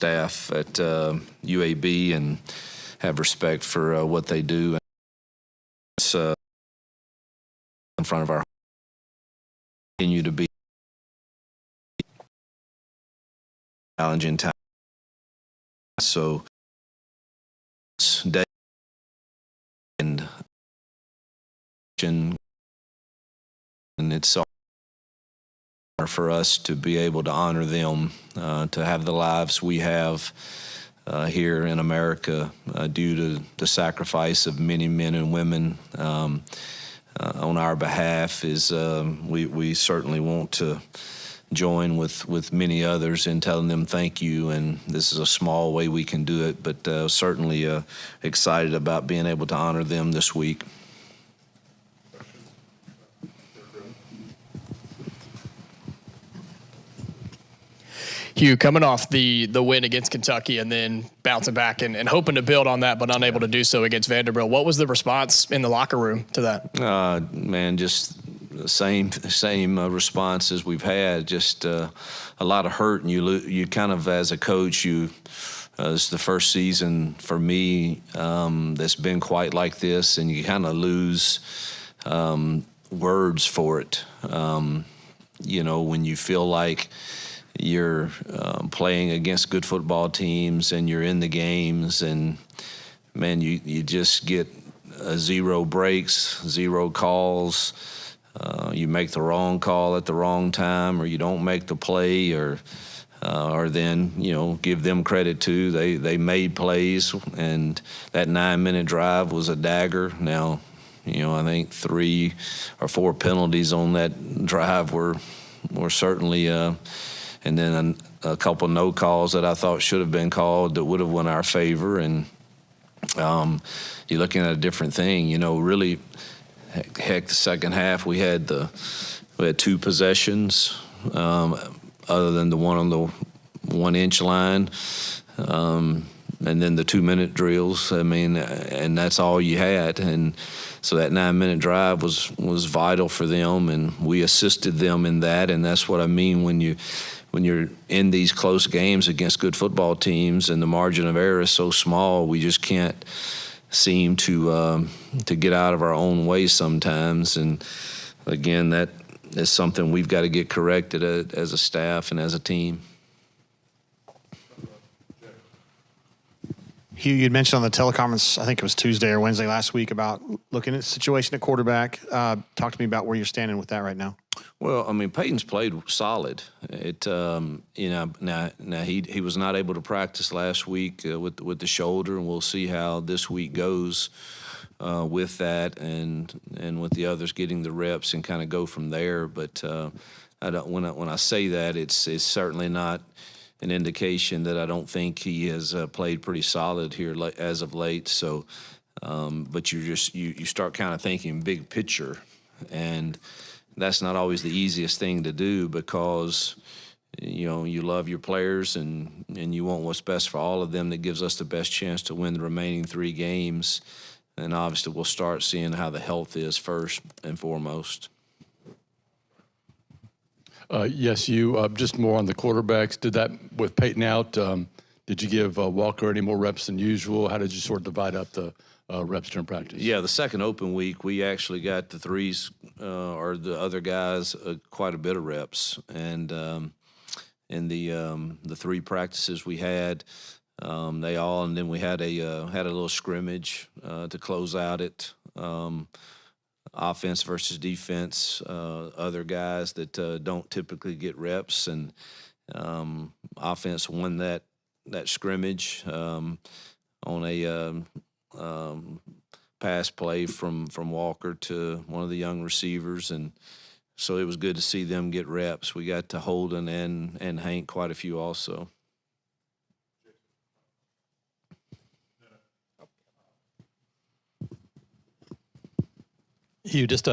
staff at UAB and have respect for what they do. It's in front of our continue to be challenging time. So day and it's for us to be able to honor them, to have the lives we have here in America due to the sacrifice of many men and women on our behalf is we certainly want to join with many others in telling them thank you, and this is a small way we can do it, but certainly excited about being able to honor them this week. Hugh, coming off the win against Kentucky and then bouncing back and hoping to build on that, but unable to do so against Vanderbilt, what was the response in the locker room to that? Man, just the same responses we've had. Just a lot of hurt, and you kind of, as a coach, it's the first season for me that's been quite like this, and you kind of lose words for it. When you feel like you're playing against good football teams and you're in the games, and man, you just get zero breaks, zero calls. You make the wrong call at the wrong time, or you don't make the play, or then give them credit too. They made plays, and that 9-minute drive was a dagger. Now, I think 3 or 4 penalties on that drive were certainly. And then a couple no calls that I thought should have been called that would have won our favor. And you're looking at a different thing. Really, heck, the second half we had 2 possessions other than the one on the 1-inch line. And then the 2-minute drills. I mean, and that's all you had. And so that 9-minute drive was vital for them, and we assisted them in that. And that's what I mean when you're in these close games against good football teams and the margin of error is so small, we just can't seem to get out of our own way sometimes. And again, that is something we've got to get corrected as a staff and as a team. Hugh, you'd mentioned on the teleconference, I think it was Tuesday or Wednesday last week, about looking at the situation at quarterback. Talk to me about where you're standing with that right now. Well, I mean, Peyton's played solid. Now he was not able to practice last week with the shoulder, and we'll see how this week goes with that, and with the others getting the reps and kind of go from there. But when I say that, it's certainly not an indication that I don't think he has played pretty solid here as of late. So, but you start kind of thinking big picture, and that's not always the easiest thing to do because you love your players and you want what's best for all of them. That gives us the best chance to win the remaining 3 games, and obviously we'll start seeing how the health is first and foremost. Yes, you just more on the quarterbacks. Did that with Peyton out? Did you give Walker any more reps than usual? How did you sort of divide up the reps during practice? Yeah, the second open week, we actually got the 3s or the other guys quite a bit of reps, and in the 3 practices we had, and then we had a little scrimmage to close out it. Offense versus defense, other guys that don't typically get reps, and offense won that scrimmage on a pass play from Walker to one of the young receivers, and so it was good to see them get reps. We got to Holden and Hank quite a few also. Hugh, just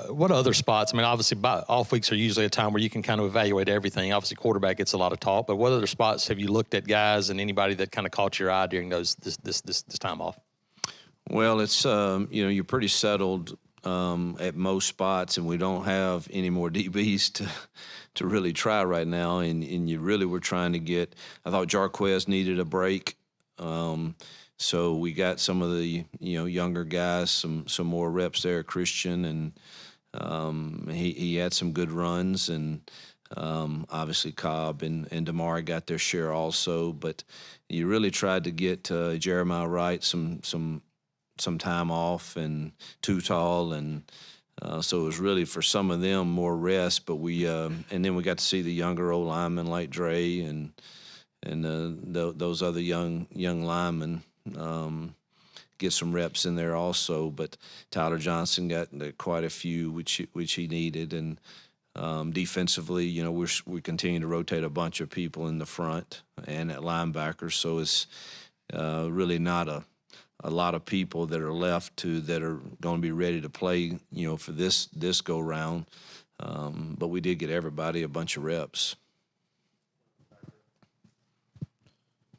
what other spots? I mean, obviously, off weeks are usually a time where you can kind of evaluate everything. Obviously, quarterback gets a lot of talk, but what other spots have you looked at guys and anybody that kind of caught your eye during this time off? Well, it's you're pretty settled at most spots, and we don't have any more DBs to really try right now. And you really were trying to get. I thought Jarquez needed a break, so we got some of the younger guys some more reps there. Christian, and he had some good runs, and obviously Cobb and DeMar got their share also. But you really tried to get Jeremiah Wright some time off, and Tall, and so it was really for some of them more rest. But we and then we got to see the younger old linemen like Dre and those other young linemen get some reps in there also. But Tyler Johnson got quite a few, which he needed. And defensively, we continue to rotate a bunch of people in the front and at linebackers. So it's really not a lot of people that are left that are going to be ready to play, for this go round. But we did get everybody a bunch of reps.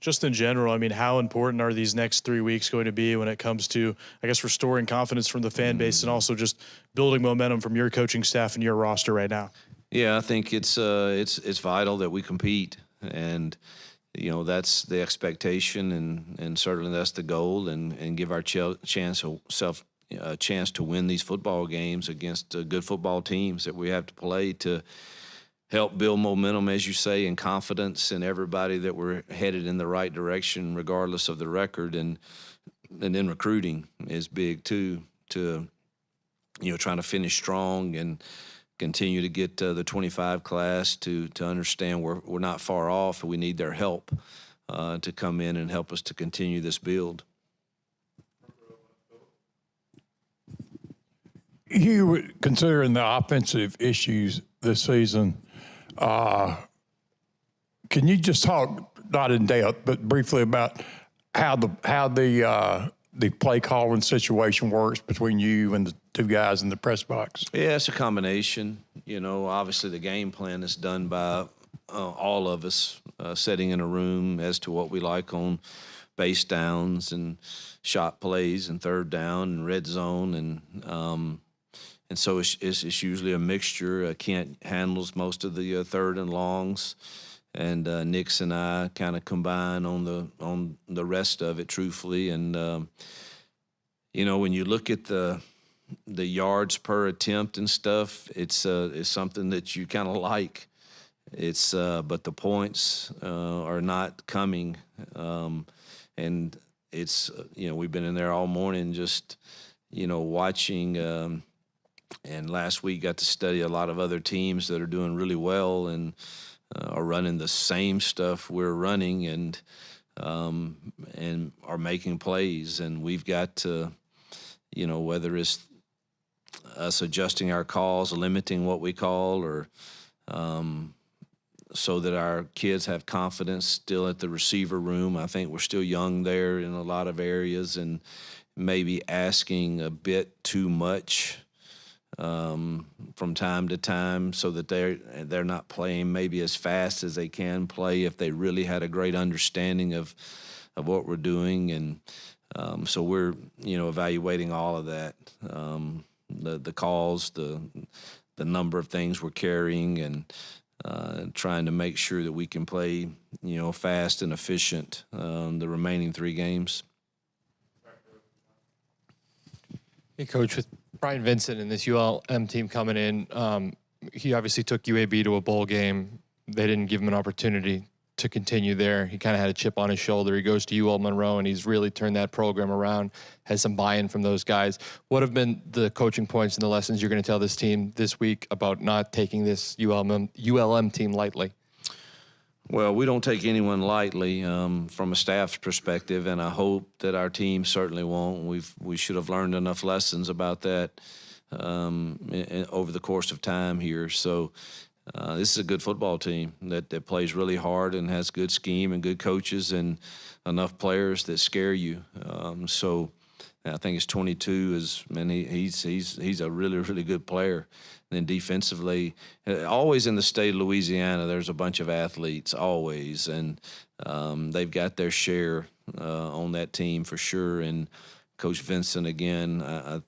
Just in general, I mean, how important are these next 3 weeks going to be when it comes to, I guess, restoring confidence from the fan base and also just building momentum from your coaching staff and your roster right now? Yeah, I think it's vital that we compete, and that's the expectation, and certainly that's the goal, and give our chance to win these football games against good football teams that we have to play to help build momentum, as you say, and confidence in everybody that we're headed in the right direction, regardless of the record. And then recruiting is big too, to trying to finish strong and continue to get the 25 class to understand we're not far off. We need their help to come in and help us to continue this build. You considering the offensive issues this season, can you just talk, not in depth, but briefly about how the play calling situation works between you and the two guys in the press box? Yeah, it's a combination. Obviously the game plan is done by all of us sitting in a room as to what we like on base downs and shot plays and third down and red zone, and so it's usually a mixture. Kent handles most of the third and longs, and Nix and I kind of combine on the rest of it, truthfully. And when you look at the yards per attempt and stuff, it's something that you kind of like. But the points are not coming, and it's we've been in there all morning just watching. And last week got to study a lot of other teams that are doing really well and are running the same stuff we're running, and are making plays. And we've got to, whether it's us adjusting our calls, limiting what we call, or so that our kids have confidence still at the receiver room. I think we're still young there in a lot of areas, and maybe asking a bit too much from time to time, so that they're not playing maybe as fast as they can play if they really had a great understanding of what we're doing. And so we're evaluating all of that, the calls, the number of things we're carrying, and trying to make sure that we can play fast and efficient the remaining 3 games. Hey, Coach, with Brian Vincent and this ULM team coming in, he obviously took UAB to a bowl game. They didn't give him an opportunity to continue there. He kind of had a chip on his shoulder. He goes to UL Monroe, and he's really turned that program around, has some buy-in from those guys. What have been the coaching points and the lessons you're going to tell this team this week about not taking this ULM team lightly? Well, we don't take anyone lightly from a staff's perspective, and I hope that our team certainly won't. We should have learned enough lessons about that over the course of time here. So this is a good football team that plays really hard and has good scheme and good coaches and enough players that scare you. So I think it's 22 he's a really, really good player. And then defensively, always in the state of Louisiana, there's a bunch of athletes, always, and they've got their share on that team for sure. And Coach Vincent, again,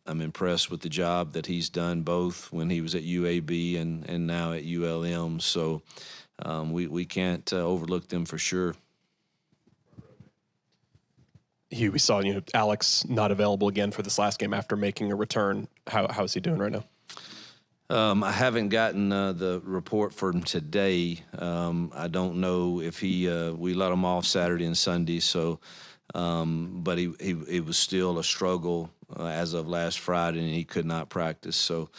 I'm impressed with the job that he's done both when he was at UAB and now at ULM. So we can't overlook them for sure. Hugh, we saw Alex not available again for this last game after making a return. How is he doing right now? I haven't gotten the report from today. I don't know if we let him off Saturday and Sunday, so but it was still a struggle as of last Friday, and he could not practice. So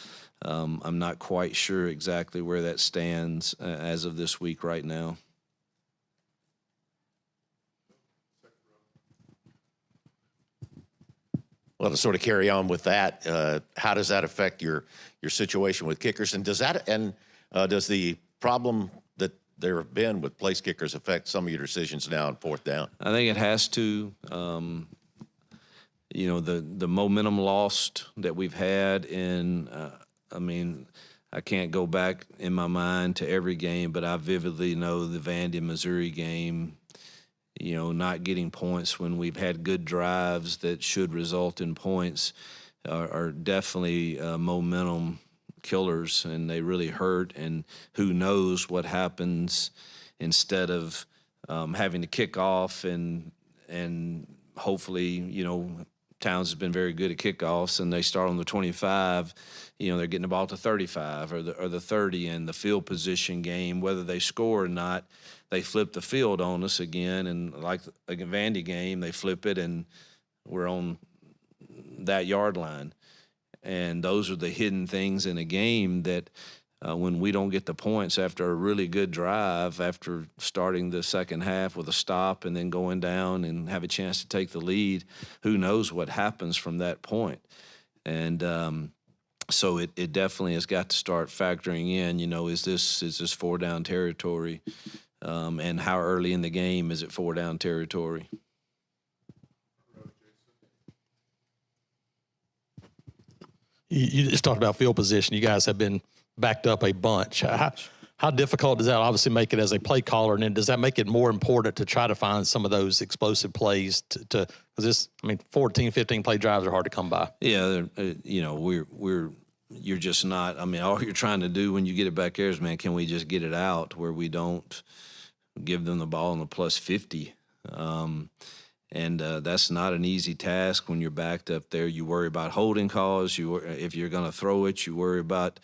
I'm not quite sure exactly where that stands as of this week right now. Well, to sort of carry on with that, how does that affect your situation with kickers? And does the problem that there have been with place kickers affect some of your decisions now on fourth down? I think it has to. The momentum lost that we've had in, I can't go back in my mind to every game, but I vividly know the Vandy, Missouri game, not getting points when we've had good drives that should result in points are definitely momentum killers, and they really hurt. And who knows what happens instead of having to kick off and hopefully, Towns has been very good at kickoffs, and they start on the 25. They're getting the ball to 35 or the 30, and the field position game, whether they score or not, they flip the field on us again. And like a Vandy game, they flip it, and we're on that yard line. And those are the hidden things in a game that when we don't get the points after a really good drive, after starting the second half with a stop and then going down and have a chance to take the lead, who knows what happens from that point. And so it definitely has got to start factoring in, is this four down territory? And how early in the game is it four down territory? You just talked about field position. You guys have been backed up a bunch. How difficult does that obviously make it as a play caller? And then does that make it more important to try to find some of those explosive plays because 14, 15 play drives are hard to come by. Yeah, you're just not. All you're trying to do when you get it back there is, man, can we just get it out where we don't give them the ball in the plus 50? And that's not an easy task when you're backed up there. You worry about holding calls. If you're going to throw it, you worry about,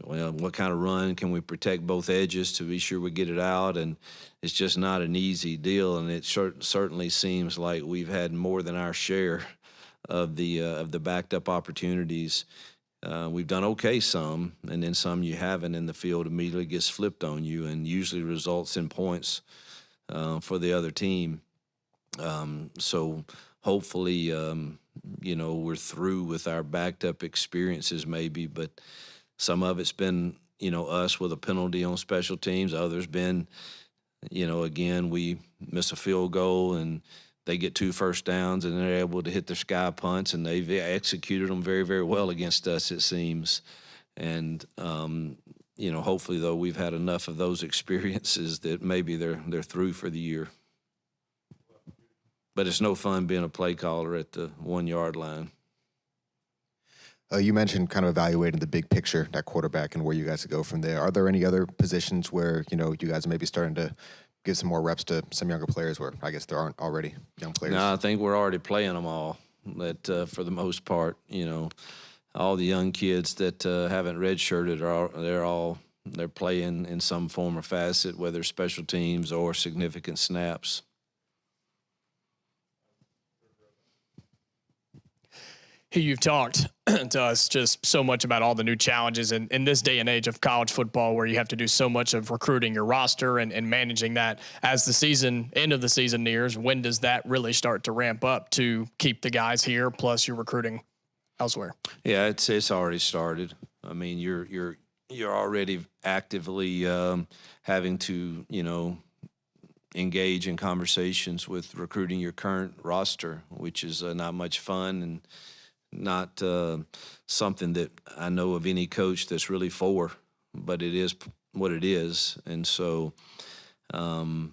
what kind of run can we protect both edges to be sure we get it out. And it's just not an easy deal. And it certainly seems like we've had more than our share of the backed up opportunities. We've done okay some, and then some you haven't, and the field immediately gets flipped on you and usually results in points for the other team. So hopefully, we're through with our backed up experiences maybe, but some of it's been, us with a penalty on special teams. Others been, again, we miss a field goal and they get 2 first downs and they're able to hit their sky punts, and they've executed them very, very well against us, it seems. And, hopefully though we've had enough of those experiences that maybe they're through for the year. But it's no fun being a play caller at the 1 yard line. You mentioned kind of evaluating the big picture at quarterback and where you guys could go from there. Are there any other positions where, you guys are maybe starting to give some more reps to some younger players where I guess there aren't already young players? No, I think we're already playing them all. That for the most part, all the young kids that haven't redshirted they're playing in some form or facet, whether special teams or significant snaps. You've talked to us just so much about all the new challenges in this day and age of college football, where you have to do so much of recruiting your roster and managing that as the end of the season nears. When does that really start to ramp up to keep the guys here, plus you're recruiting elsewhere? Yeah, it's already started. You're already actively having to, engage in conversations with recruiting your current roster, which is not much fun and not something that I know of any coach that's really for, but it is what it is. And so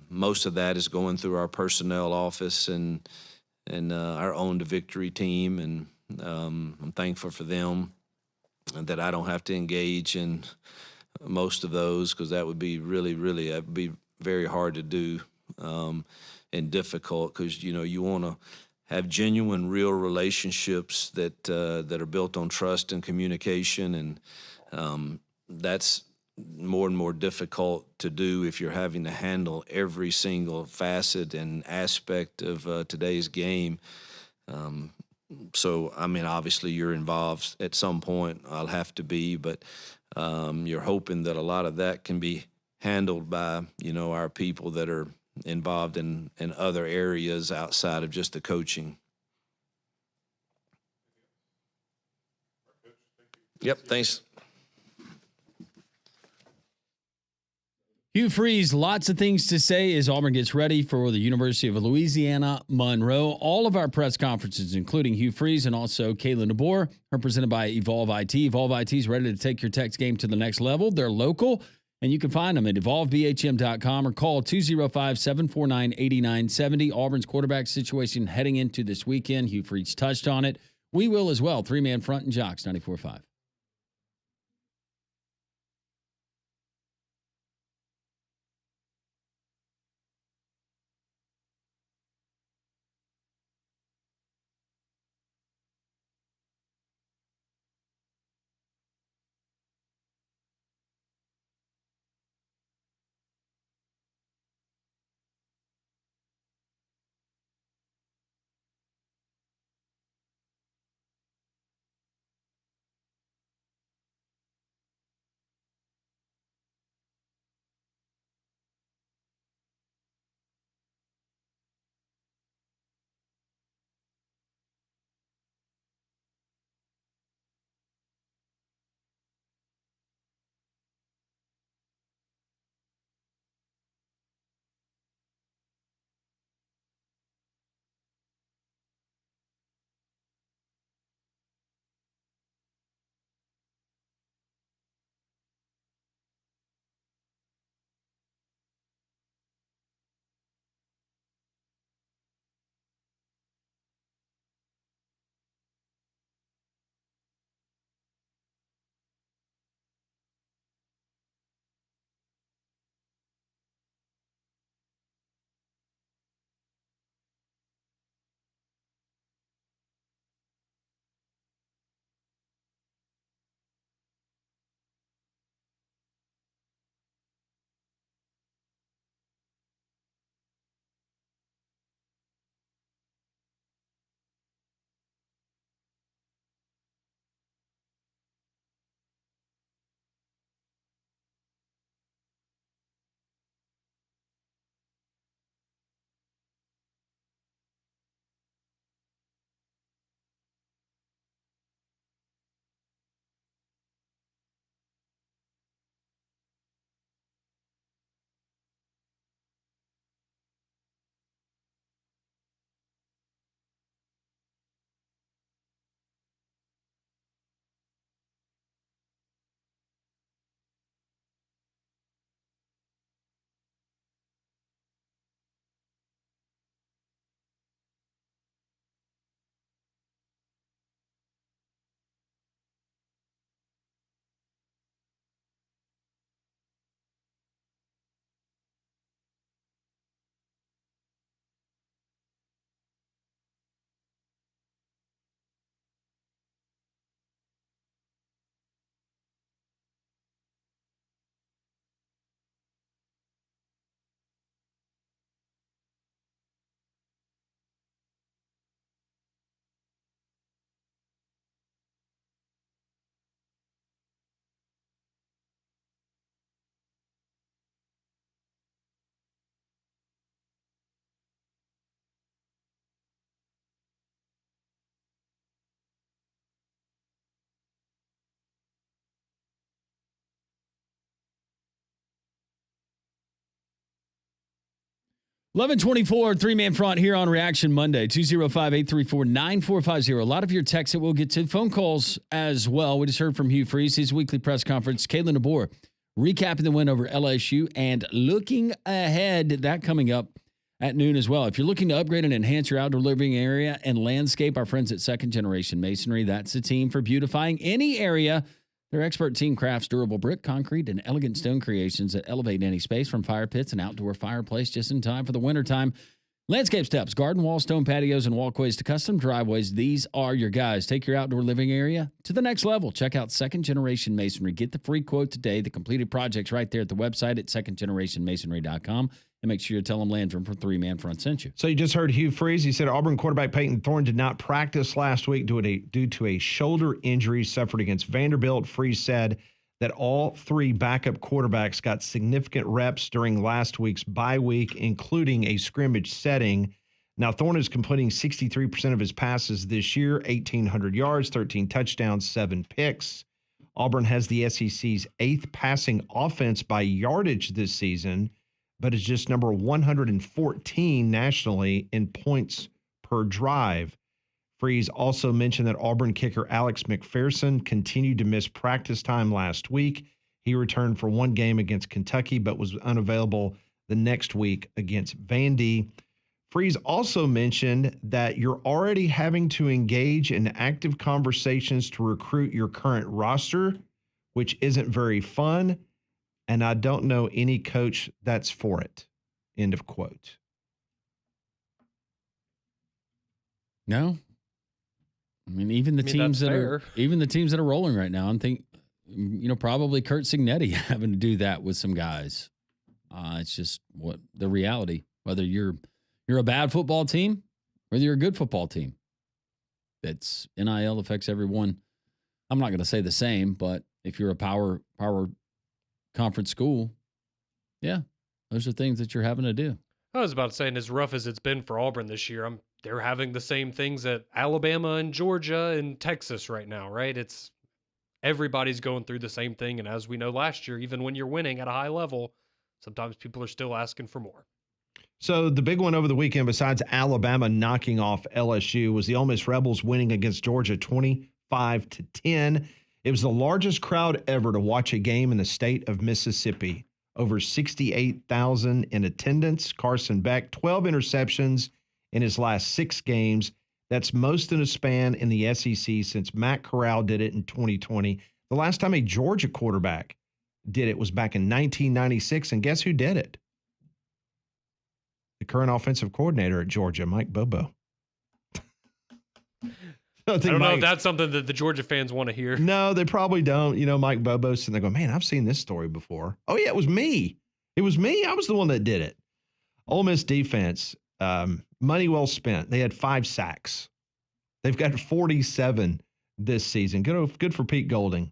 most of that is going through our personnel office and and our Own the Victory team, and I'm thankful for them, and that I don't have to engage in most of those, because that would be that'd be very hard to do, and difficult, because you want to have genuine, real relationships that are built on trust and communication, and that's more and more difficult to do if you're having to handle every single facet and aspect of today's game. So, I mean, obviously you're involved at some point. I'll have to be, but you're hoping that a lot of that can be handled by, our people that are involved in other areas outside of just the coaching. Yep, thanks. Hugh Freeze, lots of things to say as Auburn gets ready for the University of Louisiana Monroe. All of our press conferences, including Hugh Freeze and also Kalen DeBoer, are presented by Evolve IT. Evolve IT is ready to take your text game to the next level. They're local, and you can find them at evolvebhm.com or call 205-749-8970. Auburn's quarterback situation heading into this weekend. Hugh Freeze touched on it. We will as well. Three-man front and Jocks 94.5. $11:24, three-man front here on Reaction Monday, 205-834-9450. A lot of your texts that we'll get to, phone calls as well. We just heard from Hugh Freeze, his weekly press conference. Kalen DeBoer recapping the win over LSU and looking ahead, that coming up at noon as well. If you're looking to upgrade and enhance your outdoor living area and landscape, our friends at Second Generation Masonry, that's the team for beautifying any area. Their expert team crafts durable brick, concrete, and elegant stone creations that elevate any space, from fire pits and outdoor fireplace, just in time for the wintertime. Landscape steps, garden walls, stone patios, and walkways to custom driveways. These are your guys. Take your outdoor living area to the next level. Check out Second Generation Masonry. Get the free quote today. The completed project's right there at the website at secondgenerationmasonry.com. And make sure you tell them Landrum from 3-Man Front sent you. So you just heard Hugh Freeze. He said Auburn quarterback Peyton Thorne did not practice last week due to a shoulder injury suffered against Vanderbilt. Freeze said that all 3 backup quarterbacks got significant reps during last week's bye week, including a scrimmage setting. Now, Thorne is completing 63% of his passes this year, 1,800 yards, 13 touchdowns, 7 picks. Auburn has the SEC's 8th passing offense by yardage this season, but is just number 114 nationally in points per drive. Freeze also mentioned that Auburn kicker Alex McPherson continued to miss practice time last week. He returned for 1 game against Kentucky, but was unavailable the next week against Vandy. Freeze also mentioned that you're already having to engage in active conversations to recruit your current roster, which isn't very fun, and I don't know any coach that's for it. End of quote. No. I mean, even the teams that are rolling right now, I think, probably Kurt Cignetti having to do that with some guys. It's just what the reality. Whether you're a bad football team, whether you're a good football team, that's NIL affects everyone. I'm not going to say the same, but if you're a power conference school, yeah, those are things that you're having to do. I was about to say, and as rough as it's been for Auburn this year, they're having the same things at Alabama and Georgia and Texas right now, right? It's everybody's going through the same thing. And as we know last year, even when you're winning at a high level, sometimes people are still asking for more. So the big one over the weekend, besides Alabama knocking off LSU, was the Ole Miss Rebels winning against Georgia 25-10. It was the largest crowd ever to watch a game in the state of Mississippi. Over 68,000 in attendance. Carson Beck, 12 interceptions in his last 6 games. That's most in a span in the SEC since Matt Corral did it in 2020. The last time a Georgia quarterback did it was back in 1996, and guess who did it? The current offensive coordinator at Georgia, Mike Bobo. I don't know if that's something that the Georgia fans want to hear. No, they probably don't. Mike Bobo's and they go, man, I've seen this story before. Oh, yeah, it was me. It was me. I was the one that did it. Ole Miss defense, money well spent. They had 5 sacks. They've got 47 this season. Good for Pete Golding.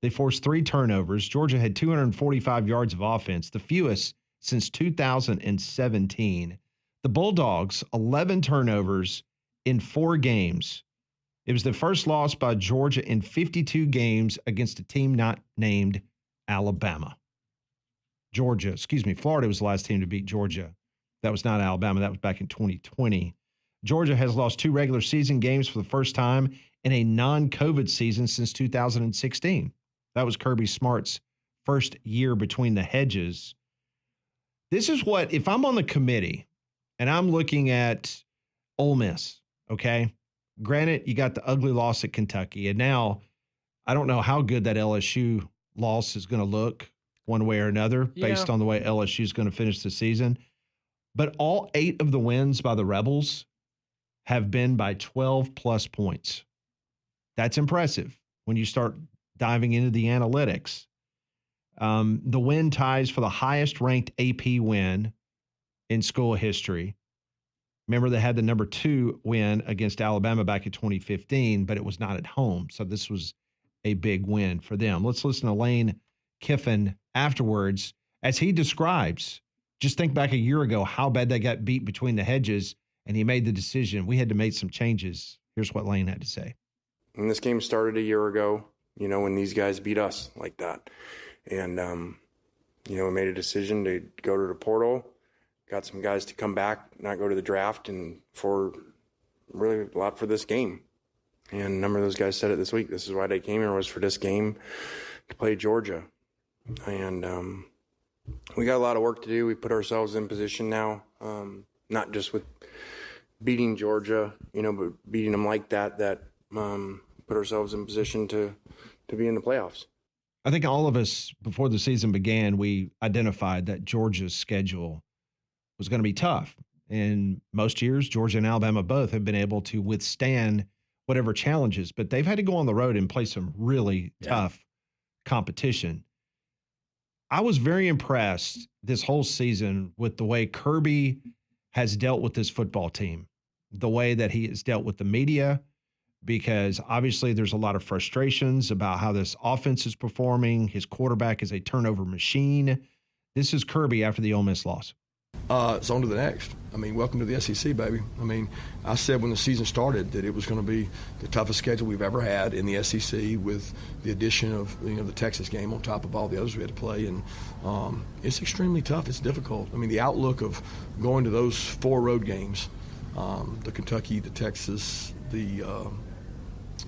They forced 3 turnovers. Georgia had 245 yards of offense, the fewest since 2017. The Bulldogs, 11 turnovers in 4 games. It was the first loss by Georgia in 52 games against a team not named Alabama. Florida was the last team to beat Georgia. That was not Alabama. That was back in 2020. Georgia has lost 2 regular season games for the first time in a non-COVID season since 2016. That was Kirby Smart's first year between the hedges. This is what, if I'm on the committee and I'm looking at Ole Miss, okay? Granted, you got the ugly loss at Kentucky, and now I don't know how good that LSU loss is going to look one way or another based on the way LSU is going to finish the season. But all 8 of the wins by the Rebels have been by 12-plus points. That's impressive when you start diving into the analytics. The win ties for the highest-ranked AP win in school history. Remember, they had the number 2 win against Alabama back in 2015, but it was not at home. So this was a big win for them. Let's listen to Lane Kiffin afterwards as he describes, just think back a year ago, how bad they got beat between the hedges, and he made the decision. We had to make some changes. Here's what Lane had to say. And this game started a year ago, when these guys beat us like that. And, we made a decision to go to the portal. Got some guys to come back, not go to the draft, and for really a lot for this game. And a number of those guys said it this week. This is why they came here, was for this game to play Georgia. And we got a lot of work to do. We put ourselves in position now. not just with beating Georgia, but beating them like that put ourselves in position to be in the playoffs. I think all of us, before the season began, we identified that Georgia's schedule was going to be tough. And most years, Georgia and Alabama both have been able to withstand whatever challenges, but they've had to go on the road and play some really tough competition. I was very impressed this whole season with the way Kirby has dealt with this football team, the way that he has dealt with the media, because obviously there's a lot of frustrations about how this offense is performing. His quarterback is a turnover machine. This is Kirby after the Ole Miss loss. It's on to the next. I mean, welcome to the SEC, baby. I mean, I said when the season started that it was going to be the toughest schedule we've ever had in the SEC, with the addition of the Texas game on top of all the others we had to play, and it's extremely tough. It's difficult. I mean, the outlook of going to those 4 road games, the Kentucky, the Texas, the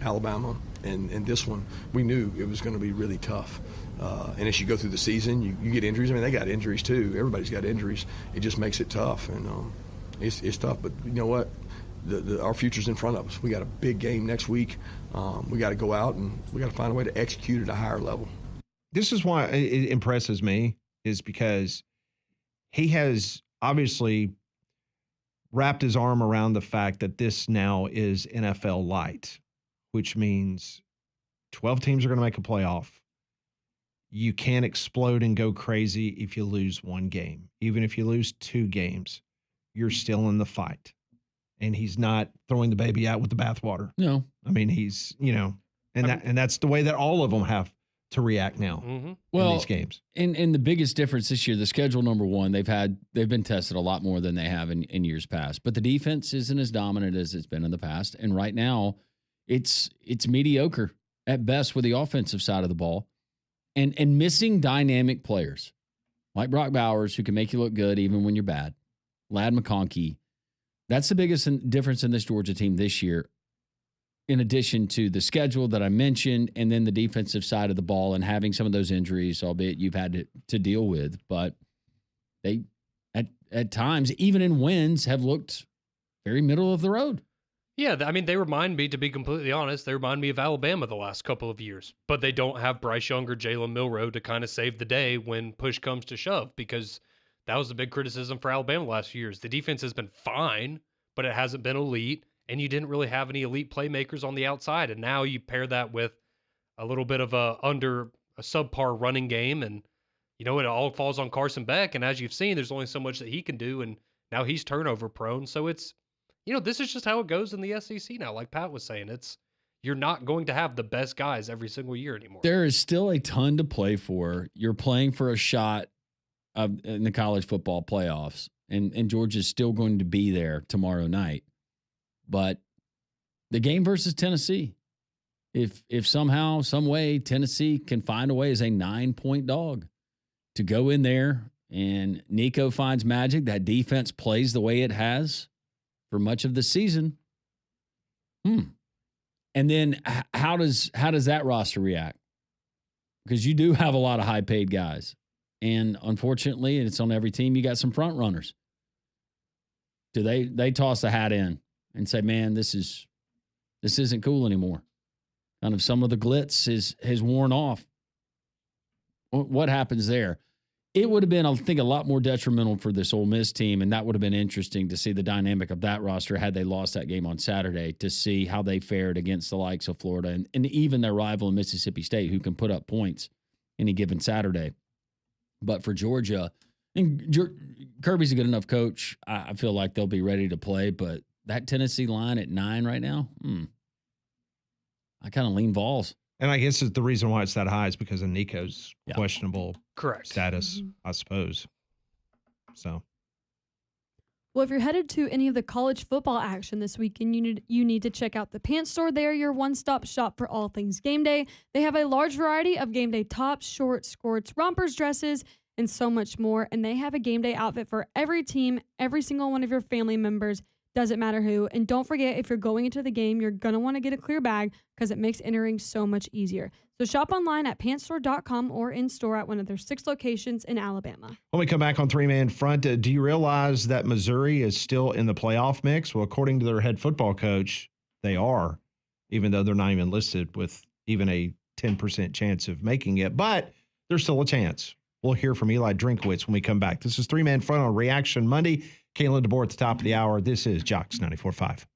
Alabama, and this one, we knew it was going to be really tough. And as you go through the season, you get injuries. I mean, they got injuries too. Everybody's got injuries. It just makes it tough, and it's tough. But you know what? Our future's in front of us. We got a big game next week. We got to go out and we got to find a way to execute at a higher level. This is why it impresses me, is because he has obviously wrapped his arm around the fact that this now is NFL light, which means 12 teams are going to make a playoff. You can't explode and go crazy if you lose 1 game. Even if you lose 2 games, you're still in the fight. And he's not throwing the baby out with the bathwater. No. I mean, he's, and that's the way that all of them have to react now in these games. And the biggest difference this year, the schedule, number one, they've been tested a lot more than they have in years past. But the defense isn't as dominant as it's been in the past. And right now, it's mediocre at best with the offensive side of the ball. And missing dynamic players like Brock Bowers, who can make you look good even when you're bad. Ladd McConkey. That's the biggest difference in this Georgia team this year, in addition to the schedule that I mentioned, and then the defensive side of the ball and having some of those injuries, albeit you've had to deal with. But they, at times, even in wins, have looked very middle of the road. Yeah, I mean, they remind me, to be completely honest, they remind me of Alabama the last couple of years. But they don't have Bryce Young or Jalen Milroe to kind of save the day when push comes to shove, because that was the big criticism for Alabama the last few years. The defense has been fine, but it hasn't been elite, and you didn't really have any elite playmakers on the outside. And now you pair that with a little bit of a subpar running game, and, it all falls on Carson Beck. And as you've seen, there's only so much that he can do, and now he's turnover prone. So it's, this is just how it goes in the SEC now. Like Pat was saying, you're not going to have the best guys every single year anymore. There is still a ton to play for. You're playing for a shot in the college football playoffs, and Georgia's still going to be there tomorrow night. But the game versus Tennessee, if somehow, some way, Tennessee can find a way as a 9-point dog to go in there, and Nico finds magic, that defense plays the way it has for much of the season. And then how does that roster react? Because you do have a lot of high-paid guys. And unfortunately, and it's on every team, you got some front runners. Do they toss the hat in and say, man, this isn't cool anymore? Kind of some of the glitz has worn off. What happens there? It would have been, I think, a lot more detrimental for this Ole Miss team, and that would have been interesting to see the dynamic of that roster had they lost that game on Saturday, to see how they fared against the likes of Florida and even their rival in Mississippi State, who can put up points any given Saturday. But for Georgia, and Kirby's a good enough coach, I feel like they'll be ready to play. But that Tennessee line at 9 right now, I kind of lean Vols. And I guess the reason why it's that high is because of Nico's questionable status, I suppose. So, well, if you're headed to any of the college football action this weekend, you need to check out the Pants Store. They are your one-stop shop for all things game day. They have a large variety of game day tops, shorts, skirts, rompers, dresses, and so much more. And they have a game day outfit for every team, every single one of your family members. doesn't matter who. And don't forget, if you're going into the game, you're going to want to get a clear bag because it makes entering so much easier. So shop online at pantstore.com or in-store at one of their 6 locations in Alabama. When we come back on three-man front, do you realize that Missouri is still in the playoff mix? Well, according to their head football coach, they are, even though they're not even listed with even a 10% chance of making it. But there's still a chance. We'll hear from Eli Drinkwitz when we come back. This is Three-Man Front on Reaction Monday. Kalen DeBoer at the top of the hour. This is Jocks 94.5.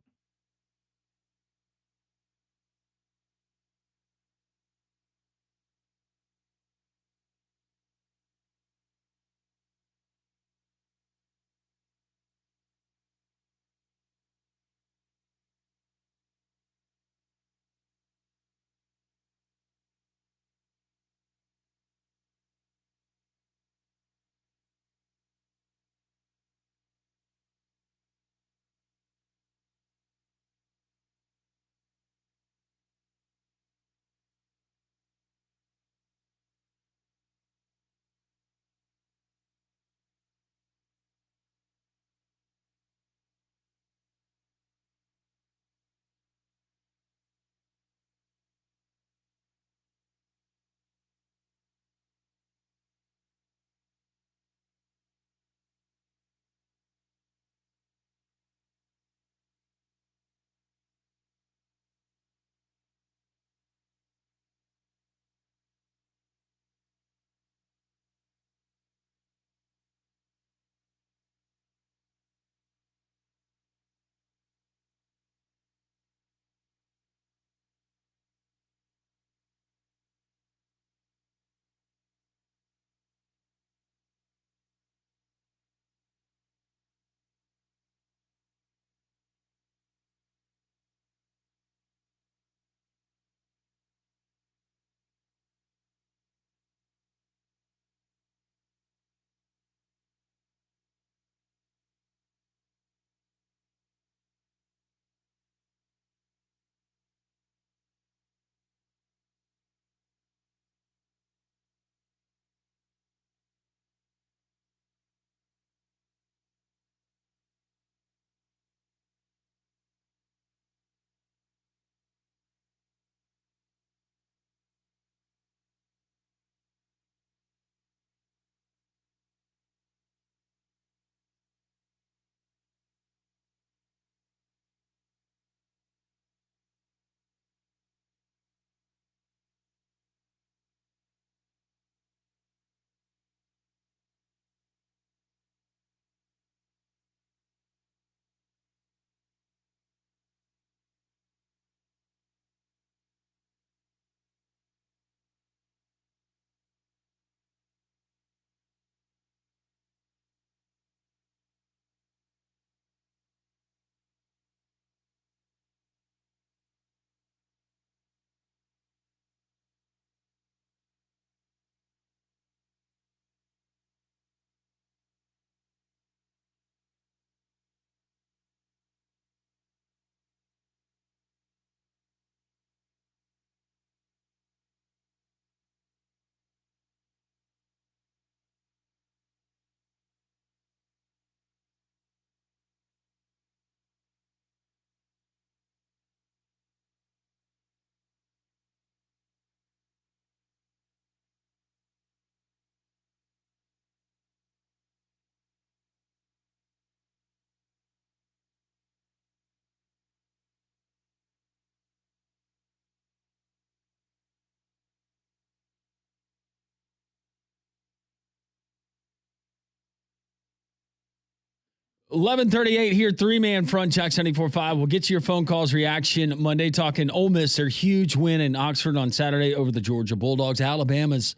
$11:38 here, three-man front, Jocks 94.5. We'll get to your phone calls, reaction Monday, talking Ole Miss, their huge win in Oxford on Saturday over the Georgia Bulldogs. Alabama's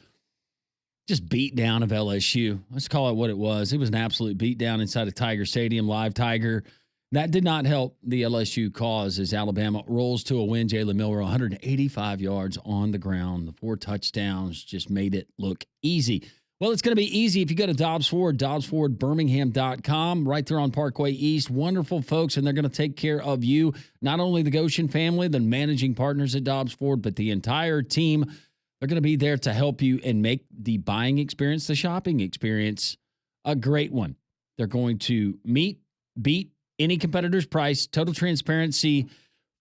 just beat down of LSU. Let's call it what it was. It was an absolute beat down inside of Tiger Stadium, live Tiger. That did not help the LSU cause as Alabama rolls to a win. Jalen Miller, 185 yards on the ground. The 4 touchdowns just made it look easy. Well, it's going to be easy if you go to Dobbs Ford, dobbsfordbirmingham.com, right there on Parkway East. Wonderful folks, and they're going to take care of you, not only the Goshen family, the managing partners at Dobbs Ford, but the entire team. They're going to be there to help you and make the buying experience, the shopping experience, a great one. They're going to meet, beat, any competitor's price, total transparency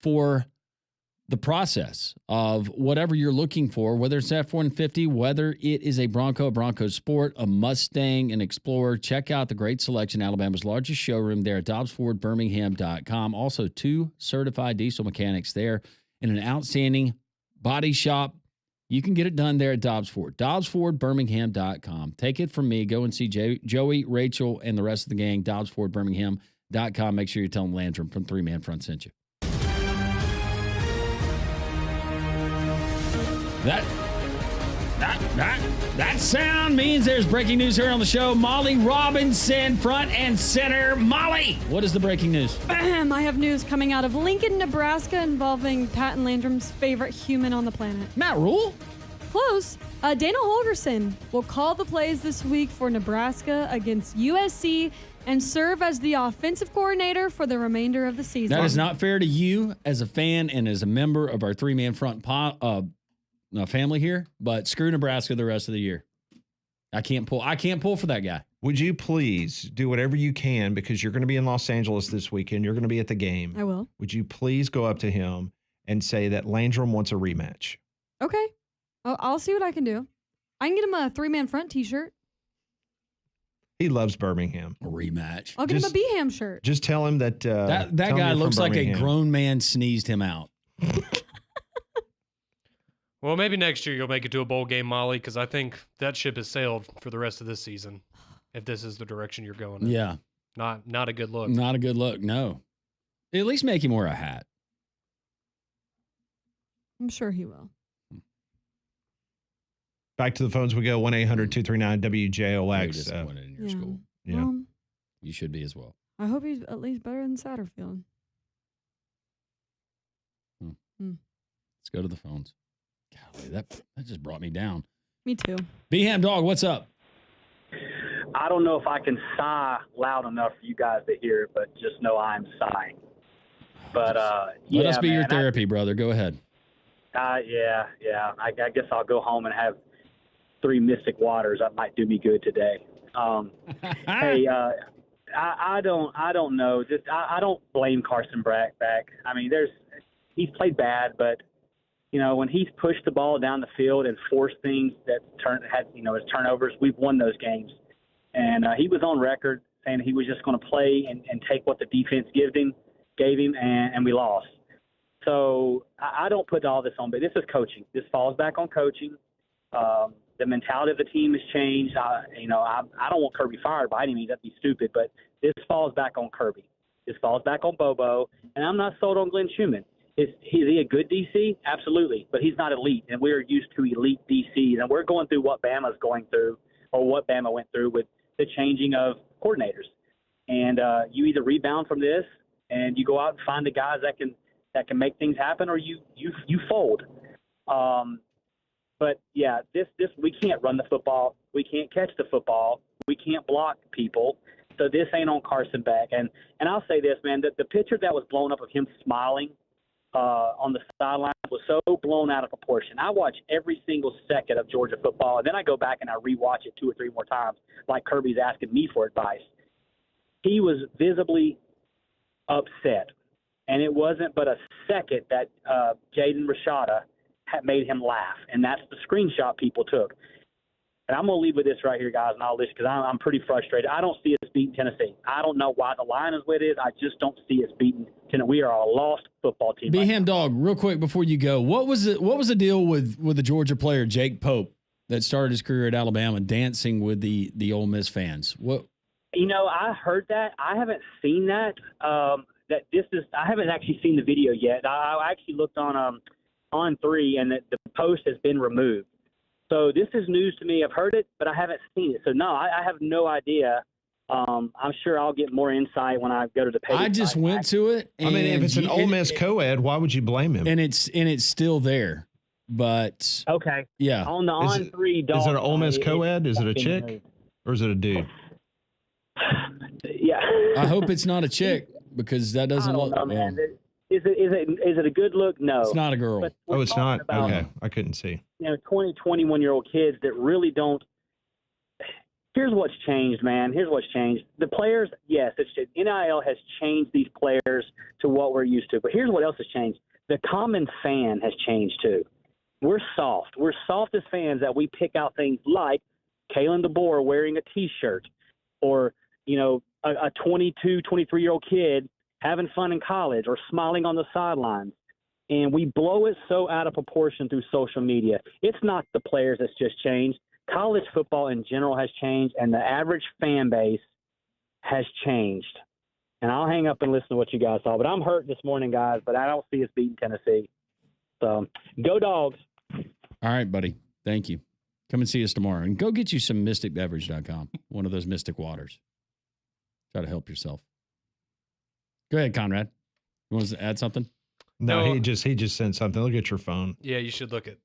for the process of whatever you're looking for, whether it's F-150, whether it is a Bronco Sport, a Mustang, an Explorer. Check out the great selection, Alabama's largest showroom there at DobbsFordBirmingham.com. Also, 2 certified diesel mechanics there and an outstanding body shop. You can get it done there at Dobbs Ford. DobbsFordBirmingham.com. Take it from me. Go and see Joey, Rachel, and the rest of the gang. DobbsFordBirmingham.com. Make sure you tell them Landrum from 3 Man Front sent you. That sound means there's breaking news here on the show. Molly Robinson, front and center. Molly, what is the breaking news? I have news coming out of Lincoln, Nebraska involving Pat and Landrum's favorite human on the planet. Matt Rule? Close. Dana Holgerson will call the plays this week for Nebraska against USC and serve as the offensive coordinator for the remainder of the season. That is not fair to you as a fan and as a member of our 3 Man Front family here, but screw Nebraska the rest of the year. I can't pull for that guy. Would you please do whatever you can, because you're going to be in Los Angeles this weekend. You're going to be at the game. I will. Would you please go up to him and say that Landrum wants a rematch? Okay. I'll see what I can do. I can get him a 3 Man Front t-shirt. He loves Birmingham. A rematch. I'll get him a Beham shirt. Just tell him that that guy looks like a grown man sneezed him out. Well, maybe next year you'll make it to a bowl game, Molly, because I think that ship has sailed for the rest of this season, if this is the direction you're going in. Yeah. Not a good look. Not a good look, no. At least make him wear a hat. I'm sure he will. Back to the phones we go. 1-800-239-WJOX. Disappointed in your school. Yeah. You should be as well. I hope he's at least better than Satterfield. Let's go to the phones. Golly, that just brought me down. Me too. Beham Dog, what's up? I don't know if I can sigh loud enough for you guys to hear it, but just know I'm sighing. But Let us be your therapy, brother. Go ahead. Yeah. I guess I'll go home and have 3 Mystic Waters. That might do me good today. Hey, I don't know. I don't blame Carson back. I mean, he's played bad, but you know, when he's pushed the ball down the field and forced things that his turnovers, we've won those games. And he was on record saying he was just going to play and take what the defense gave him, and we lost. So I don't put all this on, but this is coaching. This falls back on coaching. The mentality of the team has changed. I don't want Kirby fired by any means. That'd be stupid. But this falls back on Kirby. This falls back on Bobo. And I'm not sold on Glenn Schumann. Is he a good DC? Absolutely. But he's not elite, and we're used to elite DCs. And we're going through what Bama's going through, or what Bama went through with the changing of coordinators. And you either rebound from this and you go out and find the guys that can make things happen, or you fold. But yeah, this we can't run the football. We can't catch the football. We can't block people. So this ain't on Carson back. And I'll say this, man, that the picture that was blown up of him smiling on the sideline was so blown out of proportion. I watch every single second of Georgia football, and then I go back and I rewatch it 2 or 3 more times, like Kirby's asking me for advice. He was visibly upset, and it wasn't but a second that Jaden Rashada had made him laugh, and that's the screenshot people took. And I'm going to leave with this right here, guys, and I'll listen because I'm pretty frustrated. I don't see us beating Tennessee. I don't know why the line is what it is. I just don't see us beating Tennessee. We are a lost football team. Beham Dog, real quick before you go, what was the deal with the Georgia player Jake Pope that started his career at Alabama dancing with the Ole Miss fans? What? You know, I heard that. I haven't seen that. I haven't actually seen the video yet. I actually looked on 3, and the post has been removed. So this is news to me. I've heard it, but I haven't seen it. So, no, I have no idea. I'm sure I'll get more insight when I go to the page. I just went to it. I mean, if it's an Ole Miss co-ed, why would you blame him? And it's still there. But okay, yeah. On the 3 dog. Is it an Ole Miss co-ed? Is it a chick or is it a dude? Yeah. I hope it's not a chick because that doesn't look. Know, man. Is it a good look? No. It's not a girl. It's not? Okay. I couldn't see. 20, 21-year-old kids that really don't here's what's changed, man. Here's what's changed. The players, yes, NIL has changed these players to what we're used to. But here's what else has changed. The common fan has changed too. We're soft. We're soft as fans that we pick out things like Kalen DeBoer wearing a T-shirt, or a 22, 23-year-old kid having fun in college or smiling on the sidelines. And we blow it so out of proportion through social media. It's not the players that's just changed. College football in general has changed, and the average fan base has changed. And I'll hang up and listen to what you guys saw. But I'm hurt this morning, guys, but I don't see us beating Tennessee. So go Dogs. All right, buddy. Thank you. Come and see us tomorrow. And go get you some mysticbeverage.com, one of those mystic waters. Try to help yourself. Go ahead, Conrad. You want to add something? No, he just sent something. Look at your phone. Yeah, you should look at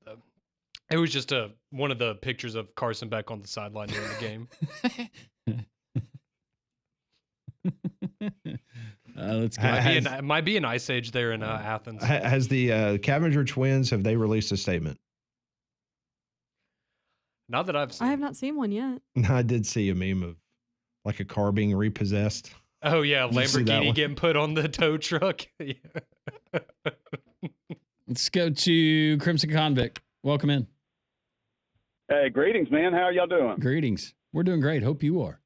it was just one of the pictures of Carson Beck on the sideline during the game. Let's go. Might be an ice age there in Athens. Has the Cavenger twins, have they released a statement? Not that I've seen. I have not seen one yet. I did see a meme of like a car being repossessed. Oh yeah, Did you see that Lamborghini one? getting put on the tow truck. Yeah. Let's go to Crimson Convict. Welcome in. Hey, greetings, man. How are y'all doing? Greetings. We're doing great. Hope you are.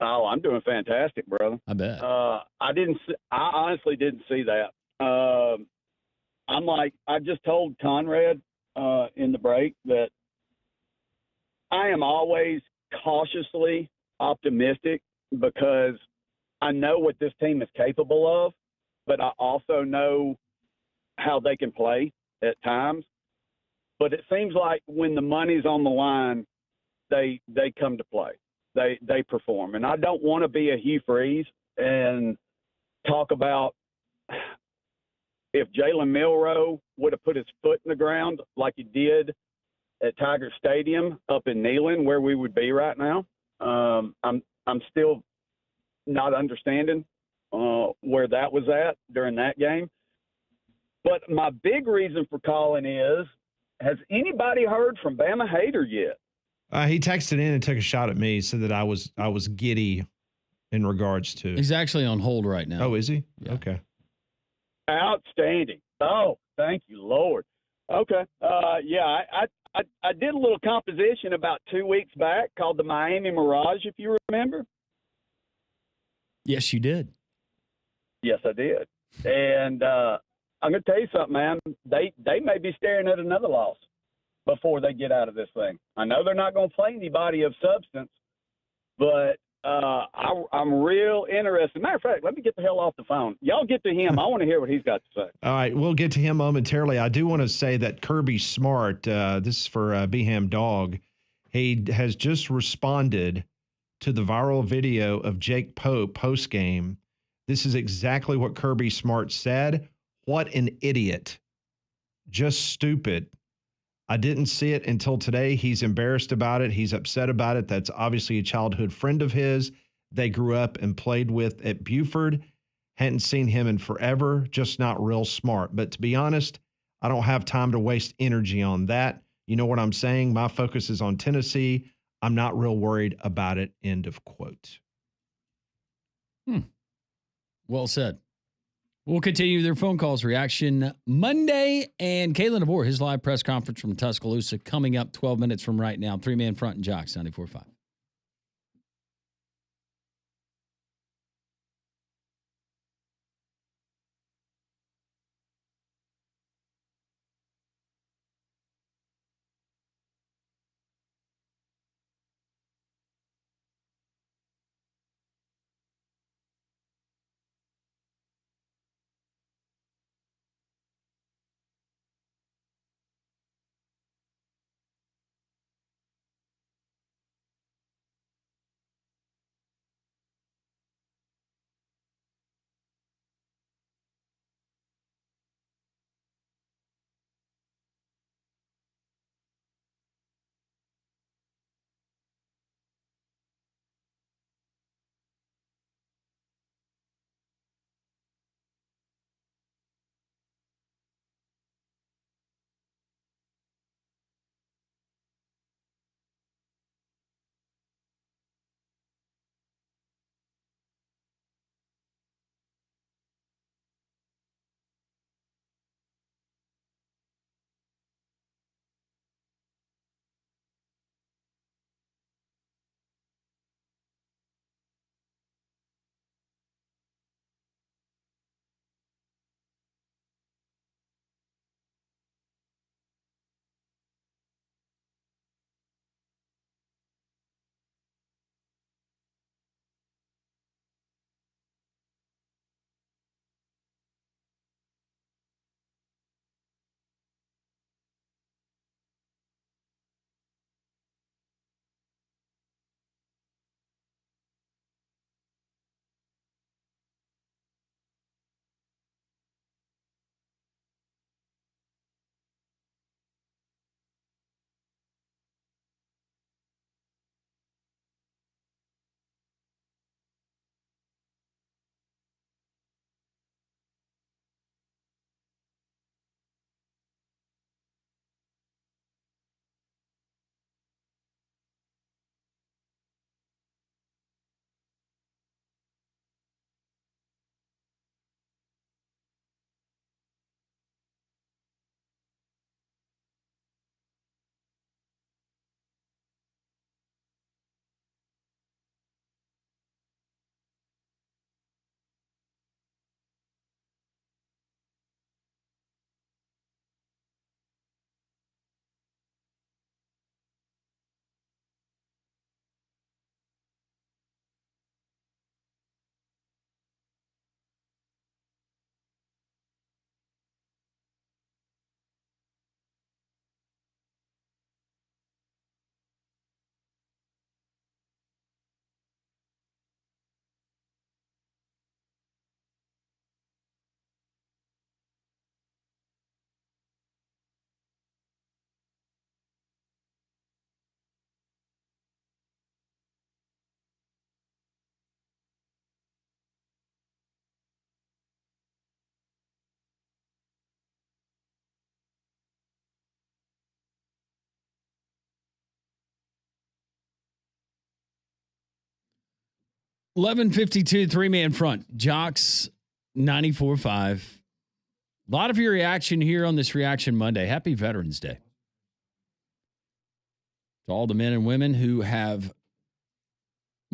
Oh, I'm doing fantastic, brother. I bet. I honestly didn't see that. I just told Conrad in the break that I am always cautiously optimistic because I know what this team is capable of, but I also know how they can play at times. But it seems like when the money's on the line, they come to play. They perform. And I don't want to be a Hugh Freeze and talk about if Jalen Milroe would have put his foot in the ground like he did at Tiger Stadium up in Neyland, where we would be right now. I'm still not understanding where that was at during that game. But my big reason for calling is, has anybody heard from Bama Hader yet? He texted in and took a shot at me, said that I was giddy in regards to. He's actually on hold right now. Oh, is he? Yeah. Okay. Outstanding. Oh, thank you, Lord. Okay. I did a little composition about 2 weeks back called the Miami Mirage, if you remember. Yes, you did. Yes, I did. And I'm going to tell you something, man. They may be staring at another loss before they get out of this thing. I know they're not going to play anybody of substance, but I'm real interested. Matter of fact, let me get the hell off the phone. Y'all get to him. I want to hear what he's got to say. All right, we'll get to him momentarily. I do want to say that Kirby Smart, this is for Beham Dog, he has just responded to the viral video of Jake Pope post-game. This is exactly what Kirby Smart said. What an idiot. Just stupid. I didn't see it until today. He's embarrassed about it. He's upset about it. That's obviously a childhood friend of his. They grew up and played with at Buford. Hadn't seen him in forever. Just not real smart. But to be honest, I don't have time to waste energy on that. You know what I'm saying? My focus is on Tennessee. I'm not real worried about it. End of quote. Well said. We'll continue their phone calls reaction Monday, and Kalen DeBoer, his live press conference from Tuscaloosa coming up 12 minutes from right now. 3-man front and Jocks 94.5. 11:52, 3-man front. Jocks 94.5. A lot of your reaction here on this Reaction Monday. Happy Veterans Day to all the men and women who have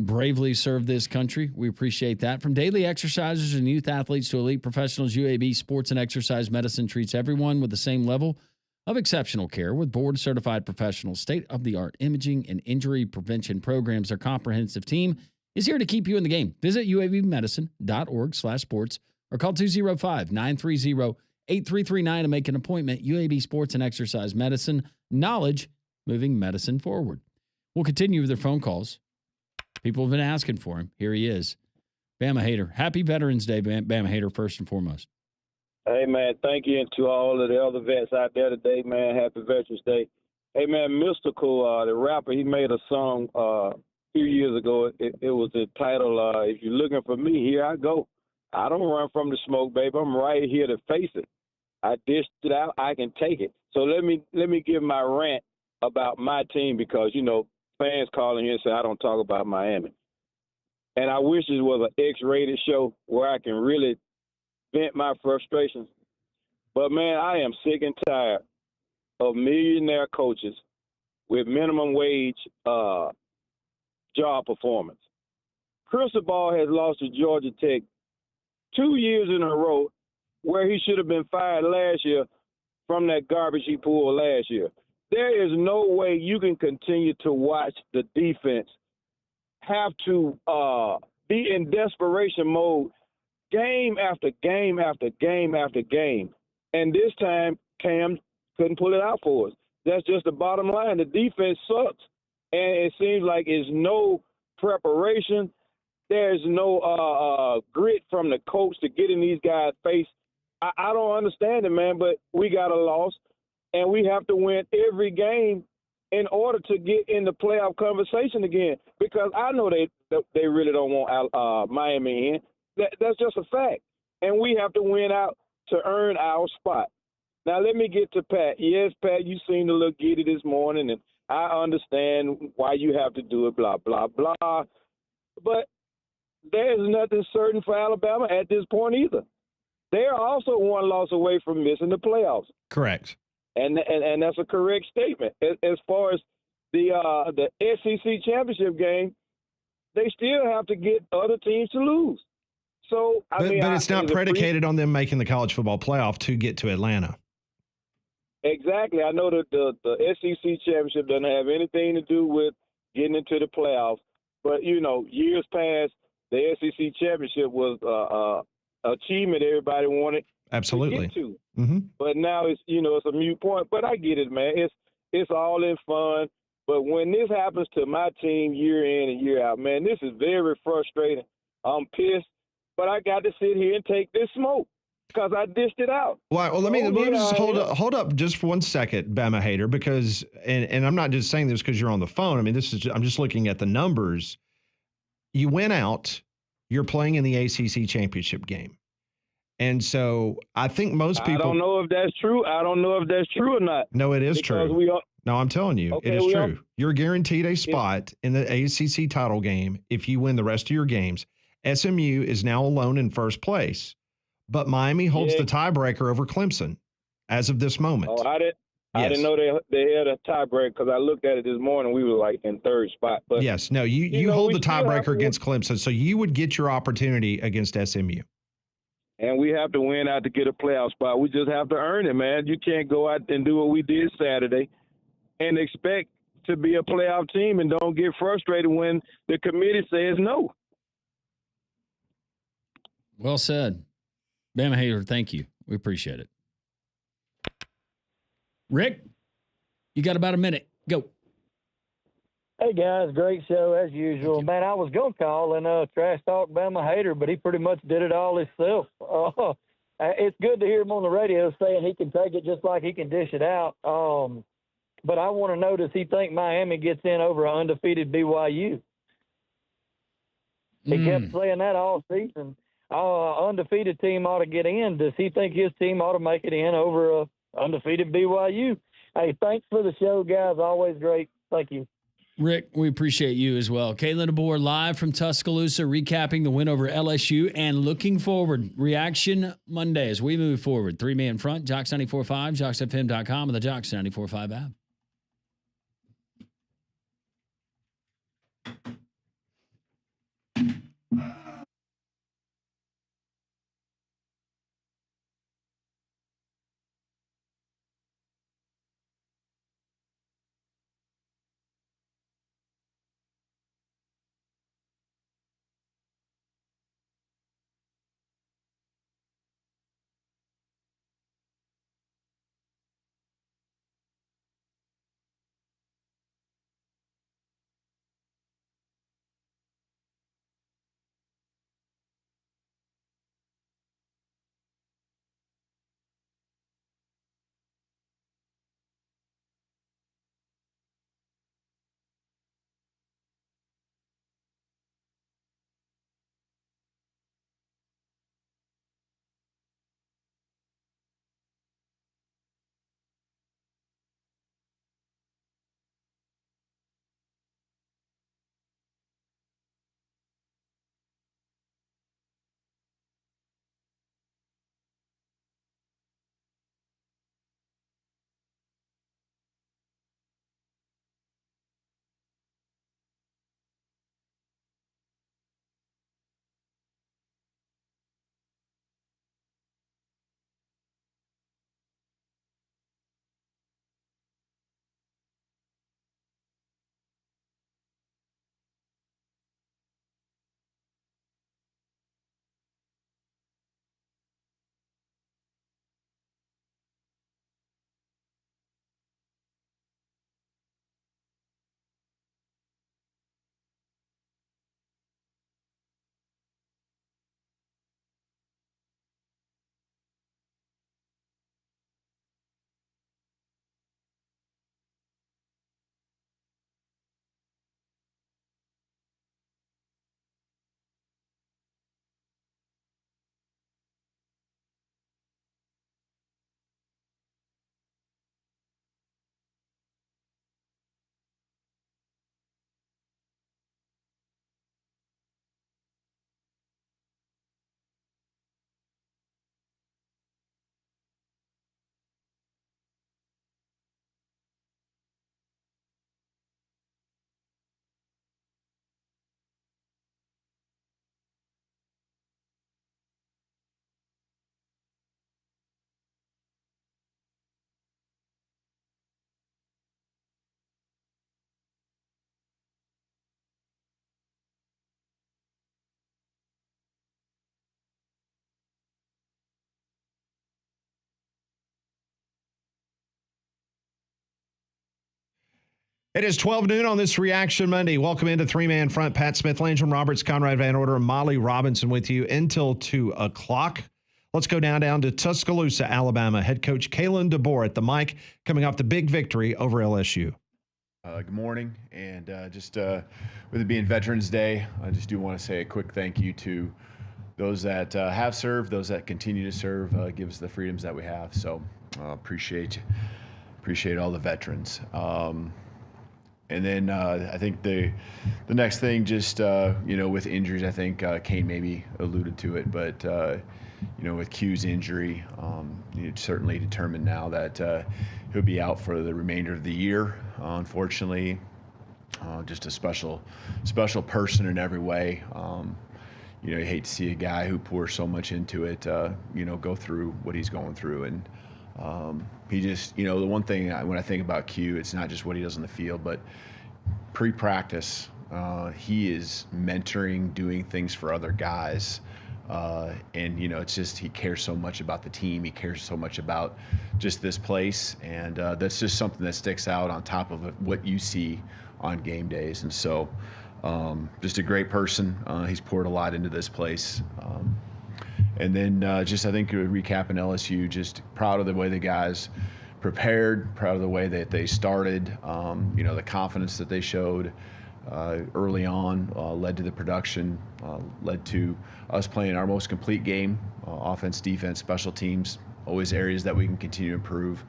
bravely served this country. We appreciate that. From daily exercisers and youth athletes to elite professionals, UAB Sports and Exercise Medicine treats everyone with the same level of exceptional care with board-certified professionals, state-of-the-art imaging and injury prevention programs. Their comprehensive team is here to keep you in the game. Visit uabmedicine.org/sports or call 205-930-8339 to make an appointment. UAB Sports and Exercise Medicine, knowledge moving medicine forward. We'll continue with their phone calls. People have been asking for him. Here he is. Bama Hater. Happy Veterans Day, Bama Hater, first and foremost. Hey, man, thank you. And to all of the other vets out there today, man, happy Veterans Day. Hey, man, Mystical, the rapper, he made a song a few years ago. It was entitled, If You're Looking for Me, Here I Go. I don't run from the smoke, baby. I'm right here to face it. I dished it out. I can take it. So let me give my rant about my team because, you know, fans calling here and say I don't talk about Miami. And I wish it was an X-rated show where I can really vent my frustrations. But, man, I am sick and tired of millionaire coaches with minimum wage job performance. Cristobal has lost to Georgia Tech 2 years in a row where he should have been fired last year from that garbage he pulled last year. There is no way you can continue to watch the defense have to be in desperation mode game after game after game after game. And this time, Cam couldn't pull it out for us. That's just the bottom line. The defense sucks. And it seems like there's no preparation. There's no grit from the coach to get in these guys' face. I don't understand it, man, but we got a loss. And we have to win every game in order to get in the playoff conversation again. Because I know they really don't want Miami in. That's just a fact. And we have to win out to earn our spot. Now, let me get to Pat. Yes, Pat, you seem to look giddy this morning, and I understand why you have to do it, blah, blah, blah. But there's nothing certain for Alabama at this point either. They are also one loss away from missing the playoffs. Correct. And that's a correct statement. As far as the SEC championship game, they still have to get other teams to lose. So, but it's not predicated on them making the college football playoff to get to Atlanta. Exactly. I know that the SEC championship doesn't have anything to do with getting into the playoffs. But, you know, years past, the SEC championship was achievement everybody wanted Absolutely. to get to. Mm-hmm. But now it's a moot point. But I get it, man. It's all in fun. But when this happens to my team year in and year out, man, this is very frustrating. I'm pissed. But I got to sit here and take this smoke because I dished it out. Well, let me just hold up just for 1 second, Bama Hater, because and I'm not just saying this because you're on the phone. I mean, I'm just looking at the numbers. You went out. You're playing in the ACC championship game. And so I think most people. I don't know if that's true. I don't know if that's true or not. No, it is true. No, I'm telling you, Okay, it is true. You're guaranteed a spot in the ACC title game if you win the rest of your games. SMU is now alone in first place, but Miami holds the tiebreaker over Clemson as of this moment. Oh, I didn't know they had a tiebreaker because I looked at it this morning. We were like in third spot. But yes, no, you hold the tiebreaker against Clemson, so you would get your opportunity against SMU. And we have to win out to get a playoff spot. We just have to earn it, man. You can't go out and do what we did Saturday and expect to be a playoff team and don't get frustrated when the committee says no. Well said. Bama Hater, thank you. We appreciate it. Rick, you got about a minute. Go. Hey, guys, great show as usual. Man, I was going to call and trash talk Bama Hater, but he pretty much did it all himself. It's good to hear him on the radio saying he can take it just like he can dish it out. But I want to know, does he think Miami gets in over an undefeated BYU? He kept saying that all season. Undefeated team ought to get in. Does he think his team ought to make it in over a undefeated BYU? Hey, thanks for the show, guys. Always great. Thank you. Rick, we appreciate you as well. Kalen DeBoer live from Tuscaloosa, recapping the win over LSU and looking forward. Reaction Monday as we move forward. 3-man front, Jocks 94.5, JocksFM.com, and the Jocks 94.5 app. It is 12 noon on this Reaction Monday. Welcome into 3-Man Front. Pat Smith, Landrum Roberts, Conrad Van Order, and Molly Robinson with you until 2 o'clock. Let's go down to Tuscaloosa, Alabama. Head coach Kalen DeBoer at the mic, coming off the big victory over LSU. Good morning. And with it being Veterans Day, I just do want to say a quick thank you to those that have served, those that continue to serve, give us the freedoms that we have. So appreciate all the veterans. And then I think the next thing, just with injuries, I think Kane maybe alluded to it, but with Q's injury, it's certainly determined now that he'll be out for the remainder of the year. Unfortunately, just a special person in every way. You hate to see a guy who pours so much into it, go through what he's going through. And he just, the one thing when I think about Q, it's not just what he does on the field, but pre-practice, he is mentoring, doing things for other guys. And, it's just he cares so much about the team. He cares so much about just this place. And that's just something that sticks out on top of what you see on game days. And so just a great person. He's poured a lot into this place. And then I think recapping LSU, just proud of the way the guys prepared, proud of the way that they started, the confidence that they showed early on led to the production, led to us playing our most complete game, offense, defense, special teams, always areas that we can continue to improve.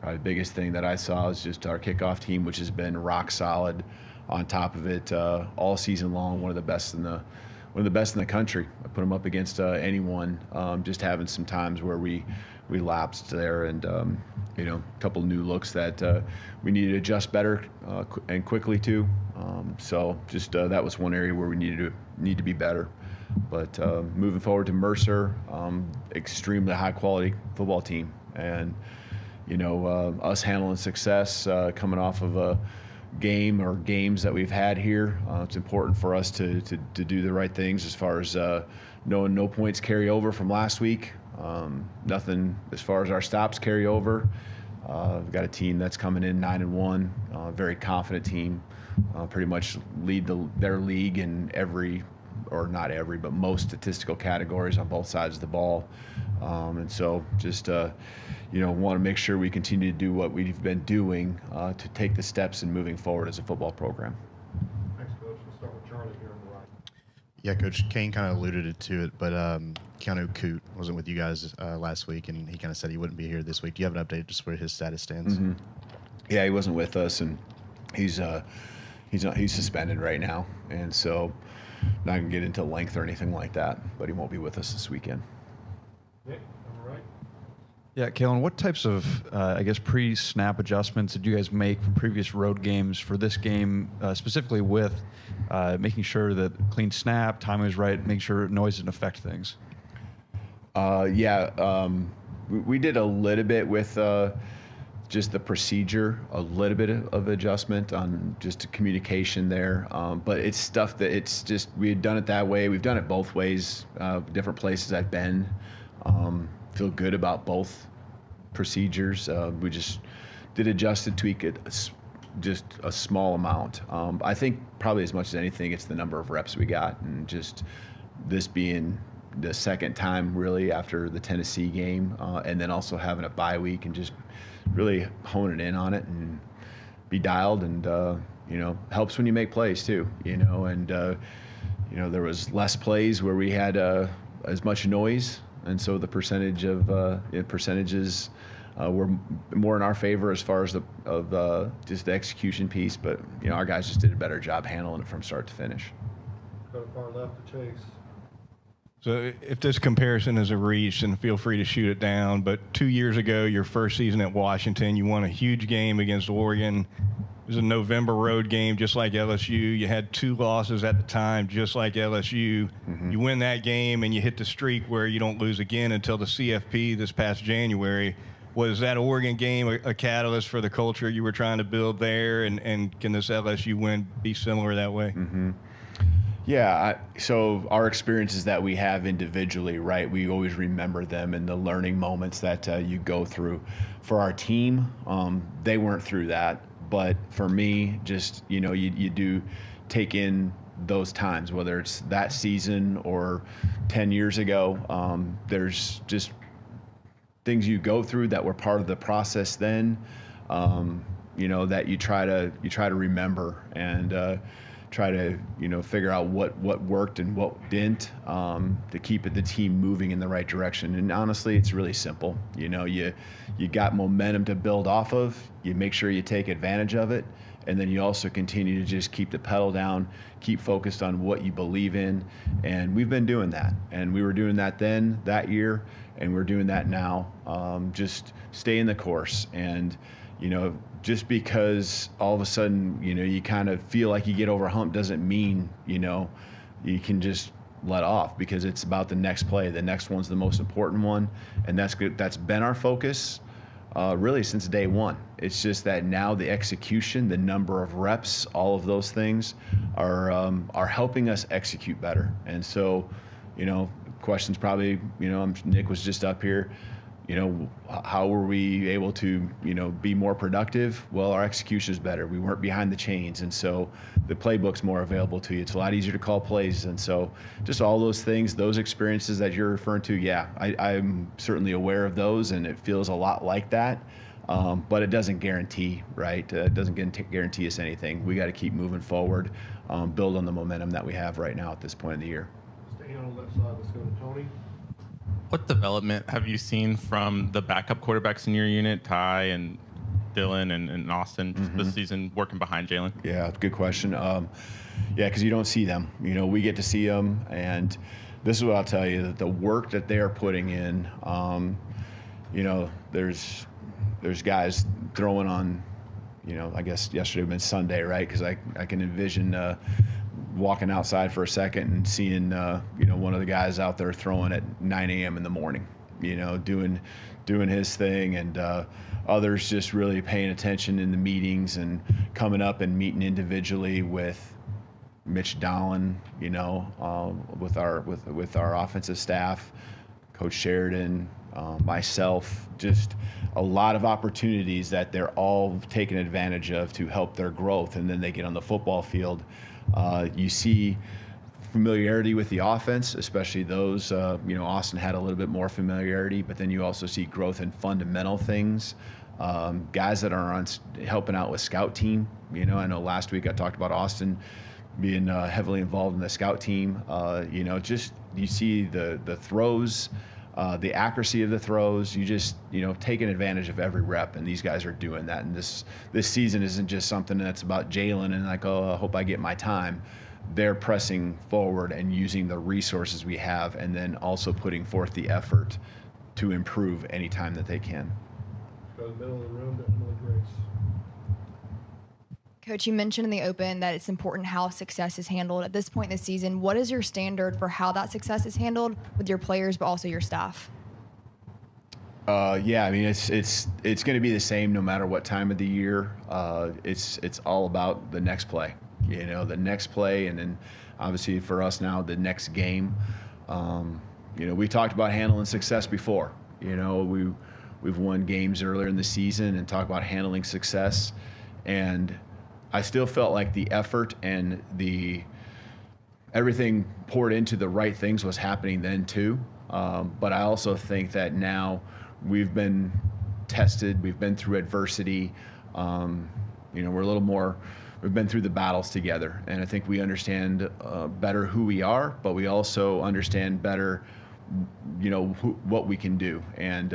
Probably the biggest thing that I saw is just our kickoff team, which has been rock solid. on top of it all season long. One of the best in the country. I put them up against anyone. Just having some times where we lapsed there, and a couple new looks that we needed to adjust better and quickly too. So just that was one area where we need to be better. But moving forward to Mercer, extremely high quality football team, and us handling success coming off of a game or games that we've had here. It's important for us to do the right things as far as knowing no points carry over from last week. Nothing as far as our stops carry over. We've got a team that's coming in 9-1, very confident team, pretty much lead their league in but most statistical categories on both sides of the ball. And so just, want to make sure we continue to do what we've been doing to take the steps in moving forward as a football program. Thanks, Coach. We'll start with Charlie here on the right. Yeah, Coach Kane kind of alluded to it, but Keanu Coote wasn't with you guys last week, and he kind of said he wouldn't be here this week. Do you have an update just where his status stands? Mm-hmm. Yeah, he wasn't with us, and he's suspended right now, and so not gonna get into length or anything like that, but he won't be with us this weekend. Nick, on the right. Yeah, Kalen, what types of, pre-snap adjustments did you guys make from previous road games for this game, specifically with making sure that clean snap, timing is right, making sure noise didn't affect things? We did a little bit with just the procedure, a little bit of adjustment on just communication there. But it's stuff that it's just, we had done it that way. We've done it both ways, different places I've been. Feel good about both procedures. We just did adjust and tweak it just a small amount. I think probably as much as anything, it's the number of reps we got, and just this being the second time really after the Tennessee game, and then also having a bye week and just really honing in on it and be dialed, and helps when you make plays too, and there was less plays where we had as much noise, and so the percentages were more in our favor as far as just the execution piece, but our guys just did a better job handling it from start to finish. Go to far left to Chase. So if this comparison is a reach, then feel free to shoot it down. But 2 years ago, your first season at Washington, you won a huge game against Oregon. It was a November road game, just like LSU. You had 2 losses at the time, just like LSU. Mm-hmm. You win that game, and you hit the streak where you don't lose again until the CFP this past January. Was that Oregon game a catalyst for the culture you were trying to build there? And can this LSU win be similar that way? Mm-hmm. Yeah, so our experiences that we have individually, right, we always remember them and the learning moments that you go through. For our team, they weren't through that. But for me, just, you do take in those times, whether it's that season or 10 years ago. There's just things you go through that were part of the process then, that you try to remember and try to figure out what worked and what didn't, to keep the team moving in the right direction. And honestly, it's really simple. You got momentum to build off of. You make sure you take advantage of it, and then you also continue to just keep the pedal down, keep focused on what you believe in. And we've been doing that, and we were doing that then that year, and we're doing that now. Just stay in the course, and just because all of a sudden, you kind of feel like you get over a hump doesn't mean, you can just let off, because it's about the next play. The next one's the most important one, and that's good. That's been our focus really since day one. It's just that now the execution, the number of reps, all of those things are helping us execute better. And so, questions probably, Nick was just up here. How were we able to, be more productive? Well, our execution is better. We weren't behind the chains, and so the playbook's more available to you. It's a lot easier to call plays, and so just all those things, those experiences that you're referring to, yeah, I'm certainly aware of those, and it feels a lot like that, but it doesn't guarantee, right? It doesn't guarantee us anything. We got to keep moving forward, build on the momentum that we have right now at this point in the year. Staying on the left side, let's go to Tony. What development have you seen from the backup quarterbacks in your unit, Ty and Dylan and Austin this season working behind Jalen? Yeah, good question. Yeah, because you don't see them. We get to see them, and this is what I'll tell you: that the work that they are putting in. There's guys throwing on. I guess yesterday would have been Sunday, right? Because I can envision walking outside for a second and seeing one of the guys out there throwing at 9 a.m. in the morning, doing his thing, and others just really paying attention in the meetings and coming up and meeting individually with Mitch Dowling, with our offensive staff, Coach Sheridan, myself, just a lot of opportunities that they're all taking advantage of to help their growth. And then they get on the football field. You see familiarity with the offense, especially those, Austin had a little bit more familiarity, but then you also see growth in fundamental things. Guys that are helping out with scout team. I know last week I talked about Austin being heavily involved in the scout team. You see the throws, the accuracy of the throws. You just taking advantage of every rep, and these guys are doing that. And this season isn't just something that's about Jalen and like, oh, I hope I get my time. They're pressing forward and using the resources we have, and then also putting forth the effort to improve any time that they can. Go to the middle of the room to Emily Grace. Coach, you mentioned in the open that it's important how success is handled. At this point in the season, what is your standard for how that success is handled with your players, but also your staff? Yeah, I mean, it's going to be the same no matter what time of the year. It's all about the next play, the next play, and then obviously for us now, the next game. We talked about handling success before. We've won games earlier in the season and talked about handling success, and I still felt like the effort and everything poured into the right things was happening then too. But I also think that now we've been tested, we've been through adversity. We're a little more, we've been through the battles together, and I think we understand better who we are, but we also understand better, what we can do. And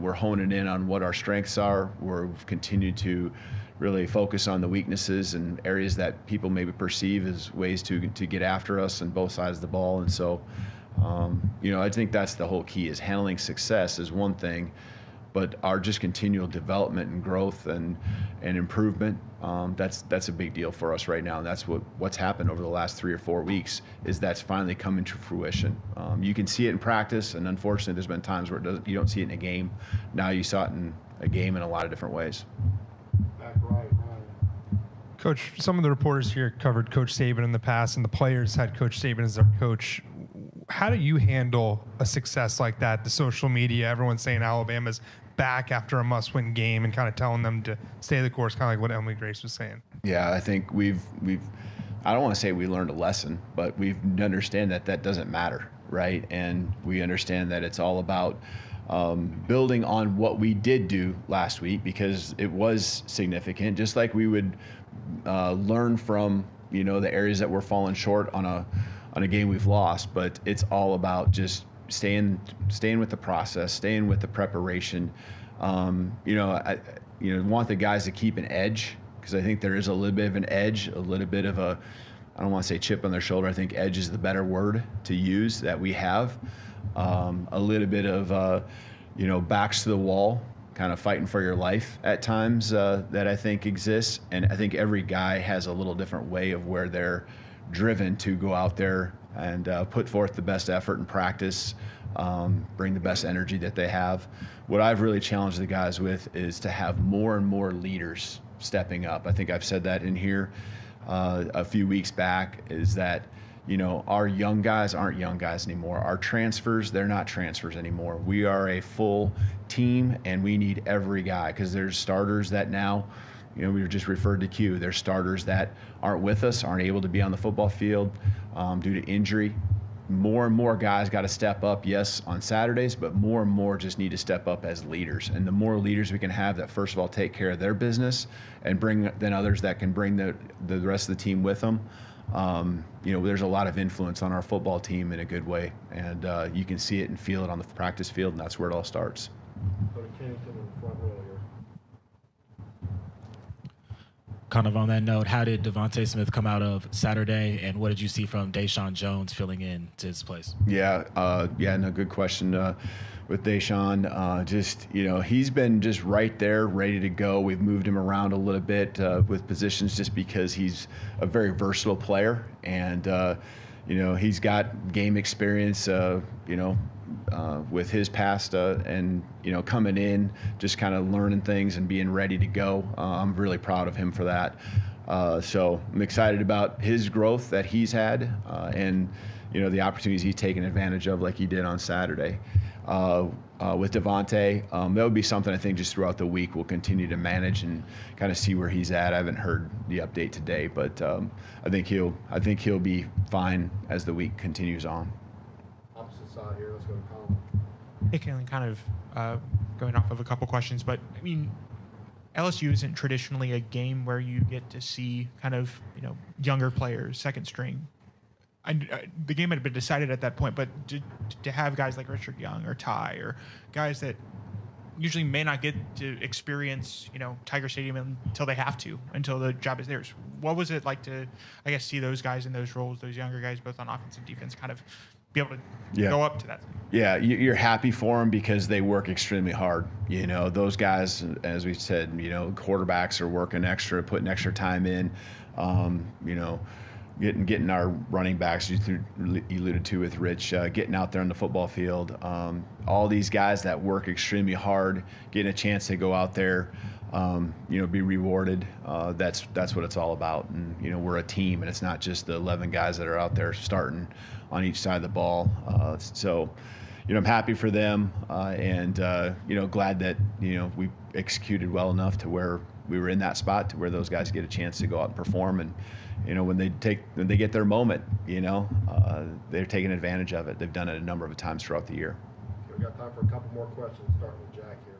we're honing in on what our strengths are. We've continued to really focus on the weaknesses and areas that people maybe perceive as ways to get after us on both sides of the ball. And so, I think that's the whole key, is handling success is one thing, but our just continual development and growth and improvement, that's a big deal for us right now. And that's what's happened over the last 3 or 4 weeks, is that's finally coming to fruition. You can see it in practice, and unfortunately there's been times where you don't see it in a game. Now you saw it in a game in a lot of different ways. Coach, some of the reporters here covered Coach Saban in the past, and the players had Coach Saban as their coach. How do you handle a success like that? The social media, everyone's saying Alabama's back after a must-win game, and kind of telling them to stay the course, kind of like what Emily Grace was saying. Yeah, I think we've I don't want to say we learned a lesson, but we understand that doesn't matter, right? And we understand that it's all about building on what we did do last week, because it was significant, just like we would learn from the areas that we're falling short on a game we've lost. But it's all about just staying with the process, staying with the preparation. I want the guys to keep an edge, because I think there is a little bit of an edge, a little bit of a, I don't want to say chip on their shoulder. I think edge is the better word to use that we have. A little bit of backs to the wall, kind of fighting for your life at times, that I think exists. And I think every guy has a little different way of where they're driven to go out there and put forth the best effort in practice, bring the best energy that they have. What I've really challenged the guys with is to have more and more leaders stepping up. I think I've said that in here a few weeks back, is that our young guys aren't young guys anymore. Our transfers, they're not transfers anymore. We are a full team, and we need every guy, because there's starters that now, we just referred to Q. There's starters that aren't with us, aren't able to be on the football field due to injury. More and more guys got to step up, yes, on Saturdays, but more and more just need to step up as leaders. And the more leaders we can have that, first of all, take care of their business and bring then others that can bring the rest of the team with them. There's a lot of influence on our football team in a good way, and you can see it and feel it on the practice field, and that's where it all starts. Go to Kennington in the front row here. kind of on that note, how did Devontae Smith come out of Saturday, and what did you see from Deshaun Jones filling in to his place? Yeah, no, good question. With Deshaun, he's been just right there, ready to go. We've moved him around a little bit with positions just because he's a very versatile player, and he's got game experience. With his past and coming in, just kind of learning things and being ready to go. I'm really proud of him for that. So I'm excited about his growth that he's had and the opportunities he's taken advantage of like he did on Saturday. With Devontae, that would be something I think just throughout the week we'll continue to manage and kind of see where he's at. I haven't heard the update today, but I think he'll be fine as the week continues on. Opposite side here. Let's go to Colin. Hey, Kalen, kind of going off of a couple questions, but I mean, LSU isn't traditionally a game where you get to see kind of younger players, second string. The game had been decided at that point, but to have guys like Richard Young or Ty or guys that usually may not get to experience Tiger Stadium until they have to, until the job is theirs. What was it like to, I guess, see those guys in those roles, those younger guys, both on offense and defense, kind of be able to go up to that? Yeah, you're happy for them because they work extremely hard. Those guys, as we said, quarterbacks are working extra, putting extra time in. Getting our running backs, you alluded to with Rich, getting out there on the football field. All these guys that work extremely hard, getting a chance to go out there, be rewarded. That's what it's all about. And we're a team, and it's not just the 11 guys that are out there starting on each side of the ball. So I'm happy for them, and glad that we executed well enough to where we were in that spot to where those guys get a chance to go out and perform. And when they get their moment, they're taking advantage of it. They've done it a number of times throughout the year. Okay, we got time for a couple more questions, starting with Jack here.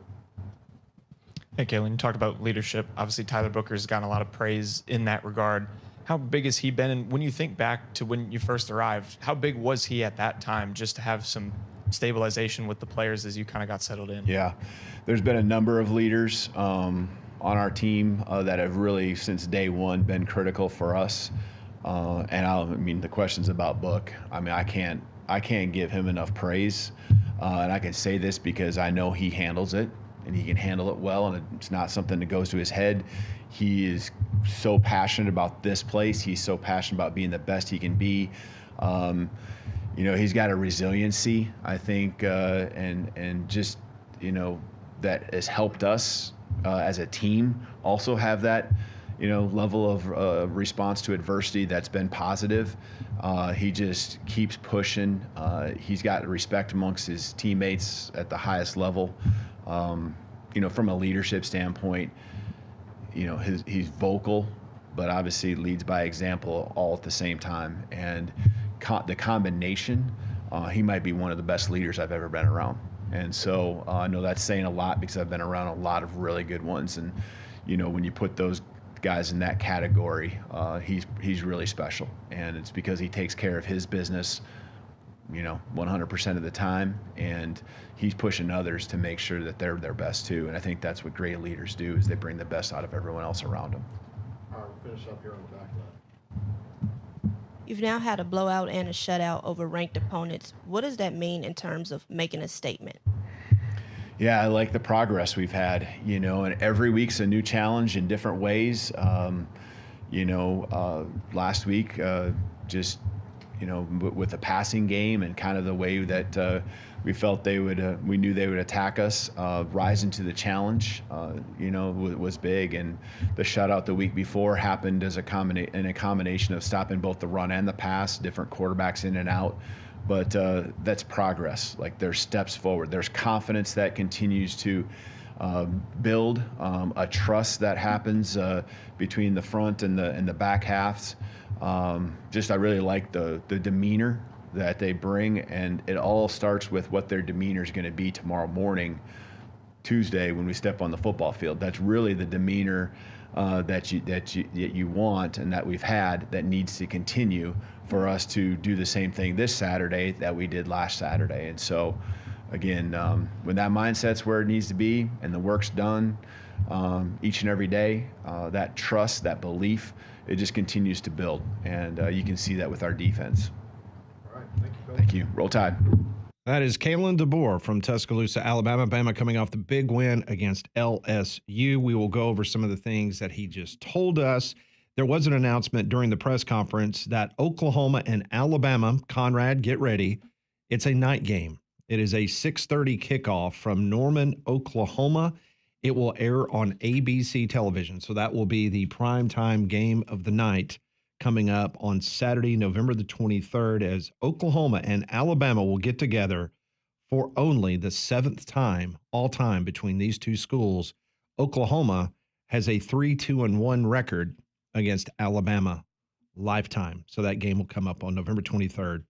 Hey, Kalen, you talked about leadership. Obviously, Tyler Booker's gotten a lot of praise in that regard. How big has he been? And when you think back to when you first arrived, how big was he at that time just to have some stabilization with the players as you kind of got settled in? Yeah, there's been a number of leaders on our team that have really, since day one, been critical for us. The questions about Book, I can't give him enough praise. And I can say this because I know he handles it, and he can handle it well, and it's not something that goes to his head. He is so passionate about this place. He's so passionate about being the best he can be. He's got a resiliency, I think, and just, that has helped us as a team also have that, level of response to adversity that's been positive. He just keeps pushing. He's got respect amongst his teammates at the highest level. From a leadership standpoint, he's vocal, but obviously leads by example all at the same time. And the combination, he might be one of the best leaders I've ever been around. And so I know that's saying a lot because I've been around a lot of really good ones. And, when you put those guys in that category, he's really special. And it's because he takes care of his business, 100% of the time. And he's pushing others to make sure that they're their best too. And I think that's what great leaders do, is they bring the best out of everyone else around them. All right, we'll finish up here on the back line. You've now had a blowout and a shutout over ranked opponents. What does that mean in terms of making a statement? Yeah, I like the progress we've had, and every week's a new challenge in different ways. Last week, with the passing game and kind of the way that we felt we knew they would attack us, rising to the challenge, was big. And the shutout the week before happened as a combination of stopping both the run and the pass, different quarterbacks in and out. But that's progress. Like, there's steps forward. There's confidence that continues to build, a trust that happens between the front and the back halves. I really like the demeanor that they bring, and it all starts with what their demeanor is going to be tomorrow morning, Tuesday, when we step on the football field. That's really the demeanor that you want and that we've had, that needs to continue for us to do the same thing this Saturday that we did last Saturday. And so, again, when that mindset's where it needs to be and the work's done, each and every day. That trust, that belief, it just continues to build. And you can see that with our defense. All right. Thank you, Coach. Thank you. Roll Tide. That is Kalen DeBoer from Tuscaloosa, Alabama. Bama coming off the big win against LSU. We will go over some of the things that he just told us. There was an announcement during the press conference that Oklahoma and Alabama, Conrad, get ready. It's a night game. It is a 6:30 kickoff from Norman, Oklahoma. It will air on ABC television. So that will be the primetime game of the night coming up on Saturday, November the 23rd, as Oklahoma and Alabama will get together for only the 7th time all time between these two schools. Oklahoma has a 3-2-1 record against Alabama lifetime. So that game will come up on November 23rd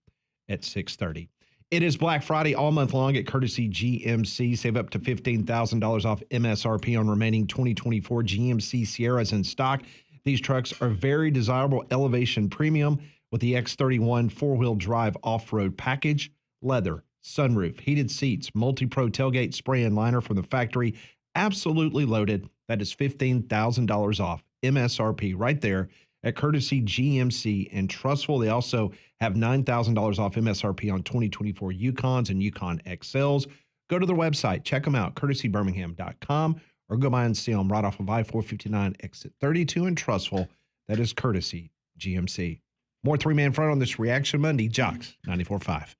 at 6:30. It is Black Friday all month long at Courtesy GMC. Save up to $15,000 off MSRP on remaining 2024 GMC Sierras in stock. These trucks are very desirable elevation premium with the X31 four-wheel drive off-road package, leather, sunroof, heated seats, multi-pro tailgate spray and liner from the factory. Absolutely loaded. That is $15,000 off MSRP right there at Courtesy GMC in Trussville. They also have $9,000 off MSRP on 2024 Yukons and Yukon XLs. Go to their website. Check them out, courtesybirmingham.com, or go by and see them right off of I-459 exit 32 in Trussville. That is Courtesy GMC. More three-man front on this Reaction Monday. Jocks 94.5.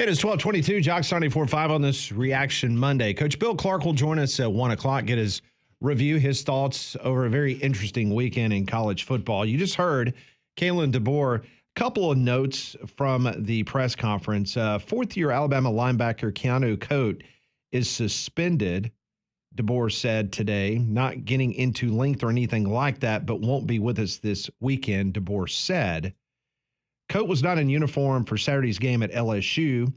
It is 12:22. Jocks 94.5 on this Reaction Monday. Coach Bill Clark will join us at 1 o'clock, get his review, his thoughts over a very interesting weekend in college football. You just heard Kalen DeBoer. Couple of notes from the press conference. Fourth-year Alabama linebacker Keanu Coate is suspended, DeBoer said today, not getting into length or anything like that, but won't be with us this weekend, DeBoer said. Coate was not in uniform for Saturday's game at LSU.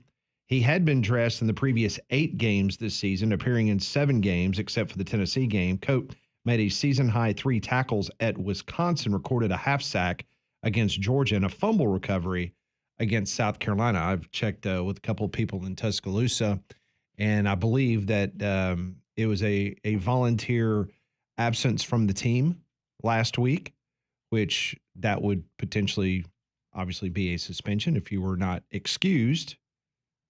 He had been dressed in the previous 8 games this season, appearing in 7 games except for the Tennessee game. Coate made a season-high 3 tackles at Wisconsin, recorded a half sack against Georgia, and a fumble recovery against South Carolina. I've checked with a couple of people in Tuscaloosa, and I believe that it was a volunteer absence from the team last week, which that would potentially obviously be a suspension if you were not excused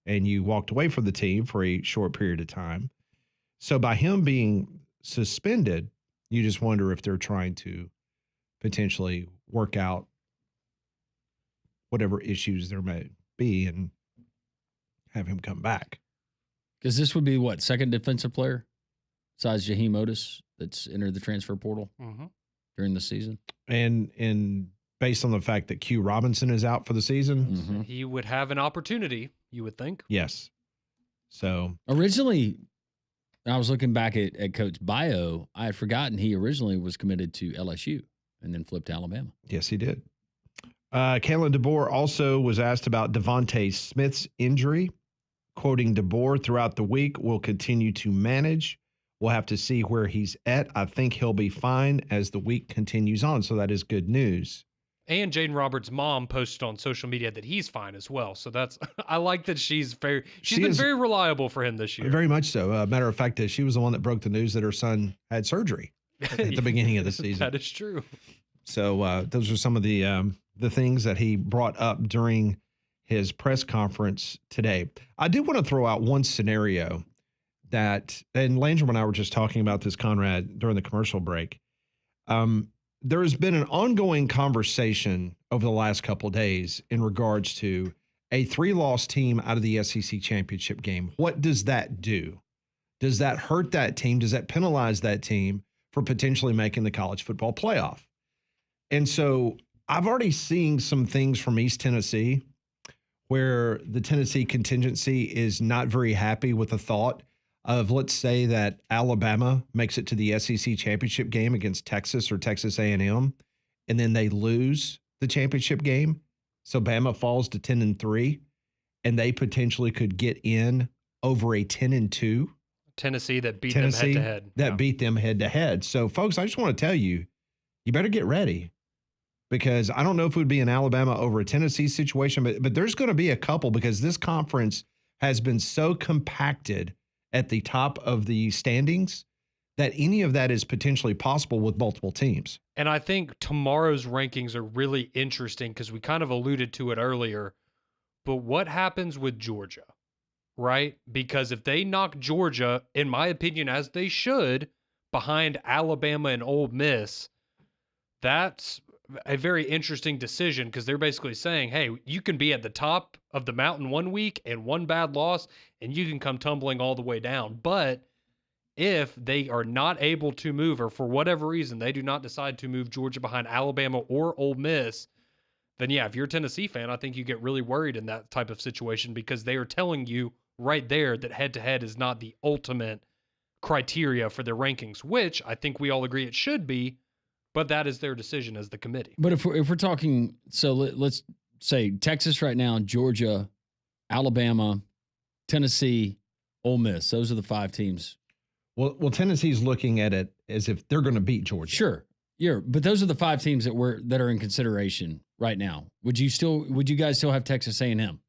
and you walked away from the team for a short period of time. So by him being suspended, you just wonder if they're trying to potentially work out whatever issues there may be and have him come back. Because this would be what, second defensive player besides Jaheim Otis that's entered the transfer portal during the season? And based on the fact that Q Robinson is out for the season, he would have an opportunity, you would think. Yes. So originally, I was looking back at Coate's bio. I had forgotten he originally was committed to LSU and then flipped to Alabama. Yes, he did. Kalen DeBoer also was asked about Devontae Smith's injury. Quoting DeBoer, throughout the week, we'll continue to manage. We'll have to see where he's at. I think he'll be fine as the week continues on. So that is good news. And Jaden Roberts' mom posted on social media that he's fine as well. So that's, I like that she's been very reliable for him this year. Very much so. Matter of fact, she was the one that broke the news that her son had surgery at the beginning of the season. That is true. So those are some of the things that he brought up during his press conference today. I do want to throw out one scenario that, and Landrum and I were just talking about this, Conrad, during the commercial break. There has been an ongoing conversation over the last couple of days in regards to a 3-loss team out of the SEC championship game. What does that do? Does that hurt that team? Does that penalize that team for potentially making the college football playoff? And so I've already seen some things from East Tennessee where the Tennessee contingency is not very happy with the thought of, let's say that Alabama makes it to the SEC championship game against Texas or Texas A&M, and then they lose the championship game. So Bama falls to 10-3, and they potentially could get in over a 10-2. Tennessee that beat them head to head. That beat them head to head. So folks, I just want to tell you, you better get ready. Because I don't know if it would be an Alabama over a Tennessee situation, but there's going to be a couple, because this conference has been so compacted at the top of the standings that any of that is potentially possible with multiple teams. And I think tomorrow's rankings are really interesting because we kind of alluded to it earlier. But what happens with Georgia, right? Because if they knock Georgia, in my opinion, as they should, behind Alabama and Ole Miss, that's a very interesting decision, because they're basically saying, hey, you can be at the top of the mountain one week and one bad loss, and you can come tumbling all the way down. But if they are not able to move, or for whatever reason they do not decide to move Georgia behind Alabama or Ole Miss, then yeah, if you're a Tennessee fan, I think you get really worried in that type of situation, because they are telling you right there that head-to-head is not the ultimate criteria for their rankings, which I think we all agree it should be. But that is their decision as the committee. But if we're talking, so let's say Texas right now, Georgia, Alabama, Tennessee, Ole Miss. Those are the 5 teams. Well, Tennessee's looking at it as if they're going to beat Georgia. Sure, yeah, but those are the 5 teams that are in consideration right now. Would you guys still have Texas A&M?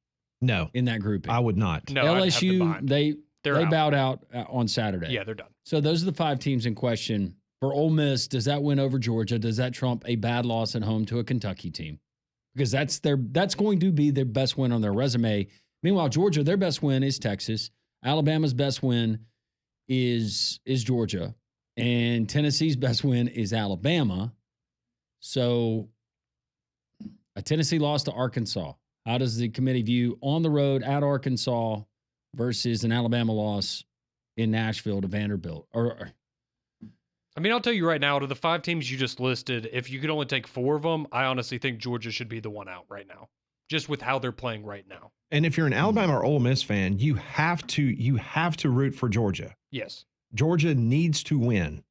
No, in that grouping, I would not. No, LSU they out. bowed out on Saturday. Yeah, they're done. So those are the 5 teams in question. For Ole Miss, does that win over Georgia? Does that trump a bad loss at home to a Kentucky team? Because that's going to be their best win on their resume. Meanwhile, Georgia, their best win is Texas. Alabama's best win is Georgia. And Tennessee's best win is Alabama. So a Tennessee loss to Arkansas. How does the committee view on the road at Arkansas versus an Alabama loss in Nashville to Vanderbilt? I mean, I'll tell you right now, out of the 5 teams you just listed, if you could only take 4 of them, I honestly think Georgia should be the one out right now, just with how they're playing right now. And if you're an Alabama or Ole Miss fan, you have to root for Georgia. Yes. Georgia needs to win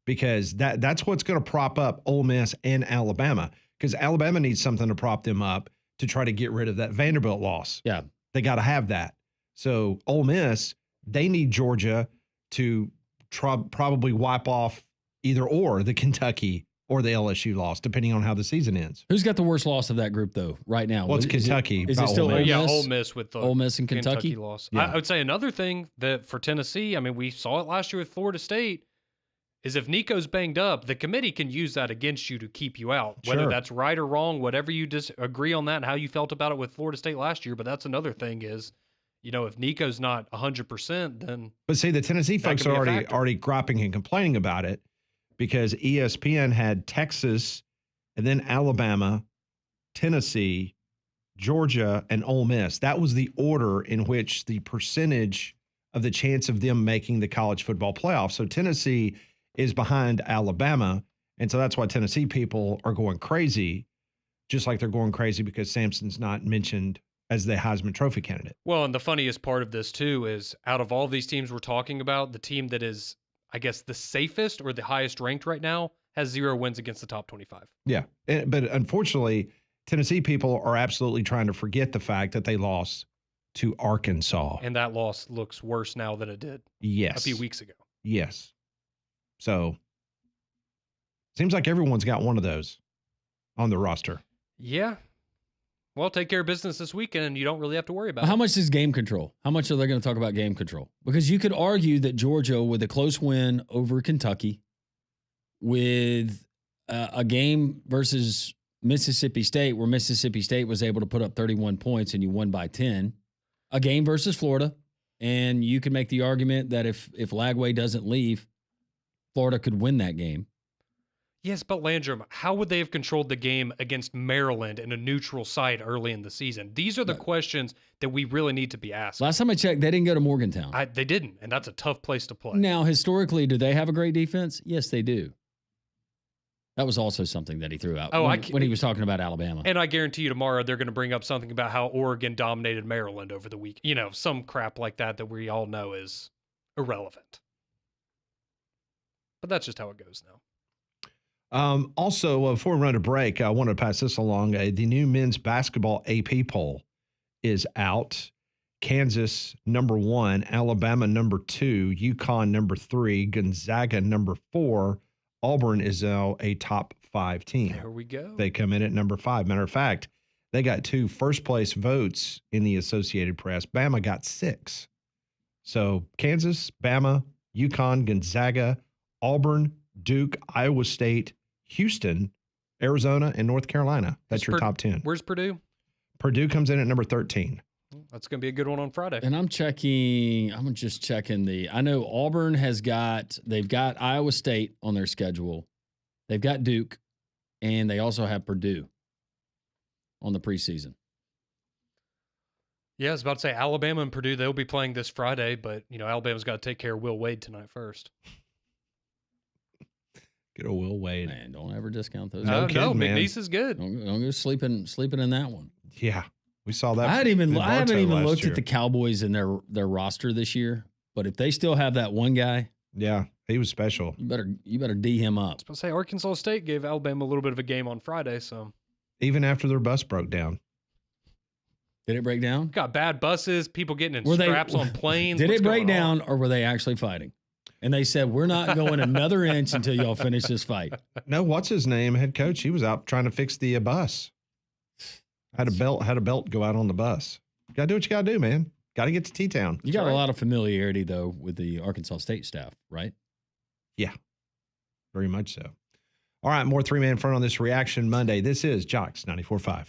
because that's what's going to prop up Ole Miss and Alabama, because Alabama needs something to prop them up to try to get rid of that Vanderbilt loss. Yeah. They got to have that. So Ole Miss, they need Georgia to probably wipe off either or the Kentucky or the LSU loss, depending on how the season ends. Who's got the worst loss of that group, though, right now? Well, it's Kentucky. Is it still Ole Miss? Yeah, Ole Miss with the Ole Miss and Kentucky loss. Yeah. I would say another thing that for Tennessee, I mean, we saw it last year with Florida State, is if Nico's banged up, the committee can use that against you to keep you out. Whether Sure. that's right or wrong, whatever you disagree on that and how you felt about it with Florida State last year. But that's another thing is, if Nico's not 100%, then. But see, the Tennessee that folks could be are a factor. already griping and complaining about it because ESPN had Texas and then Alabama, Tennessee, Georgia, and Ole Miss. That was the order in which the percentage of the chance of them making the college football playoff. So Tennessee is behind Alabama. And so that's why Tennessee people are going crazy, just like they're going crazy because Sampson's not mentioned as the Heisman Trophy candidate. Well, and the funniest part of this, too, is out of all these teams we're talking about, the team that is, I guess, the safest or the highest ranked right now has 0 wins against the top 25. Yeah. But unfortunately, Tennessee people are absolutely trying to forget the fact that they lost to Arkansas. And that loss looks worse now than it did Yes. a few weeks ago. Yes. So seems like everyone's got one of those on the roster. Yeah. Well, take care of business this weekend, and you don't really have to worry about How it. much is game control? How much are they going to talk about game control? Because you could argue that Georgia, with a close win over Kentucky, with a game versus Mississippi State, where Mississippi State was able to put up 31 points and you won by 10, a game versus Florida, and you could make the argument that if Lagway doesn't leave, Florida could win that game. Yes, but Landrum, how would they have controlled the game against Maryland in a neutral site early in the season? These are the questions that we really need to be asked. Last time I checked, they didn't go to Morgantown. They didn't, and that's a tough place to play. Now, historically, do they have a great defense? Yes, they do. That was also something that he threw out when he was talking about Alabama. And I guarantee you tomorrow they're going to bring up something about how Oregon dominated Maryland over the week. Some crap like that we all know is irrelevant. But that's just how it goes now. Also, before we run a break, I want to pass this along. The new men's basketball AP poll is out. Kansas, number 1. Alabama, number 2. UConn, number 3. Gonzaga, number 4. Auburn is now a top 5 team. There we go. They come in at number 5. Matter of fact, they got 2 first-place votes in the Associated Press. Bama got 6. So Kansas, Bama, UConn, Gonzaga, Auburn, Duke, Iowa State, Houston, Arizona, and North Carolina. That's your top 10. Where's Purdue? Purdue comes in at number 13. That's going to be a good one on Friday. And I'm just checking I know Auburn they've got Iowa State on their schedule. They've got Duke, and they also have Purdue on the preseason. Yeah, I was about to say Alabama and Purdue, they'll be playing this Friday, but, Alabama's got to take care of Will Wade tonight first. Good old Will Wade. Man, don't ever discount those. No, kidding, man. McNeese is good. Don't go sleeping in that one. Yeah, we saw that. I haven't even looked year. at the Cowboys and their roster this year. But if they still have that one guy, yeah, he was special. You better D him up. I was about to say Arkansas State gave Alabama a little bit of a game on Friday, so Even after their bus broke down. Did it break down? Got bad buses, people getting in straps on planes. Did What's it break going on? down, or were they actually fighting? And they said, we're not going another inch until y'all finish this fight. No, what's his name? Head coach. He was out trying to fix the bus. Had a belt go out on the bus. Got to do what you got to do, man. Got to get to T-Town. You got a lot of familiarity, though, with the Arkansas State staff, right? Yeah, very much so. All right, more 3-man front on this Reaction Monday. This is Jocks 94.5.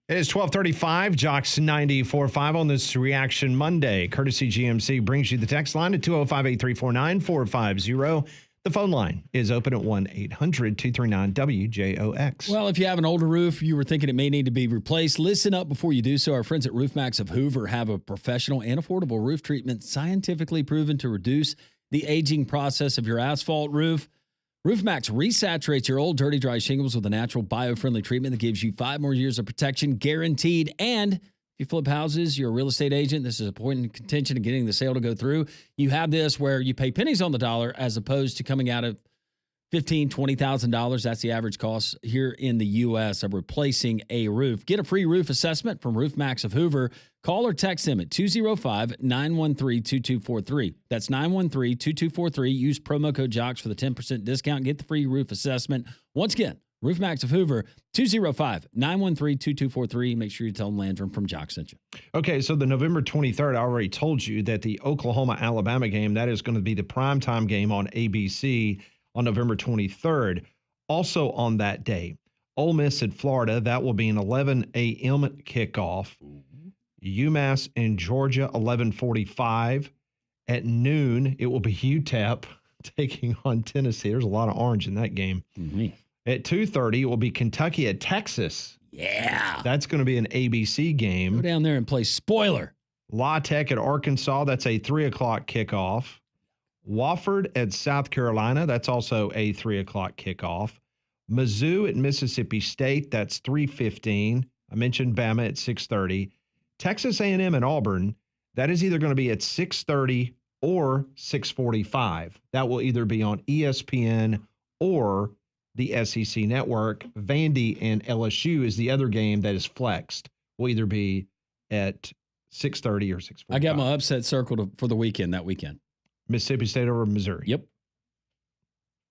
It is 12:35, Jocks 94.5 on this Reaction Monday. Courtesy GMC brings you the text line at 205-834-9450. The phone line is open at 1-800-239-WJOX. Well, if you have an older roof, you were thinking it may need to be replaced, listen up before you do so. Our friends at RoofMax of Hoover have a professional and affordable roof treatment scientifically proven to reduce the aging process of your asphalt roof. RoofMax resaturates your old, dirty, dry shingles with a natural bio-friendly treatment that gives you 5 more years of protection guaranteed. And if you flip houses, you're a real estate agent, this is a point in contention of getting the sale to go through. You have this where you pay pennies on the dollar as opposed to coming out of $15,000, $20,000. That's the average cost here in the U.S. of replacing a roof. Get a free roof assessment from RoofMax of Hoover. Call or text them at 205-913-2243. That's 913-2243. Use promo code JOCKS for the 10% discount. Get the free roof assessment. Once again, RoofMax of Hoover, 205-913-2243. Make sure you tell them Landrum from Jock sent you. Okay, so the November 23rd, I already told you that the Oklahoma-Alabama game, that is going to be the primetime game on ABC on November 23rd. Also on that day, Ole Miss at Florida, that will be an 11 a.m. kickoff. UMass and Georgia, 11:45. At noon, it will be UTEP taking on Tennessee. There's a lot of orange in that game. Mm-hmm. At 2:30, it will be Kentucky at Texas. Yeah. That's going to be an ABC game. Go down there and play spoiler. La Tech at Arkansas, that's a 3 o'clock kickoff. Wofford at South Carolina, that's also a 3 o'clock kickoff. Mizzou at Mississippi State, that's 3:15. I mentioned Bama at 6:30. Texas A&M and Auburn, that is either going to be at 6:30 or 6:45. That will either be on ESPN or the SEC network. Vandy and LSU is the other game that is flexed. Will either be at 6:30 or 6:45. I got my upset circled for the weekend that weekend. Mississippi State over Missouri. Yep.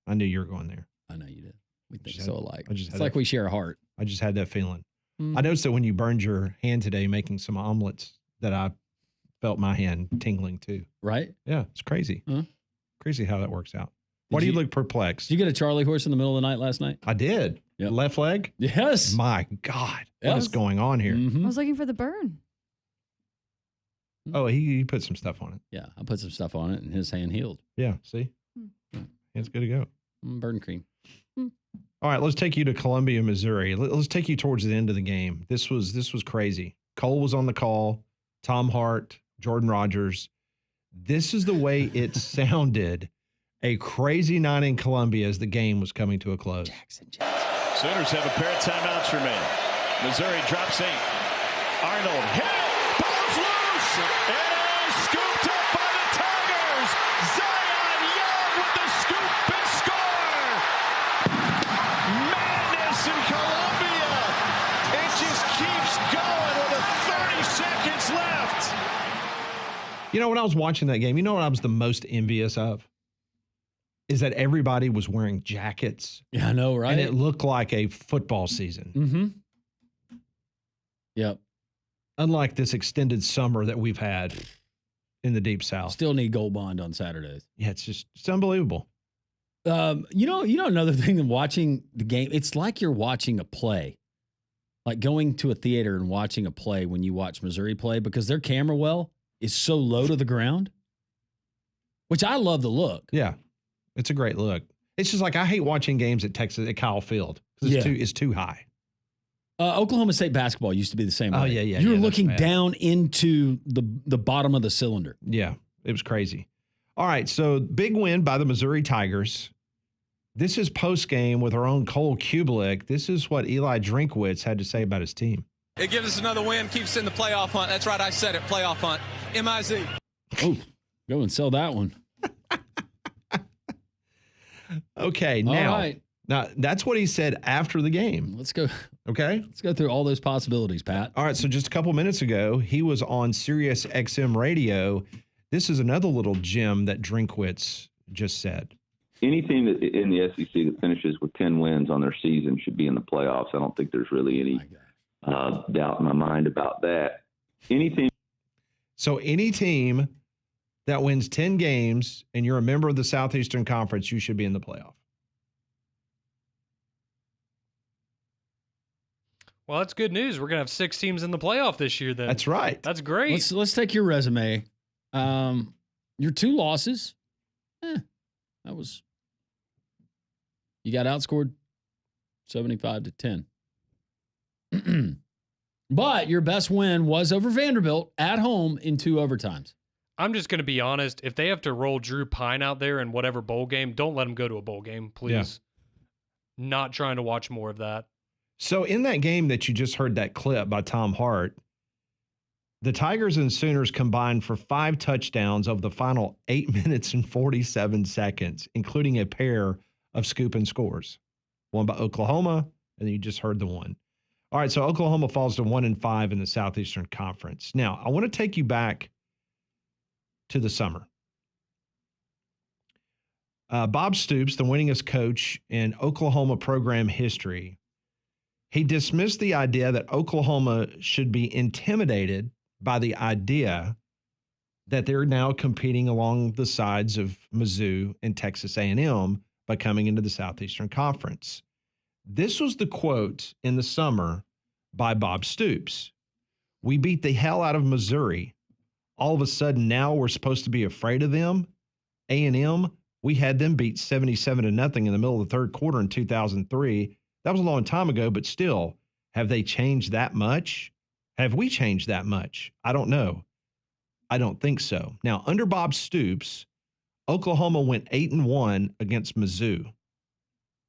I knew you were going there. I know you did. We think so alike. It's like we share a heart. I just had that feeling. Mm. I noticed that when you burned your hand today making some omelets that I felt my hand tingling too. Right? Yeah, it's crazy. Huh? Crazy how that works out. Why do you look perplexed? Did you get a Charlie horse in the middle of the night last night? I did. Yep. Left leg? Yes. My God. What Yes. is going on here? Mhm. I was looking for the burn. Oh, he put some stuff on it. Yeah, I put some stuff on it and his hand healed. Yeah, see? It's good to go. Burn cream. All right, let's take you to Columbia, Missouri. Let's take you towards the end of the game. This was crazy. Cole was on the call, Tom Hart, Jordan Rogers. This is the way it sounded. A crazy night in Columbia as the game was coming to a close. Sooners have a pair of timeouts remaining. Missouri drops 8. Arnold hit. Ball's loose. It is scooped up by the Tigers. Zion Young with the scoop and score. Madness in Columbia. It just keeps going with 30 seconds left. You know, when I was watching that game, you know what I was the most envious of? Is that everybody was wearing jackets. Yeah, I know, right? And it looked like a football season. Mm-hmm. Yep. Unlike this extended summer that we've had in the Deep South. Still need Gold Bond on Saturdays. Yeah, it's unbelievable. You know, another thing than watching the game, it's like you're watching a play. Like going to a theater and watching a play when you watch Missouri play because their camera well is so low to the ground, which I love the look. Yeah. It's a great look. It's just like I hate watching games at Texas at Kyle Field because it's too high. Oklahoma State basketball used to be the same way. Oh, yeah. You're that's looking bad. down into the bottom of the cylinder. Yeah, it was crazy. All right, so big win by the Missouri Tigers. This is post-game with our own Cole Kubelik. This is what Eli Drinkwitz had to say about his team. It gives us another win, keeps us in the playoff hunt. That's right, I said it, playoff hunt. M-I-Z. Oh, go and sell that one. Okay, All now, right. now that's what he said after the game. Let's go. Okay. Let's go through all those possibilities, Pat. All right, so just a couple minutes ago, he was on Sirius XM radio. This is another little gem that Drinkwitz just said. Any team that in the SEC that finishes with 10 wins on their season should be in the playoffs. I don't think there's really any doubt in my mind about that. So any team that wins 10 games and you're a member of the Southeastern Conference, you should be in the playoff. Well, that's good news. We're going to have 6 teams in the playoff this year then. That's right. That's great. Let's take your resume. Your 2 losses. That was. You got outscored 75-10. But your best win was over Vanderbilt at home in 2 overtimes. I'm just going to be honest. If they have to roll Drew Pine out there in whatever bowl game, don't let him go to a bowl game, please. Yeah. Not trying to watch more of that. So in that game that you just heard that clip by Tom Hart, the Tigers and Sooners combined for 5 touchdowns over the final 8 minutes and 47 seconds, including a pair of scoop and scores. One by Oklahoma, and you just heard the one. All right, so Oklahoma falls to 1-5 in the Southeastern Conference. Now, I want to take you back to the summer. Bob Stoops, the winningest coach in Oklahoma program history, he dismissed the idea that Oklahoma should be intimidated by the idea that they're now competing along the sides of Mizzou and Texas A&M by coming into the Southeastern Conference. This was the quote in the summer by Bob Stoops. We beat the hell out of Missouri. All of a sudden now we're supposed to be afraid of them. A&M, we had them beat 77-0 in the middle of the third quarter in 2003. That was a long time ago, but still, have they changed that much? Have we changed that much? I don't know. I don't think so. Now, under Bob Stoops, Oklahoma went 8-1 against Mizzou.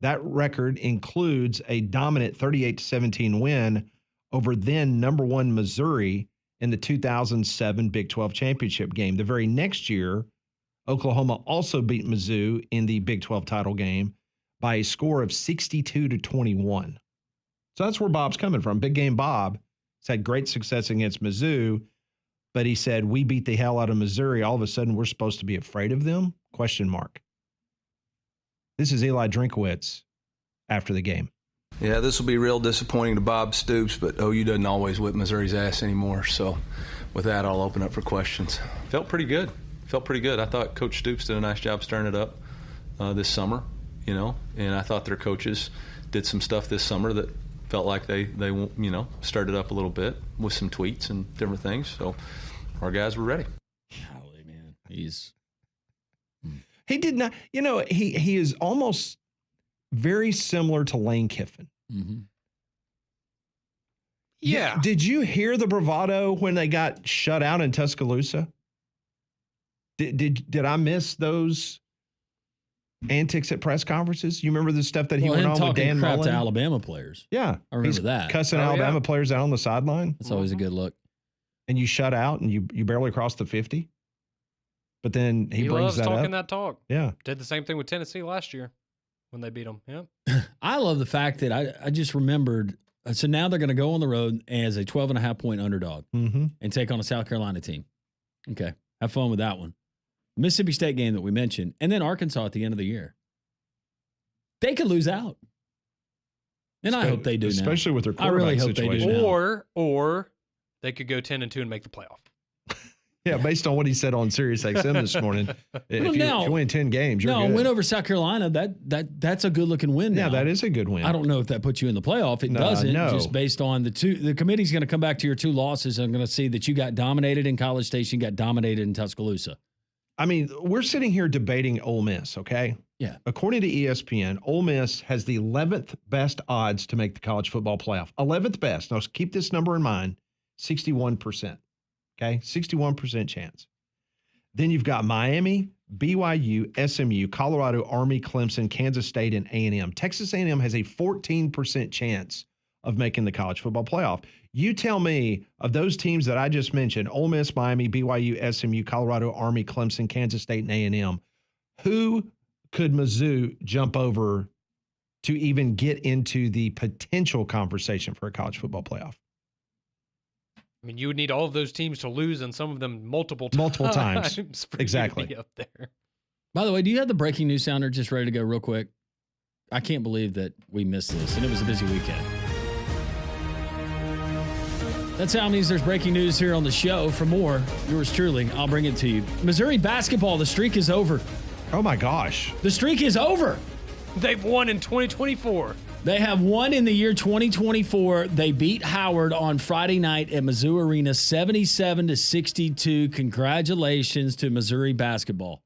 That record includes a dominant 38-17 win over then number 1 Missouri in the 2007 Big 12 championship game. The very next year, Oklahoma also beat Mizzou in the Big 12 title game by a score of 62-21. So that's where Bob's coming from. Big Game Bob has had great success against Mizzou, but he said, we beat the hell out of Missouri. All of a sudden, we're supposed to be afraid of them? Question mark. This is Eli Drinkwitz after the game. Yeah, this will be real disappointing to Bob Stoops, but OU doesn't always whip Missouri's ass anymore. So with that, I'll open up for questions. Felt pretty good. I thought Coach Stoops did a nice job stirring it up this summer, and I thought their coaches did some stuff this summer that felt like they stirred it up a little bit with some tweets and different things. So our guys were ready. Golly, man. He did not, he is almost very similar to Lane Kiffin. Mm-hmm. Yeah. Did you hear the bravado when they got shut out in Tuscaloosa? Did I miss those antics at press conferences? You remember the stuff that he went on with Dan crap Mullen? to Alabama players. Yeah. I remember that. Cussing Alabama players out on the sideline. That's always a good look. And you shut out and you barely crossed the 50. But then he brings loves that talking up. that talk. Yeah. Did the same thing with Tennessee last year when they beat them. Yeah. I love the fact that I just remembered. So now they're going to go on the road as a 12.5-point underdog and take on a South Carolina team. Okay. Have fun with that one. Mississippi State game that we mentioned, and then Arkansas at the end of the year. They could lose out. And I hope they do especially now. with their quarterback I really hope situation. they do now. Or they could go 10-2 and make the playoff. Yeah, based on what he said on Sirius XM this morning, if you win 10 games, you're good. A win over South Carolina, that's a good-looking win now. Yeah, that is a good win. I don't know if that puts you in the playoff. It doesn't, just based on the committee's going to come back to your 2 losses and going to see that you got dominated in College Station, got dominated in Tuscaloosa. I mean, we're sitting here debating Ole Miss, okay? Yeah. According to ESPN, Ole Miss has the 11th best odds to make the college football playoff. 11th best. Now, keep this number in mind, 61%. Okay, 61% chance. Then you've got Miami, BYU, SMU, Colorado, Army, Clemson, Kansas State, and A&M. Texas A&M has a 14% chance of making the college football playoff. You tell me, of those teams that I just mentioned, Ole Miss, Miami, BYU, SMU, Colorado, Army, Clemson, Kansas State, and A&M, who could Mizzou jump over to even get into the potential conversation for a college football playoff? I mean, you would need all of those teams to lose and some of them multiple times. Multiple times. For you to Exactly. be up there. By the way, do you have the breaking news sounder just ready to go real quick? I can't believe that we missed this, and it was a busy weekend. That's how it means there's breaking news here on the show. For more, yours truly, I'll bring it to you. Missouri basketball, the streak is over. Oh, my gosh. The streak is over. They've won in 2024. They have won in the year 2024. They beat Howard on Friday night at Mizzou Arena 77-62. Congratulations to Missouri basketball.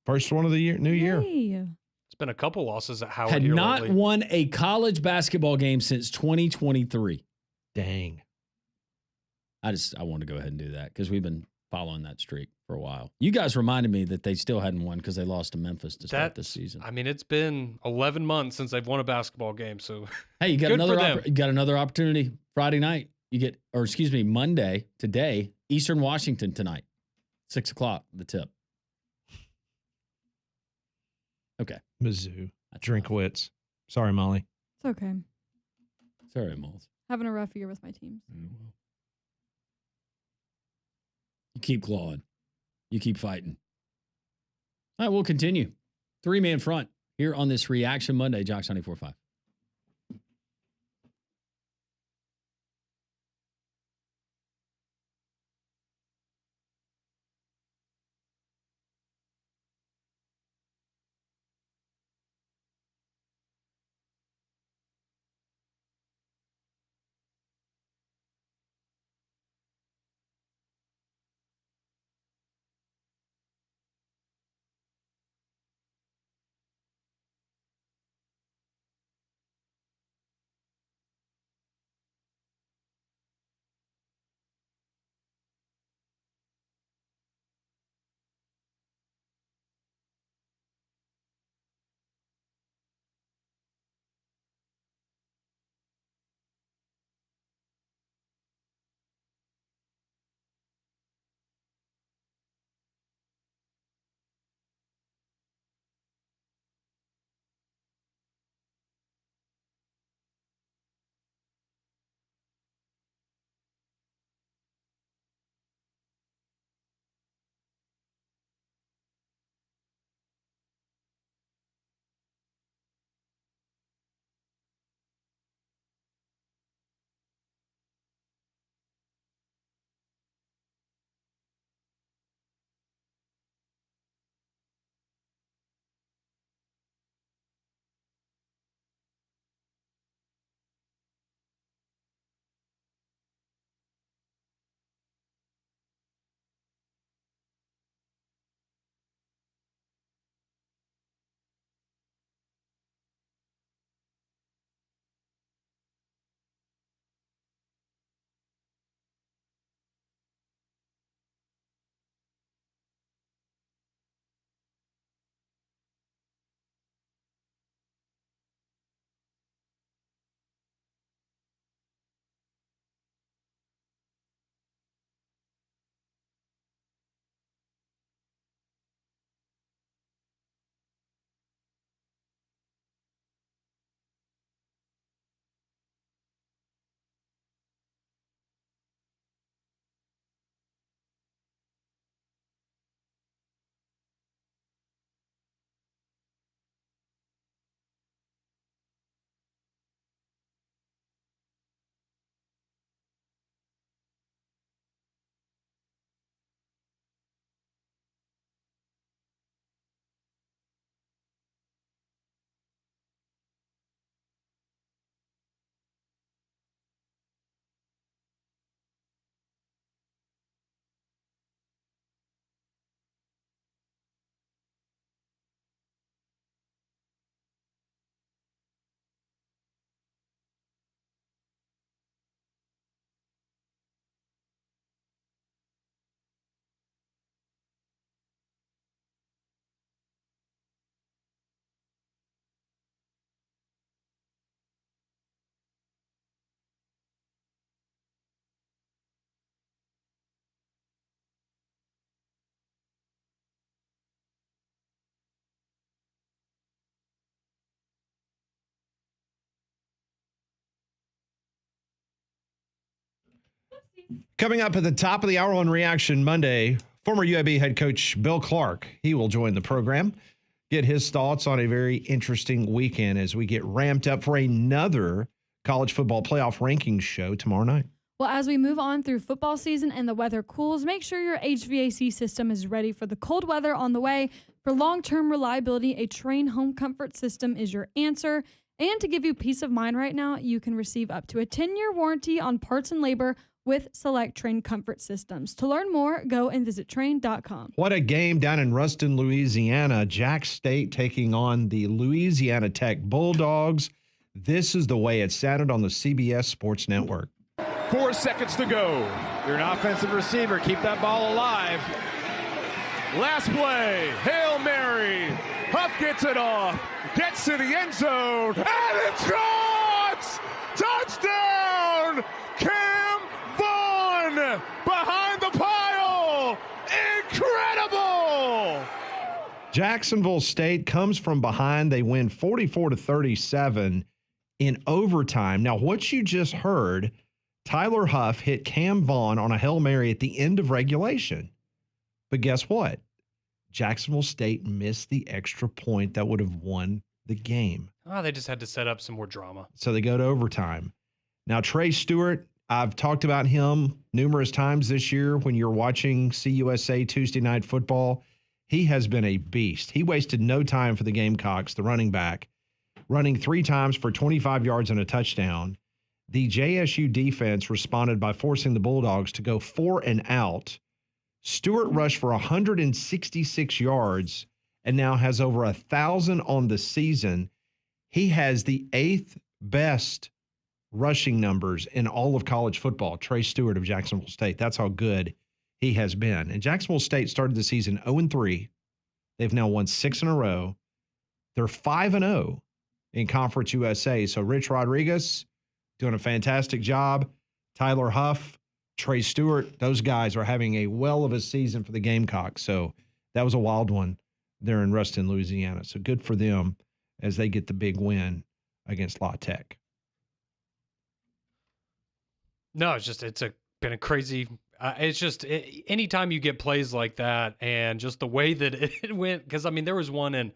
First one of the year, new year. It's been a couple losses at Howard. Had here not lately. won a college basketball game since 2023. Dang. I want to go ahead and do that because we've been following that streak for a while. You guys reminded me that they still hadn't won because they lost to Memphis to start this season. I mean, it's been 11 months since they've won a basketball game. So Hey, you got good for them. you got another opportunity Friday night. Monday today, Eastern Washington tonight, 6:00. The tip. Okay. Mizzou. Drinkwitz. Sorry, Molly. It's okay. Sorry, Moles. Having a rough year with my teams. You keep clawing. You keep fighting. All right, we'll continue. 3-man front here on this Reaction Monday, Jocks 94.5. Coming up at the top of the hour on Reaction Monday, former UAB head coach Bill Clark. He will join the program, get his thoughts on a very interesting weekend as we get ramped up for another college football playoff rankings show tomorrow night. Well, as we move on through football season and the weather cools, make sure your HVAC system is ready for the cold weather on the way. For long-term reliability, a Train Home Comfort System is your answer. And to give you peace of mind right now, you can receive up to a 10-year warranty on parts and labor with select Trane comfort systems. To learn more, go and visit Trane.com. What a game down in Ruston, Louisiana. Jack State taking on the Louisiana Tech Bulldogs. This is the way it sounded on the CBS Sports Network. 4 seconds to go. You're an offensive receiver. Keep that ball alive. Last play. Hail Mary. Huff gets it off. Gets to the end zone. And it's caught! Touchdown! Cam Vaughn behind the pile. Incredible! Jacksonville State comes from behind. They win 44-37 in overtime. Now, what you just heard, Tyler Huff hit Cam Vaughn on a Hail Mary at the end of regulation. But guess what? Jacksonville State missed the extra point that would have won the game. Oh, they just had to set up some more drama. So they go to overtime. Now, Trey Stewart, I've talked about him numerous times this year when you're watching CUSA Tuesday Night Football. He has been a beast. He wasted no time for the Gamecocks, the running back, running 3 times for 25 yards and a touchdown. The JSU defense responded by forcing the Bulldogs to go 4 and out. Stewart rushed for 166 yards and now has over 1,000 on the season. He has the 8th best rushing numbers in all of college football, Trey Stewart of Jacksonville State. That's how good he has been. And Jacksonville State started the season 0-3. They've now won 6 in a row. They're 5-0 in Conference USA. So Rich Rodriguez doing a fantastic job. Tyler Huff, Trey Stewart, those guys are having a well of a season for the Gamecocks. So that was a wild one there in Ruston, Louisiana. So good for them as they get the big win against La Tech. No, been a crazy. Anytime you get plays like that and just the way that it went, because I mean, there's the one in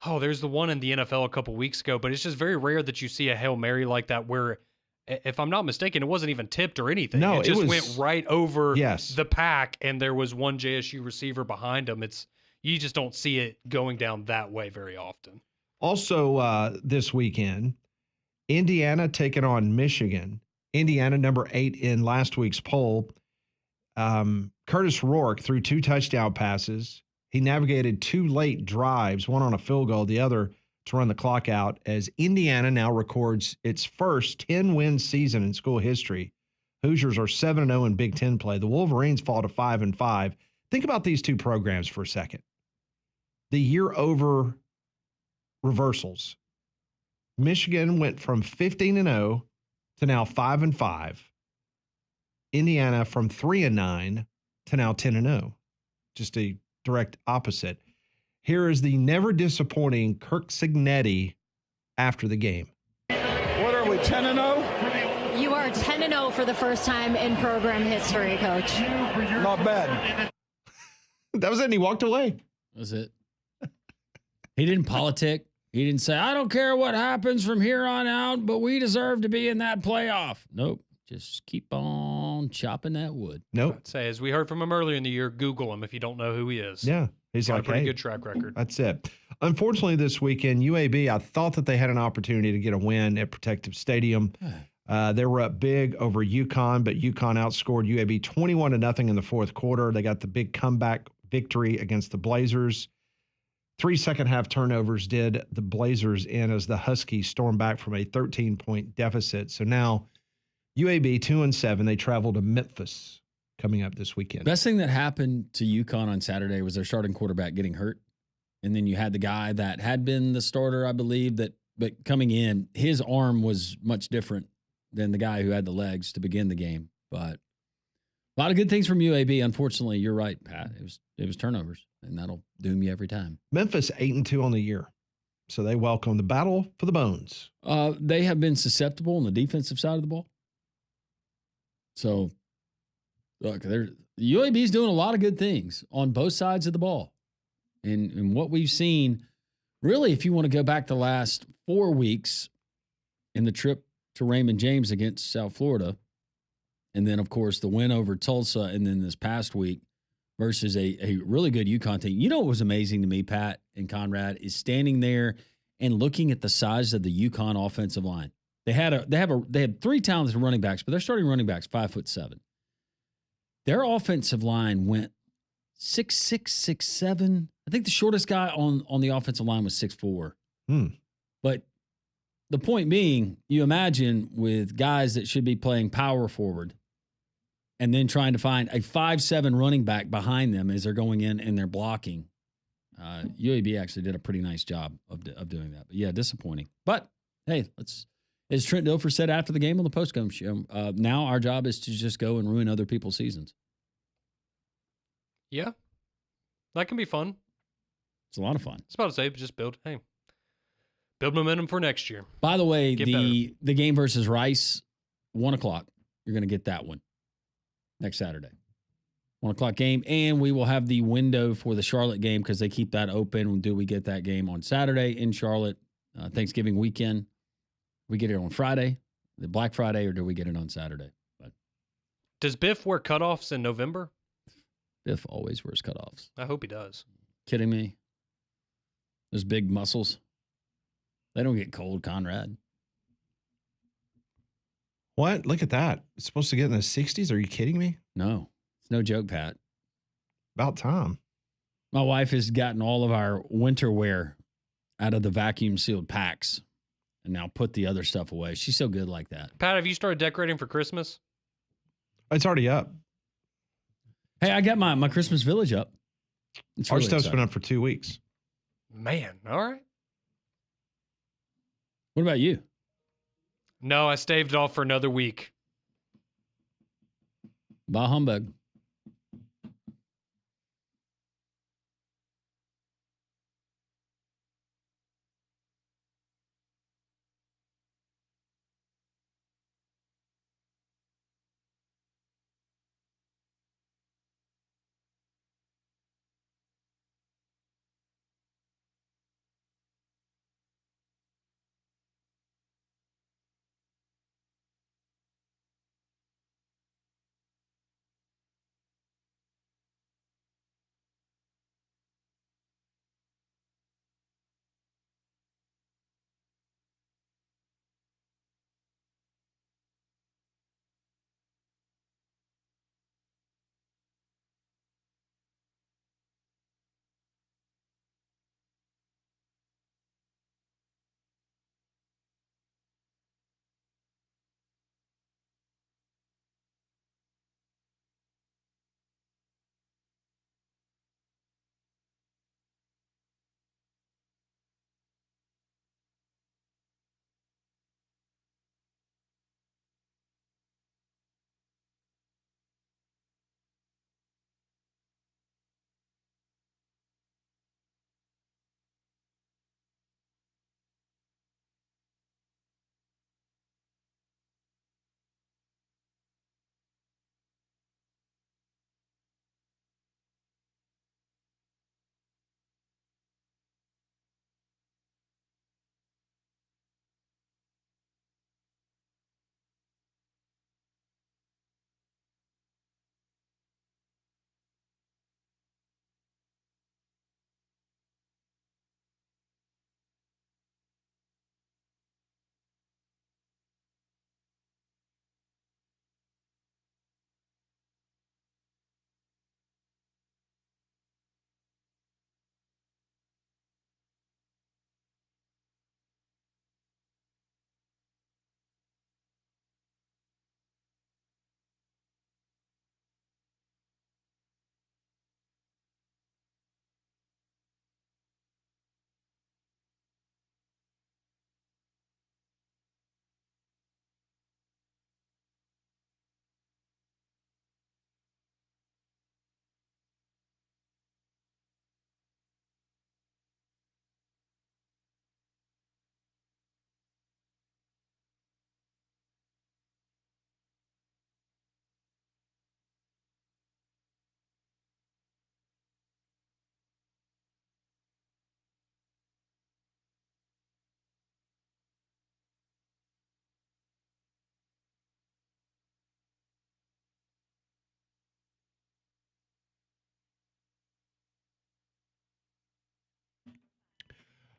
the NFL a couple weeks ago, but it's just very rare that you see a Hail Mary like that where, if I'm not mistaken, it wasn't even tipped or anything. No, it just was, went right over yes. the pack, and there was one JSU receiver behind him. You just don't see it going down that way very often. Also, this weekend, Indiana taking on Michigan. Indiana, number 8 in last week's poll. Curtis Rourke threw 2 touchdown passes. He navigated 2 late drives, one on a field goal, the other to run the clock out, as Indiana now records its first 10-win season in school history. Hoosiers are 7-0 in Big Ten play. The Wolverines fall to 5-5. Think about these 2 programs for a second. The year-over reversals. Michigan went from 15-0 to now 5-5. Indiana from 3-9 to now 10-0. Just a direct opposite. Here is the never disappointing Kirk Cignetti after the game. What are we, 10-0? You are 10-0 for the first time in program history, Coach. Not bad. That was it, and he walked away. That was it. He didn't politic. He didn't say, I don't care what happens from here on out, but we deserve to be in that playoff. Nope. Just keep on chopping that wood. Nope. I'd say, as we heard from him earlier in the year, Google him if you don't know who he is. Yeah. He's got like, a pretty hey, good track record. That's it. Unfortunately, this weekend, UAB, I thought that they had an opportunity to get a win at Protective Stadium. They were up big over UConn, but UConn outscored UAB 21-0 in the fourth quarter. They got the big comeback victory against the Blazers. 3 second-half turnovers did the Blazers in as the Huskies stormed back from a 13-point deficit. So now UAB 2-7. They travel to Memphis coming up this weekend. Best thing that happened to UConn on Saturday was their starting quarterback getting hurt. And then you had the guy that had been the starter, I believe, but coming in, his arm was much different than the guy who had the legs to begin the game. But a lot of good things from UAB. Unfortunately, you're right, Pat. It was turnovers, and that'll doom you every time. Memphis 8-2 on the year. So they welcome the battle for the bones. They have been susceptible on the defensive side of the ball. So, look, UAB's doing a lot of good things on both sides of the ball. And what we've seen, really, if you want to go back the last 4 weeks in the trip to Raymond James against South Florida, and then, of course, the win over Tulsa, and then this past week versus a really good UConn team. You know what was amazing to me, Pat and Conrad, is standing there and looking at the size of the UConn offensive line. They had 3 talented running backs, but their starting running backs 5'7". Their offensive line went 6'6", 6'7". I think the shortest guy on the offensive line was 6'4". But the point being, you imagine with guys that should be playing power forward and then trying to find a 5'7" running back behind them as they're going in and they're blocking. UAB actually did a pretty nice job of doing that. But yeah, disappointing. But hey, as Trent Dilfer said after the game on the postgame show, now our job is to just go and ruin other people's seasons. Yeah. That can be fun. It's a lot of fun. I was about to say, just build momentum for next year. By the way, Get the game versus Rice, 1 o'clock. You're going to get that one next Saturday. 1 o'clock game. And we will have the window for the Charlotte game because they keep that open. Do we get that game on Saturday in Charlotte, Thanksgiving weekend? We get it on Friday, the Black Friday, or do we get it on Saturday? But does Biff wear cutoffs in November? Biff always wears cutoffs. I hope he does. Kidding me? Those big muscles. They don't get cold, Conrad. What? Look at that. It's supposed to get in the 60s. Are you kidding me? No. It's no joke, Pat. About time. My wife has gotten all of our winter wear out of the vacuum sealed packs and now put the other stuff away. She's so good like that. Pat, have you started decorating for Christmas? It's already up. Hey, I got my Christmas village up. It's Our really stuff's exciting. been up for 2 weeks. Man, all right. What about you? No, I staved it off for another week. Bah humbug.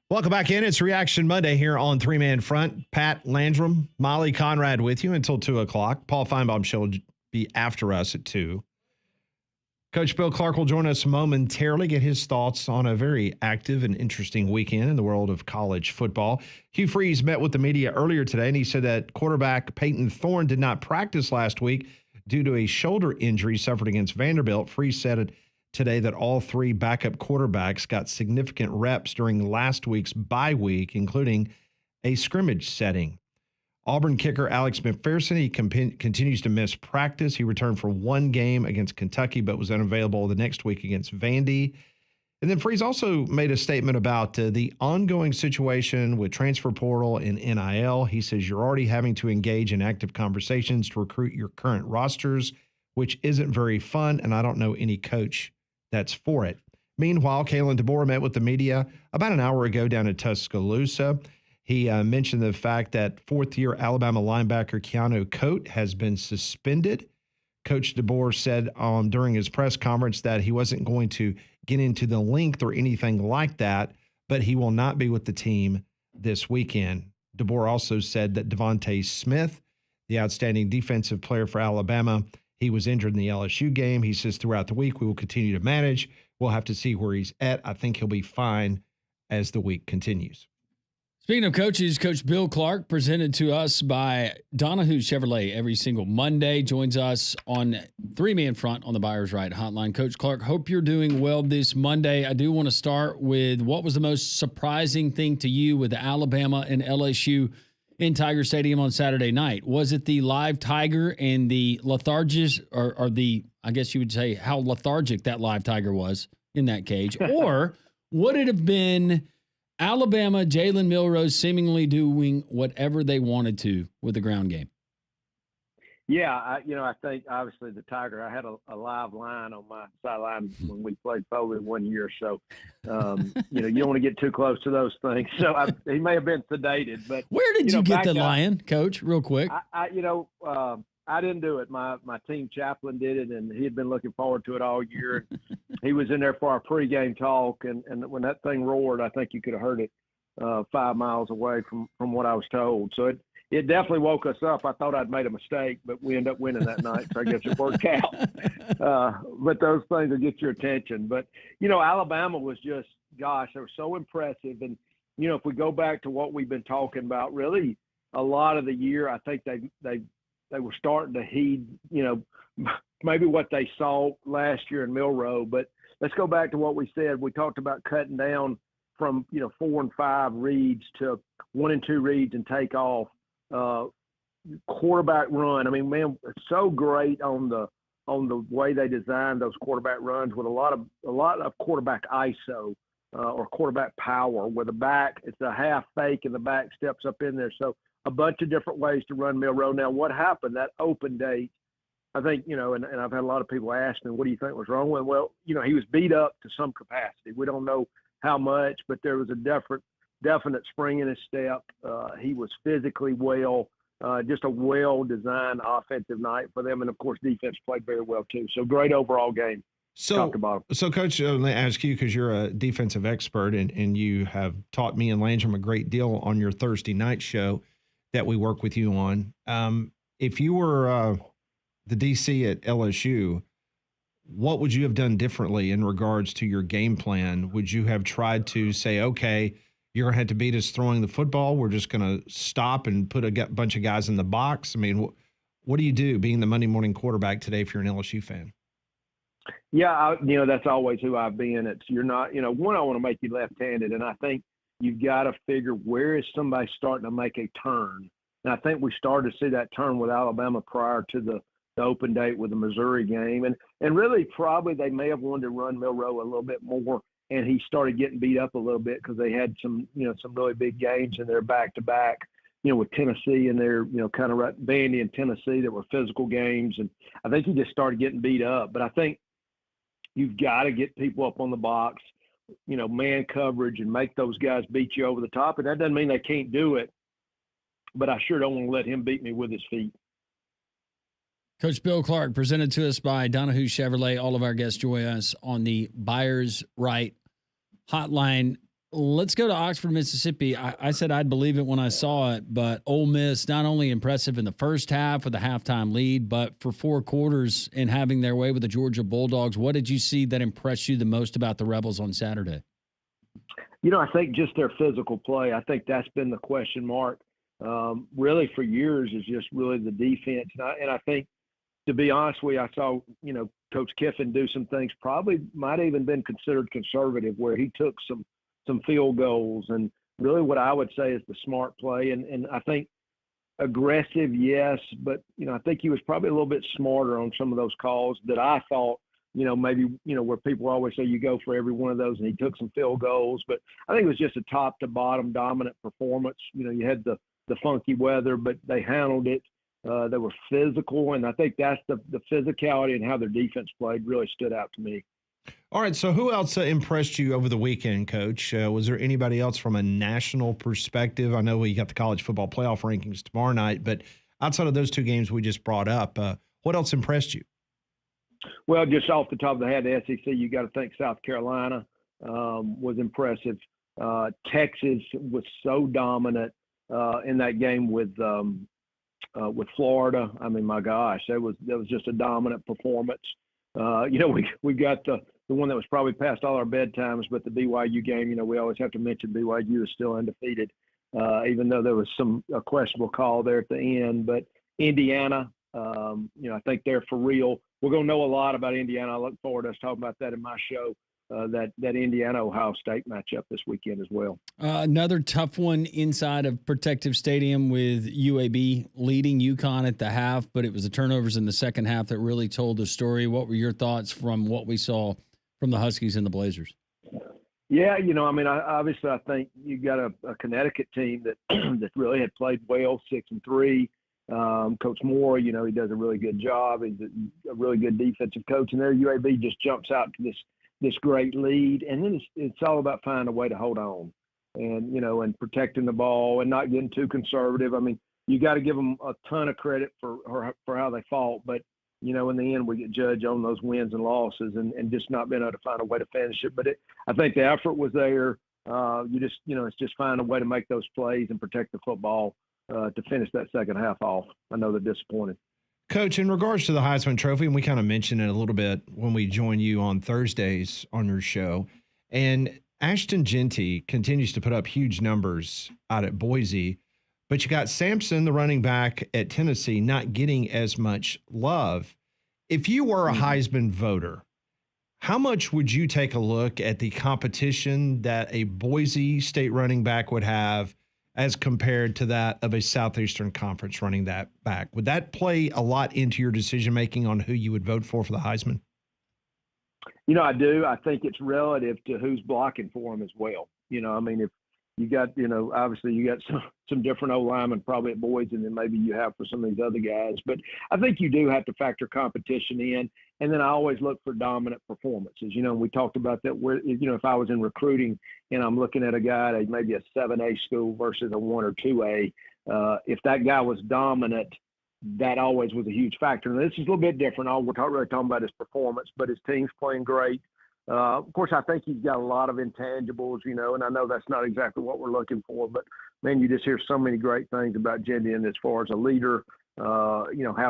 Welcome back in. It's Reaction Monday here on Three Man Front. Pat Landrum, Molly Conrad with you until 2 o'clock. Paul Feinbaum show will be after us at 2. Coach Bill Clark will join us momentarily, get his thoughts on a very active and interesting weekend in the world of college football. Hugh Freeze met with the media earlier today, and he said that quarterback Peyton Thorne did not practice last week due to a shoulder injury suffered against Vanderbilt. Freeze said it today that all 3 backup quarterbacks got significant reps during last week's bye week, including a scrimmage setting. Auburn kicker Alex McPherson, he continues to miss practice. He returned for 1 game against Kentucky, but was unavailable the next week against Vandy. And then Freeze also made a statement about the ongoing situation with transfer portal and NIL. He says you're already having to engage in active conversations to recruit your current rosters, which isn't very fun, and I don't know any coach that's for it. Meanwhile, Kalen DeBoer met with the media about an hour ago down in Tuscaloosa. He mentioned the fact that 4th-year Alabama linebacker Keanu Coate has been suspended. Coach DeBoer said during his press conference that he wasn't going to get into the length or anything like that, but he will not be with the team this weekend. DeBoer also said that Devontae Smith, the outstanding defensive player for Alabama, he was injured in the LSU game. He says throughout the week we will continue to manage. We'll have to see where he's at. I think he'll be fine as the week continues. Speaking of coaches, Coach Bill Clark, presented to us by Donahue Chevrolet every single Monday, joins us on Three Man Front on the Buyers Right Hotline. Coach Clark, hope you're doing well this Monday. I do want to start with what was the most surprising thing to you with Alabama and LSU in Tiger Stadium on Saturday night? Was it the live tiger and the lethargic, or the, I guess you would say, how lethargic that live tiger was in that cage? Or would it have been Alabama, Jalen Milroe seemingly doing whatever they wanted to with the ground game? Yeah, I think obviously the Tiger, I had a live line on my sideline when we played Foley 1 year. So, you don't want to get too close to those things. So he may have been sedated, but where did you get the lion, Coach, real quick? I didn't do it. My team chaplain did it, and he had been looking forward to it all year. He was in there for our pregame talk, and when that thing roared, I think you could have heard it 5 miles away from what I was told. So it definitely woke us up. I thought I'd made a mistake, but we ended up winning that night, so I guess it worked out. But those things will get your attention. But, Alabama was just, gosh, they were so impressive. And, if we go back to what we've been talking about, really a lot of the year, I think they were starting to heed, maybe what they saw last year in Milroe. But let's go back to what we said. We talked about cutting down from, 4 and 5 reads to 1 and 2 reads and take off. Quarterback run. I mean, man, so great on the way they designed those quarterback runs with a lot of quarterback ISO or quarterback power, where the back, it's a half fake and the back steps up in there. So a bunch of different ways to run Milroe. Now, what happened that open date? I think, and I've had a lot of people ask me, what do you think was wrong with him? Well, he was beat up to some capacity. We don't know how much, but there was a definite spring in his step. He was physically well, just a well-designed offensive night for them. And, of course, defense played very well, too. So, great overall game. So, Coach, let me ask you, because you're a defensive expert and you have taught me and Landrum a great deal on your Thursday night show that we work with you on. If you were the DC at LSU, what would you have done differently in regards to your game plan? Would you have tried to say, okay, you're going to have to beat us throwing the football, we're just going to stop and put a bunch of guys in the box? I mean, what do you do being the Monday morning quarterback today if you're an LSU fan? Yeah, that's always who I've been. You're not, one, I want to make you left-handed, and I think you've got to figure, where is somebody starting to make a turn? And I think we started to see that turn with Alabama prior to the open date with the Missouri game. And really probably they may have wanted to run Milroe a little bit more, and he started getting beat up a little bit because they had some really big games in their back-to-back, with Tennessee and their, kind of right, Vandy and Tennessee that were physical games. And I think he just started getting beat up. But I think you've got to get people up on the box, man coverage, and make those guys beat you over the top. And that doesn't mean they can't do it, but I sure don't want to let him beat me with his feet. Coach Bill Clark, presented to us by Donahue Chevrolet. All of our guests join us on the Buyers Right Hotline. let's go to Oxford, Mississippi. I said I'd believe it when I saw it, but Ole Miss not only impressive in the first half with a halftime lead, but for 4 quarters and having their way with the Georgia Bulldogs. What did you see that impressed you the most about the Rebels on Saturday? I think just their physical play. I think that's been the question mark really for years, is just really the defense. And I think, to be honest with you, I saw, Coach Kiffin do some things probably might have even been considered conservative, where he took some field goals, and really what I would say is the smart play. And I think aggressive, yes, but, I think he was probably a little bit smarter on some of those calls that I thought, maybe, where people always say you go for every one of those, and he took some field goals. But I think it was just a top to bottom dominant performance. You had the funky weather, but they handled it. They were physical, and I think that's the physicality and how their defense played really stood out to me. All right, so who else impressed you over the weekend, Coach? Was there anybody else from a national perspective? I know we got the college football playoff rankings tomorrow night, but outside of those 2 games we just brought up, what else impressed you? Well, just off the top of the head, the SEC, you got to think South Carolina was impressive. Texas was so dominant in that game with Florida. I mean, my gosh, that was just a dominant performance. We got the one that was probably past all our bedtimes, but the BYU game, we always have to mention BYU is still undefeated, even though there was a questionable call there at the end. But Indiana, I think they're for real. We're going to know a lot about Indiana. I look forward to us talking about that in my show, that Indiana-Ohio State matchup this weekend as well. Another tough one inside of Protective Stadium with UAB leading UConn at the half, but it was the turnovers in the second half that really told the story. What were your thoughts from what we saw from the Huskies and the Blazers? Yeah, obviously I think you got a Connecticut team that that really had played well, 6-3. Coach Moore, he does a really good job. He's a really good defensive coach, and there UAB just jumps out to this great lead, and then it's all about finding a way to hold on, and and protecting the ball and not getting too conservative. I mean, you got to give them a ton of credit for how they fought, but in the end we get judged on those wins and losses, and just not being able to find a way to finish it. But I think the effort was there. It's just finding a way to make those plays and protect the football to finish that second half off. I know they're disappointed. Coach, in regards to the Heisman Trophy, and we kind of mentioned it a little bit when we join you on Thursdays on your show, and Ashton Genty continues to put up huge numbers out at Boise, but you got Sampson, the running back at Tennessee, not getting as much love. If you were a Heisman voter, how much would you take a look at the competition that a Boise State running back would have as compared to that of a Southeastern Conference running that back? Would that play a lot into your decision-making on who you would vote for the Heisman? I do. I think it's relative to who's blocking for him as well. If you got, obviously you got some different O-linemen probably at Boise than maybe you have for some of these other guys. But I think you do have to factor competition in. And then I always look for dominant performances. We talked about that where, if I was in recruiting and I'm looking at a guy at maybe a 7A school versus a 1 or 2A, if that guy was dominant, that always was a huge factor. And this is a little bit different. We're really talking about his performance, but his team's playing great. Of course, I think he's got a lot of intangibles, and I know that's not exactly what we're looking for, but man, you just hear so many great things about Jendian as far as a leader, how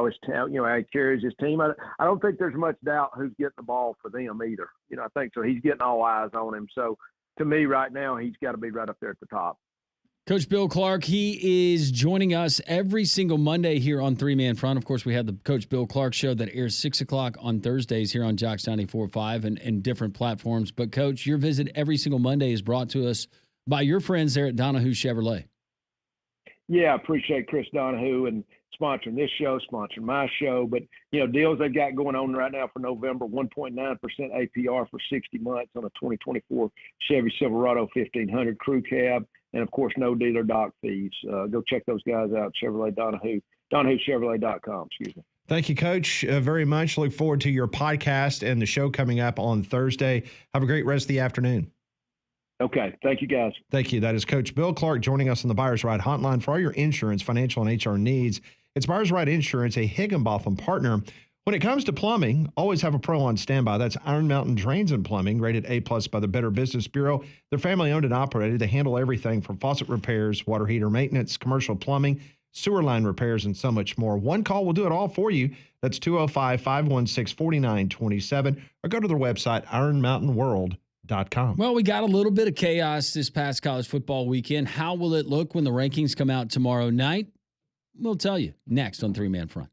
his how he carries his team. I don't think there's much doubt who's getting the ball for them either. I think so. He's getting all eyes on him. So to me right now, he's got to be right up there at the top. Coach Bill Clark, he is joining us every single Monday here on Three Man Front. Of course, we have the Coach Bill Clark Show that airs 6 o'clock on Thursdays here on Jocks 94.5 and different platforms. But, Coach, your visit every single Monday is brought to us by your friends there at Donahue Chevrolet. Yeah, I appreciate Chris Donahue and sponsoring this show, sponsoring my show. But, deals they've got going on right now for November, 1.9% APR for 60 months on a 2024 Chevy Silverado 1500 crew cab. And, of course, no dealer dock fees. Go check those guys out, Chevrolet Donahue, DonahueChevrolet.com, excuse me. Thank you, Coach, very much. Look forward to your podcast and the show coming up on Thursday. Have a great rest of the afternoon. Okay. Thank you, guys. Thank you. That is Coach Bill Clark joining us on the Buyers Right Hotline for all your insurance, financial, and HR needs. It's Buyers Right Insurance, a Higginbotham partner When it comes to plumbing, always have a pro on standby. That's Iron Mountain Drains and Plumbing, rated A+ by the Better Business Bureau. They're family owned and operated. They handle everything from faucet repairs, water heater maintenance, commercial plumbing, sewer line repairs, and so much more. One call will do it all for you. That's 205-516-4927, or go to their website, ironmountainworld.com. Well, we got a little bit of chaos this past college football weekend. How will it look when the rankings come out tomorrow night? We'll tell you next on Three Man Front.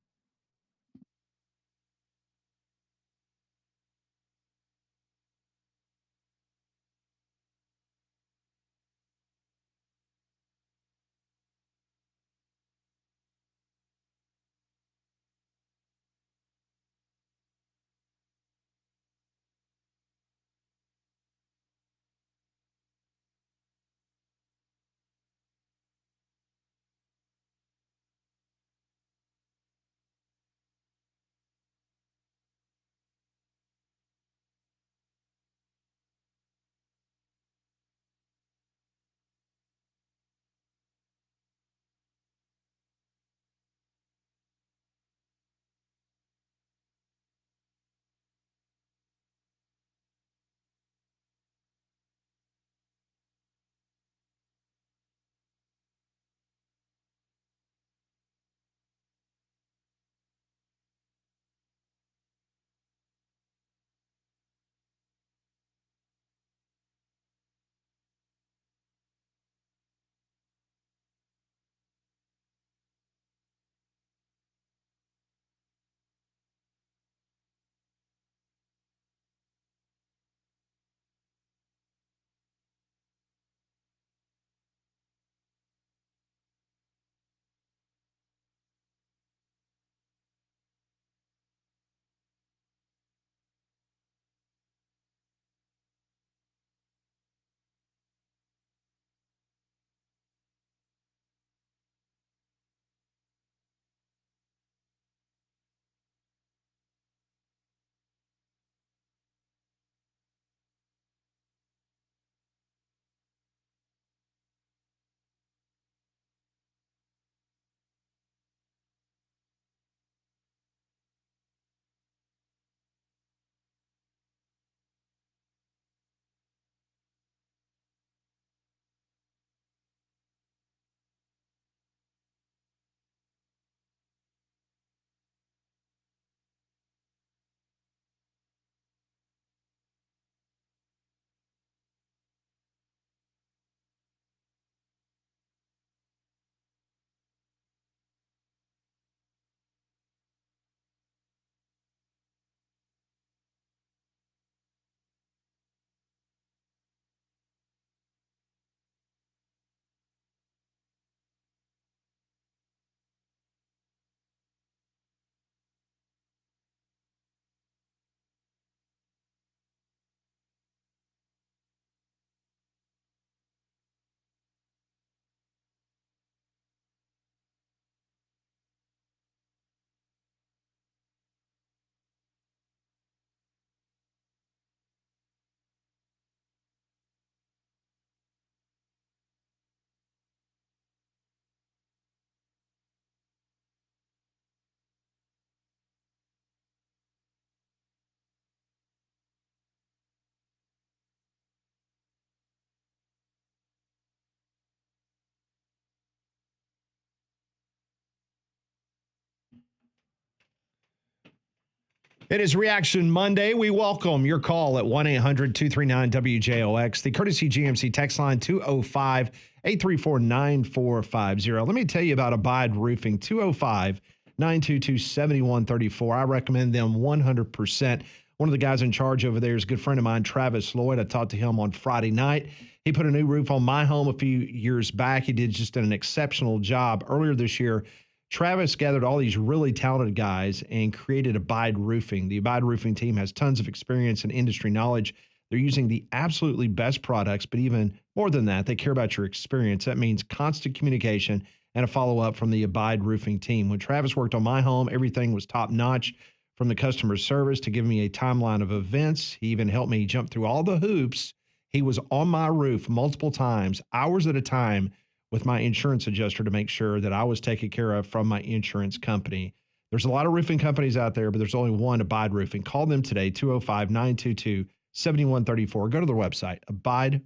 It is Reaction Monday. We welcome your call at 1-800-239-WJOX. The Courtesy GMC text line 205-834-9450. Let me tell you about Abide Roofing, 205-922-7134. I recommend them 100%. One of the guys in charge over there is a good friend of mine, Travis Lloyd. I talked to him on Friday night. He put a new roof on my home a few years back. He did just an exceptional job. Earlier this year, Travis gathered all these really talented guys and created Abide Roofing. The Abide Roofing team has tons of experience and industry knowledge. They're using the absolutely best products, but even more than that, they care about your experience. That means constant communication and a follow-up from the Abide Roofing team. When Travis worked on my home, everything was top-notch, from the customer service to giving me a timeline of events. He even helped me jump through all the hoops. He was on my roof multiple times, hours at a time, with my insurance adjuster to make sure that I was taken care of from my insurance company. There's a lot of roofing companies out there, but there's only one, Abide Roofing. Call them today, 205-922-7134. Go to their website,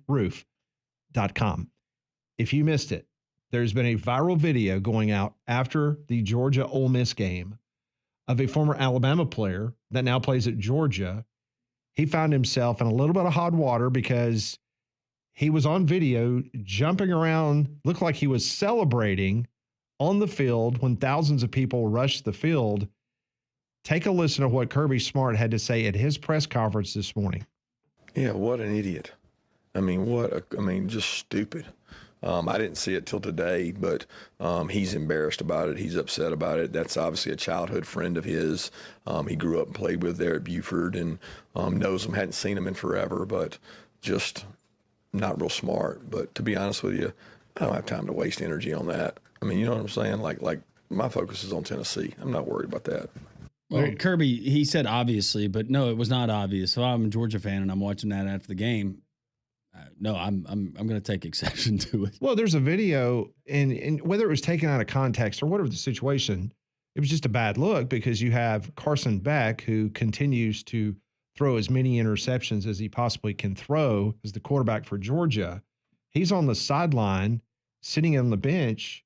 abideroof.com. If you missed it, there's been a viral video going out after the Georgia-Ole Miss game of a former Alabama player that now plays at Georgia. He found himself in a little bit of hot water because he was on video jumping around, looked like he was celebrating on the field when thousands of people rushed the field. Take a listen to what Kirby Smart had to say at his press conference this morning. Yeah, what an idiot. I mean, just stupid. I didn't see it till today, but he's embarrassed about it. He's upset about it. That's obviously a childhood friend of his. He grew up and played with there at Buford and knows him, hadn't seen him in forever, but just not real smart. But to be honest with you, I don't have time to waste energy on that. I mean, you know what I'm saying? Like my focus is on Tennessee. I'm not worried about that. Well, Kirby, he said obviously, but no, it was not obvious. So I'm a Georgia fan and I'm watching that after the game. No, I'm going to take exception to it. Well, there's a video, and whether it was taken out of context or whatever the situation, it was just a bad look because you have Carson Beck, who continues to throw as many interceptions as he possibly can throw as the quarterback for Georgia. He's on the sideline, sitting on the bench,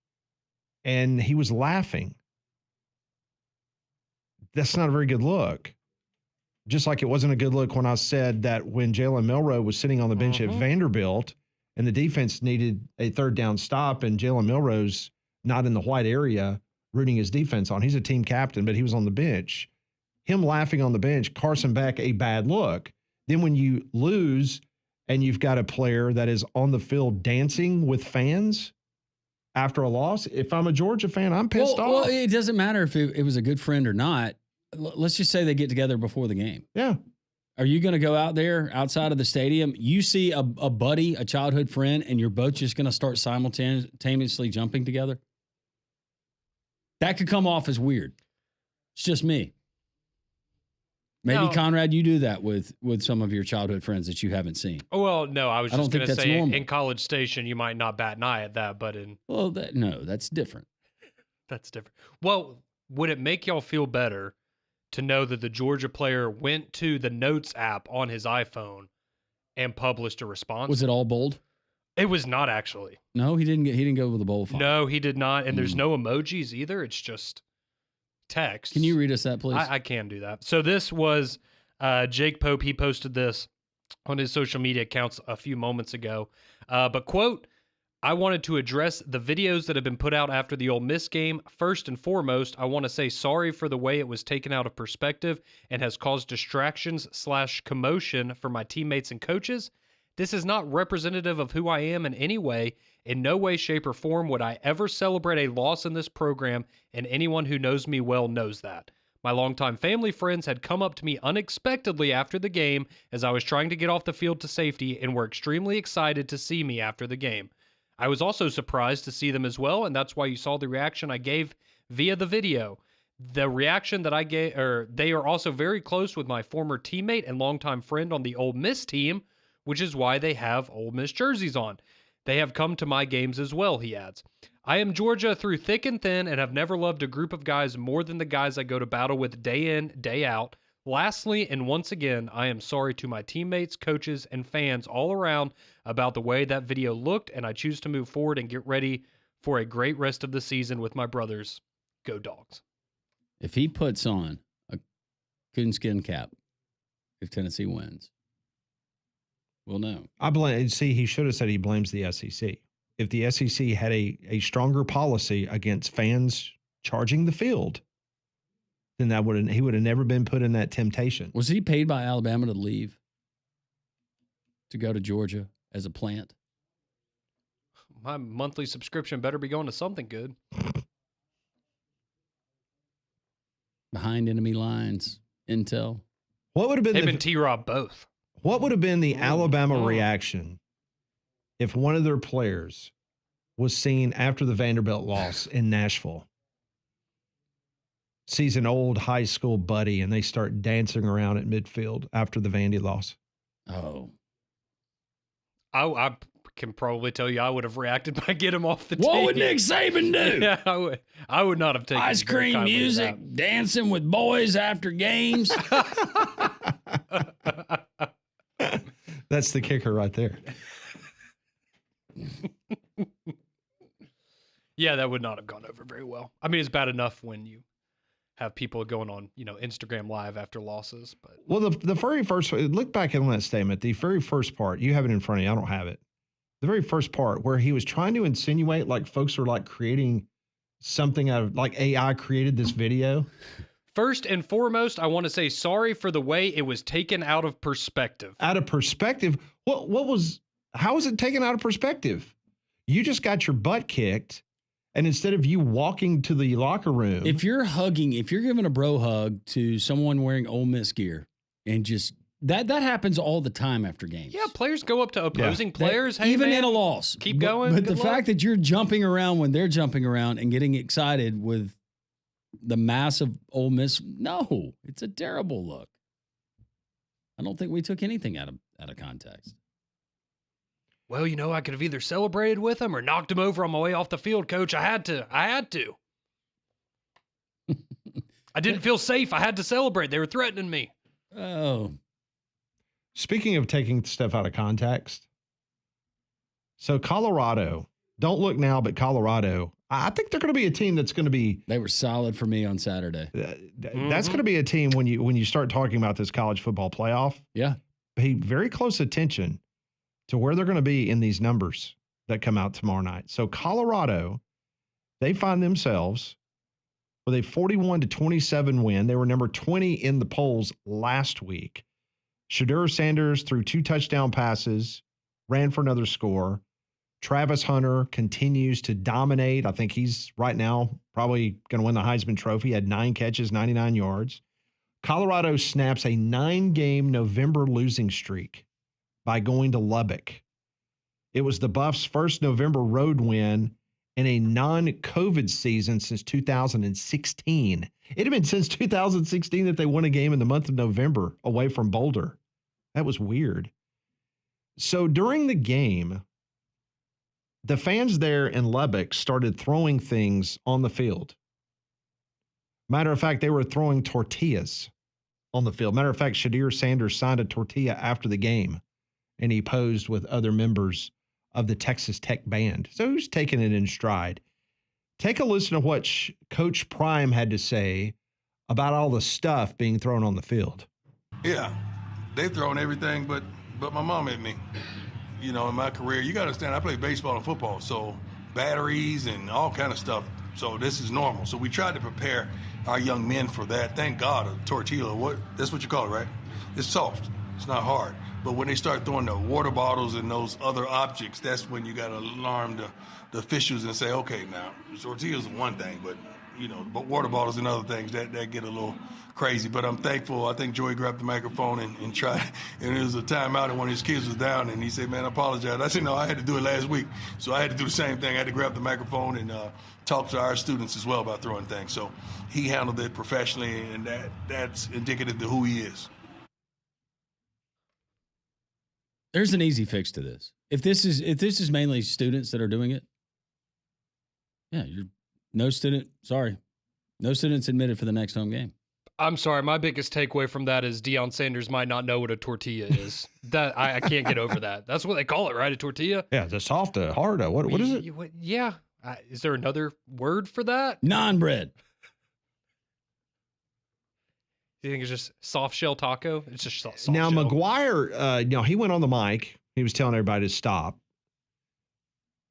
and he was laughing. That's not a very good look. Just like it wasn't a good look when I said that when Jalen Milroe was sitting on the bench at Vanderbilt and the defense needed a third down stop and Jalen Milroe's not in the white area rooting his defense on. He's a team captain, but he was on the bench. Him laughing on the bench, Carson Beck, a bad look. Then when you lose and you've got a player that is on the field dancing with fans after a loss, if I'm a Georgia fan, I'm pissed off. Well, it doesn't matter if it was a good friend or not. Let's just say they get together before the game. Yeah. Are you going to go out there outside of the stadium? You see a buddy, a childhood friend, and you're both just going to start simultaneously jumping together? That could come off as weird. It's just me. Maybe, No. Conrad, you do that with some of your childhood friends that you haven't seen. Well, no, I was I don't just think going to that's say normal. in College Station, you might not bat an eye at that, but in. Well, that's different. That's different. Well, would it make y'all feel better to know that the Georgia player went to the Notes app on his iPhone and published a response? Was it all bold? It was not actually. No, he didn't go with the bold font. No, he did not. And there's no emojis either. It's just text. Can you read us that, please? I can do that. So this was Jake Pope. He posted this on his social media accounts a few moments ago. But quote, I wanted to address the videos that have been put out after the Ole Miss game. First and foremost, I want to say sorry for the way it was taken out of perspective and has caused distractions/commotion for my teammates and coaches. This is not representative of who I am in any way. In no way, shape, or form would I ever celebrate a loss in this program, and anyone who knows me well knows that. My longtime family friends had come up to me unexpectedly after the game as I was trying to get off the field to safety and were extremely excited to see me after the game. I was also surprised to see them as well, and that's why you saw the reaction I gave via the video. The reaction that I gave, they are also very close with my former teammate and longtime friend on the Ole Miss team, which is why they have Ole Miss jerseys on. They have come to my games as well, he adds. I am Georgia through thick and thin and have never loved a group of guys more than the guys I go to battle with day in, day out. Lastly, and once again, I am sorry to my teammates, coaches, and fans all around about the way that video looked, and I choose to move forward and get ready for a great rest of the season with my brothers. Go Dogs. If he puts on a coonskin cap, if Tennessee wins, we'll know. He should have said he blames the SEC. If the SEC had a stronger policy against fans charging the field, then he would have never been put in that temptation. Was he paid by Alabama to leave to go to Georgia as a plant? My monthly subscription better be going to something good. Behind enemy lines, intel. What would have been Him and T-Rob both. What would have been the Alabama reaction if one of their players was seen after the Vanderbilt loss in Nashville? Sees an old high school buddy and they start dancing around at midfield after the Vandy loss. Oh. I can probably tell you I would have reacted by getting him off the team. What would Nick Saban do? Yeah, I would not have taken ice cream music, dancing with boys after games. That's the kicker right there. Yeah, that would not have gone over very well. I mean, it's bad enough when you have people going on, Instagram Live after losses. But well, the very first, look back on that statement. The very first part, you have it in front of you. I don't have it. The very first part where he was trying to insinuate like folks are like creating something out of like AI created this video. First and foremost, I want to say sorry for the way it was taken out of perspective. Out of perspective? How was it taken out of perspective? You just got your butt kicked. And instead of you walking to the locker room. If you're giving a bro hug to someone wearing Ole Miss gear and just that happens all the time after games. Yeah, players go up to opposing players. Hey, even man, in a loss. Keep going. But the fact that you're jumping around when they're jumping around and getting excited with the massive Ole Miss, no, it's a terrible look. I don't think we took anything out of context. Well, I could have either celebrated with him or knocked him over on my way off the field, Coach. I had to. I didn't feel safe. I had to celebrate. They were threatening me. Oh. Speaking of taking stuff out of context, so Colorado, don't look now, but Colorado, I think they're going to be a team that's going to be. They were solid for me on Saturday. That's going to be a team when you start talking about this college football playoff. Yeah. Pay very close attention to where they're going to be in these numbers that come out tomorrow night. So Colorado, they find themselves with a 41-27 win. They were number 20 in the polls last week. Shedeur Sanders threw 2 touchdown passes, ran for another score. Travis Hunter continues to dominate. I think he's right now probably going to win the Heisman Trophy. He had 9 catches, 99 yards. Colorado snaps a 9-game November losing streak by going to Lubbock. It was the Buffs' first November road win in a non-COVID season since 2016. It had been since 2016 that they won a game in the month of November away from Boulder. That was weird. So during the game, the fans there in Lubbock started throwing things on the field. Matter of fact, they were throwing tortillas on the field. Matter of fact, Shedeur Sanders signed a tortilla after the game, and he posed with other members of the Texas Tech band. So who's taking it in stride? Take a listen to what Coach Prime had to say about all the stuff being thrown on the field. Yeah, they've thrown everything but my mom at me. In my career, you got to understand, I played baseball and football, so batteries and all kind of stuff. So this is normal. So we tried to prepare our young men for that. Thank God, a tortilla, that's what you call it, right? It's soft. It's not hard. But when they start throwing the water bottles and those other objects, that's when you got to alarm the officials and say, okay, now, tortillas is one thing, but water bottles and other things, that get a little crazy. But I'm thankful. I think Joey grabbed the microphone and tried. And it was a timeout, and one of his kids was down, and he said, man, I apologize. I said, no, I had to do it last week. So I had to do the same thing. I had to grab the microphone and talk to our students as well about throwing things. So he handled it professionally, and that's indicative to who he is. There's an easy fix to this. If this is mainly students that are doing it, yeah, no students admitted for the next home game. I'm sorry. My biggest takeaway from that is Deion Sanders might not know what a tortilla is. That I can't get over that. That's what they call it, right? A tortilla? Yeah, the soft, hard. What is it? Yeah. Is there another word for that? Non-bread. You think it's just soft shell taco? It's just soft now, shell. McGuire, he went on the mic. He was telling everybody to stop.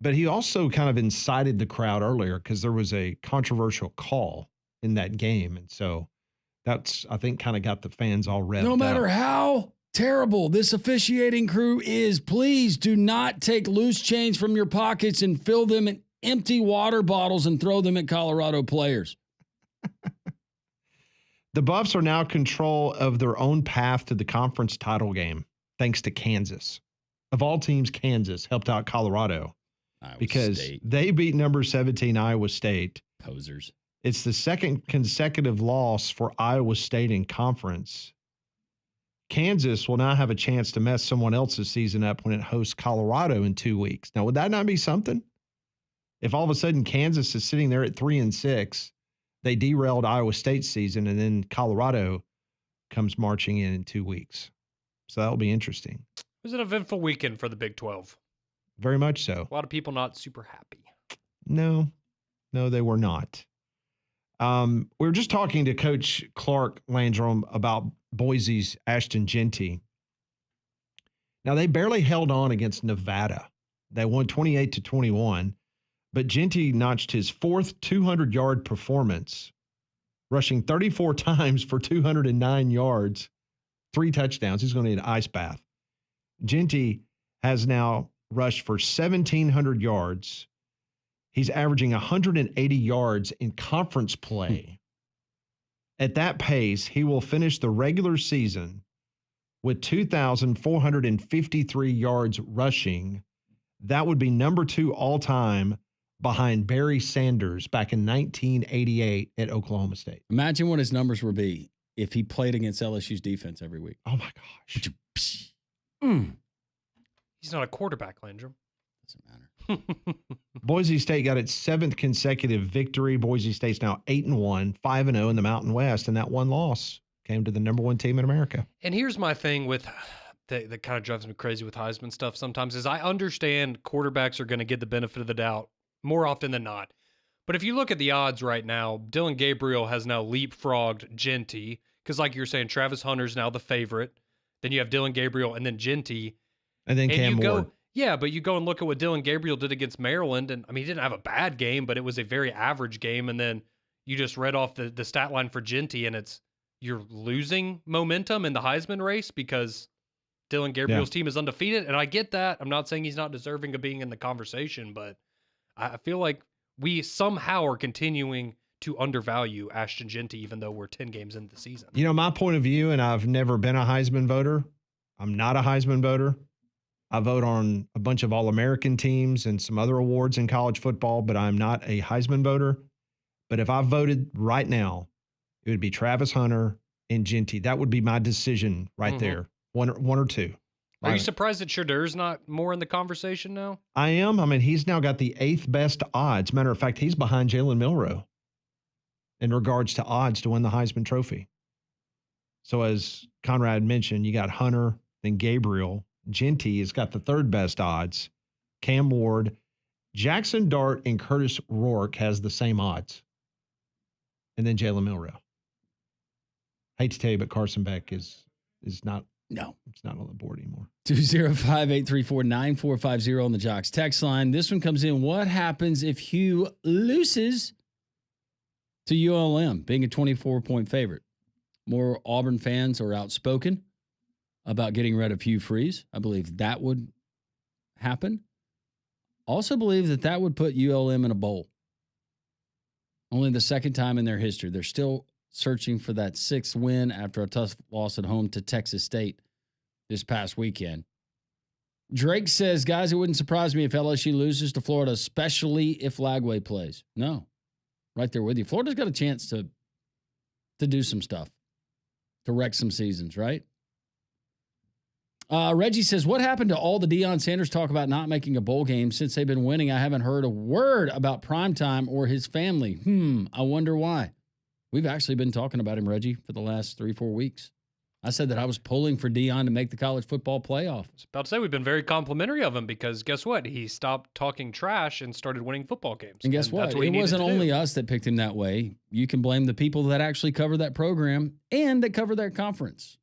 But he also kind of incited the crowd earlier because there was a controversial call in that game. And so that's, I think, kind of got the fans all revved No matter up. how terrible this officiating crew is, please do not take loose change from your pockets and fill them in empty water bottles and throw them at Colorado players. The Buffs are now in control of their own path to the conference title game, thanks to Kansas. Of all teams, Kansas helped out Colorado because they beat number 17 Iowa State. Posers. It's the second consecutive loss for Iowa State in conference. Kansas will now have a chance to mess someone else's season up when it hosts Colorado in 2 weeks. Now, would that not be something? If all of a sudden Kansas is sitting there at 3-6, they derailed Iowa State's season, and then Colorado comes marching in 2 weeks. So that'll be interesting. It was an eventful weekend for the Big 12. Very much so. A lot of people not super happy. No, they were not. We were just talking to Coach Clark Landrum about Boise's Ashton Jeanty. Now, they barely held on against Nevada. They won 28-21, but Jeanty notched his fourth 200-yard performance, rushing 34 times for 209 yards, 3 touchdowns. He's going to need an ice bath. Jeanty has now rushed for 1,700 yards. He's averaging 180 yards in conference play. At that pace, he will finish the regular season with 2,453 yards rushing. That would be number 2 all-time behind Barry Sanders back in 1988 at Oklahoma State. Imagine what his numbers would be if he played against LSU's defense every week. Oh, my gosh. He's not a quarterback, Landrum. Doesn't matter. Boise State got its 7th consecutive victory. Boise State's now 8-1, 5-0 in the Mountain West, and that one loss came to the number 1 team in America. And here's my thing with that kind of drives me crazy with Heisman stuff sometimes is I understand quarterbacks are going to get the benefit of the doubt more often than not. But if you look at the odds right now, Dylan Gabriel has now leapfrogged Jeanty because, like you're saying, Travis Hunter's now the favorite. Then you have Dylan Gabriel and then Jeanty. And then Cam Ward. Yeah, but you go and look at what Dylan Gabriel did against Maryland, and I mean, he didn't have a bad game, but it was a very average game. And then you just read off the stat line for Jeanty, and you're losing momentum in the Heisman race because Dylan Gabriel's team is undefeated. And I get that. I'm not saying he's not deserving of being in the conversation, but I feel like we somehow are continuing to undervalue Ashton Jeanty, even though we're 10 games into the season. You know, my point of view, and I've never been a Heisman voter. I'm not a Heisman voter. I vote on a bunch of All-American teams and some other awards in college football, but I'm not a Heisman voter. But if I voted right now, it would be Travis Hunter and Jeanty. That would be my decision right there. One or two. Are you surprised that Shadir's not more in the conversation now? I am. I mean, he's now got the 8th best odds. Matter of fact, he's behind Jalen Milroe in regards to odds to win the Heisman Trophy. So as Conrad mentioned, you got Hunter, then Gabriel. Jeanty has got the 3rd best odds. Cam Ward, Jackson Dart, and Curtis Rourke has the same odds. And then Jalen Milroe. Hate to tell you, but Carson Beck is not. No, it's not on the board anymore. 205-834-9450 on the Jocks text line. This one comes in. What happens if Hugh loses to ULM, being a 24-point favorite? More Auburn fans are outspoken about getting rid of Hugh Freeze. I believe that would happen. Also believe that would put ULM in a bowl. Only the 2nd time in their history. They're still searching for that 6th win after a tough loss at home to Texas State this past weekend. Drake says, guys, it wouldn't surprise me if LSU loses to Florida, especially if Lagway plays. No, right there with you. Florida's got a chance to do some stuff, to wreck some seasons, right? Reggie says, what happened to all the Deion Sanders talk about not making a bowl game? Since they've been winning, I haven't heard a word about Primetime or his family. I wonder why. We've actually been talking about him, Reggie, for the last 3-4 weeks. I said that I was pulling for Deion to make the college football playoff. I was about to say, we've been very complimentary of him because guess what? He stopped talking trash and started winning football games. And guess what? It wasn't only us that picked him that way. You can blame the people that actually cover that program and that cover their conference.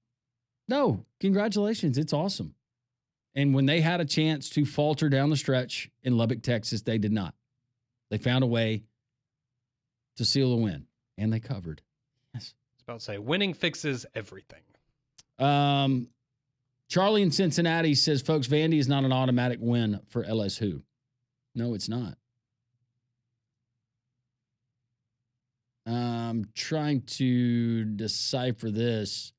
No, congratulations. It's awesome. And when they had a chance to falter down the stretch in Lubbock, Texas, they did not. They found a way to seal the win, and they covered. Yes. I was about to say, winning fixes everything. Charlie in Cincinnati says, folks, Vandy is not an automatic win for LSU. No, it's not. I'm trying to decipher this.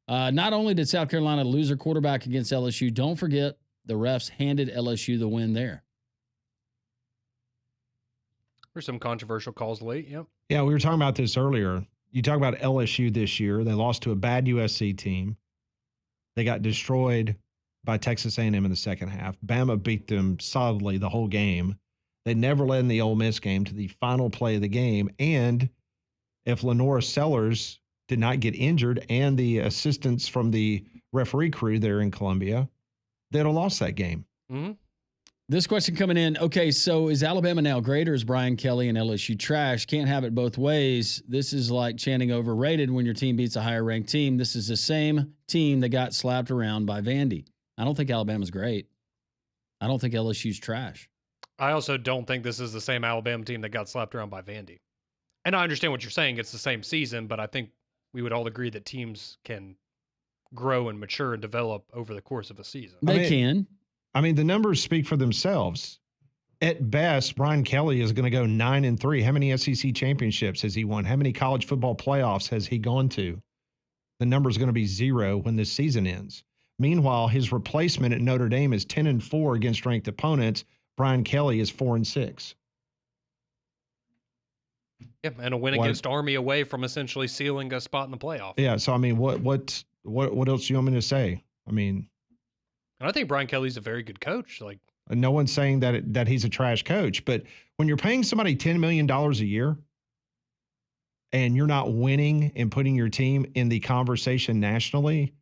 Not only did South Carolina lose their quarterback against LSU, don't forget the refs handed LSU the win there. There's some controversial calls late, yep. Yeah, we were talking about this earlier. You talk about LSU this year. They lost to a bad USC team. They got destroyed by Texas A&M in the second half. Bama beat them solidly the whole game. They never led in the Ole Miss game to the final play of the game. And if Lenora Sellers did not get injured and the assistance from the referee crew there in Columbia, they'd have lost that game. Mm-hmm. This question coming in. Okay, so is Alabama now great or is Brian Kelly and LSU trash? Can't have it both ways. This is like chanting overrated when your team beats a higher ranked team. This is the same team that got slapped around by Vandy. I don't think Alabama's great. I don't think LSU's trash. I also don't think this is the same Alabama team that got slapped around by Vandy. And I understand what you're saying. It's the same season, but I think we would all agree that teams can grow and mature and develop over the course of a season. They can. I mean, the numbers speak for themselves. At best, Brian Kelly is going to go 9-3. How many SEC championships has he won? How many college football playoffs has he gone to? The number is going to be 0 when this season ends. Meanwhile, his replacement at Notre Dame is 10-4 against ranked opponents. Brian Kelly is 4-6. Yeah, and a win against Army away from essentially sealing a spot in the playoff. Yeah, so I mean, what else do you want me to say? I mean, and I think Brian Kelly's a very good coach. Like, no one's saying that he's a trash coach, but when you're paying somebody $10 million a year and you're not winning and putting your team in the conversation nationally,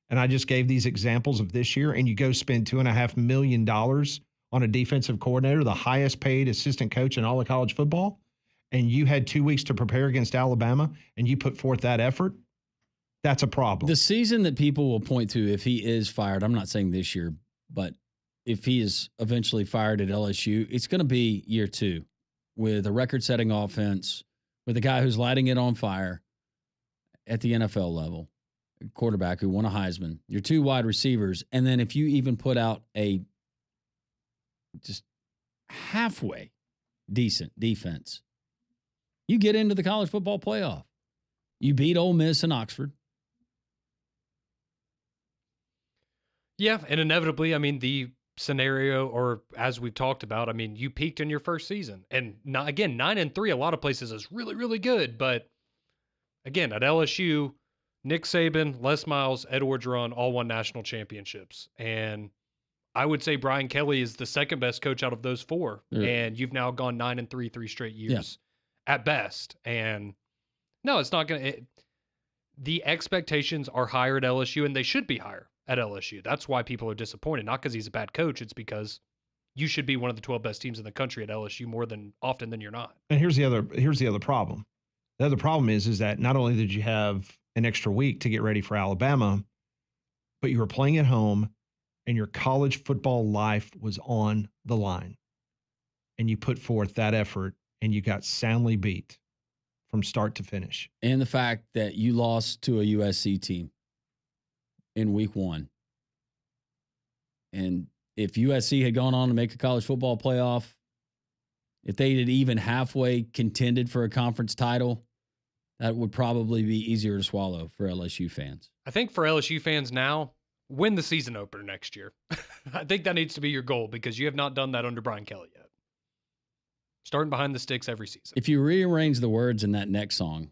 and I just gave these examples of this year, and you go spend $2.5 million on a defensive coordinator, the highest paid assistant coach in all of college football, and you had 2 weeks to prepare against Alabama, and you put forth that effort, that's a problem. The season that people will point to if he is fired, I'm not saying this year, but if he is eventually fired at LSU, it's going to be year 2 with a record-setting offense, with a guy who's lighting it on fire at the NFL level, a quarterback who won a Heisman, your 2 wide receivers, and then if you even put out a just halfway decent defense, you get into the college football playoff. You beat Ole Miss and Oxford. yeah, and inevitably, I mean, the scenario, or as we've talked about, I mean, you peaked in your first season. And not, again, 9-3, a lot of places is really, really good. But again, at LSU, Nick Saban, Les Miles, Ed Orgeron all won national championships. And I would say Brian Kelly is the second best coach out of those 4. Yeah. And you've now gone 9-3, 3 straight years at best. And no, it's not going to. The expectations are higher at LSU, and they should be higher at LSU. That's why people are disappointed. Not because he's a bad coach. It's because you should be one of the 12 best teams in the country at LSU more than often than you're not. And here's the other problem. The other problem is that not only did you have an extra week to get ready for Alabama, but you were playing at home and your college football life was on the line. And you put forth that effort and you got soundly beat from start to finish. And the fact that you lost to a USC team in week 1. And if USC had gone on to make a college football playoff, if they had even halfway contended for a conference title, that would probably be easier to swallow for LSU fans. I think for LSU fans now, win the season opener next year. I think that needs to be your goal because you have not done that under Brian Kelly yet. Starting behind the sticks every season. If you rearrange the words in that next song,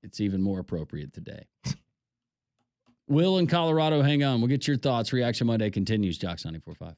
it's even more appropriate today. Will in Colorado, hang on. We'll get your thoughts. Reaction Monday continues. Jocks 94.5.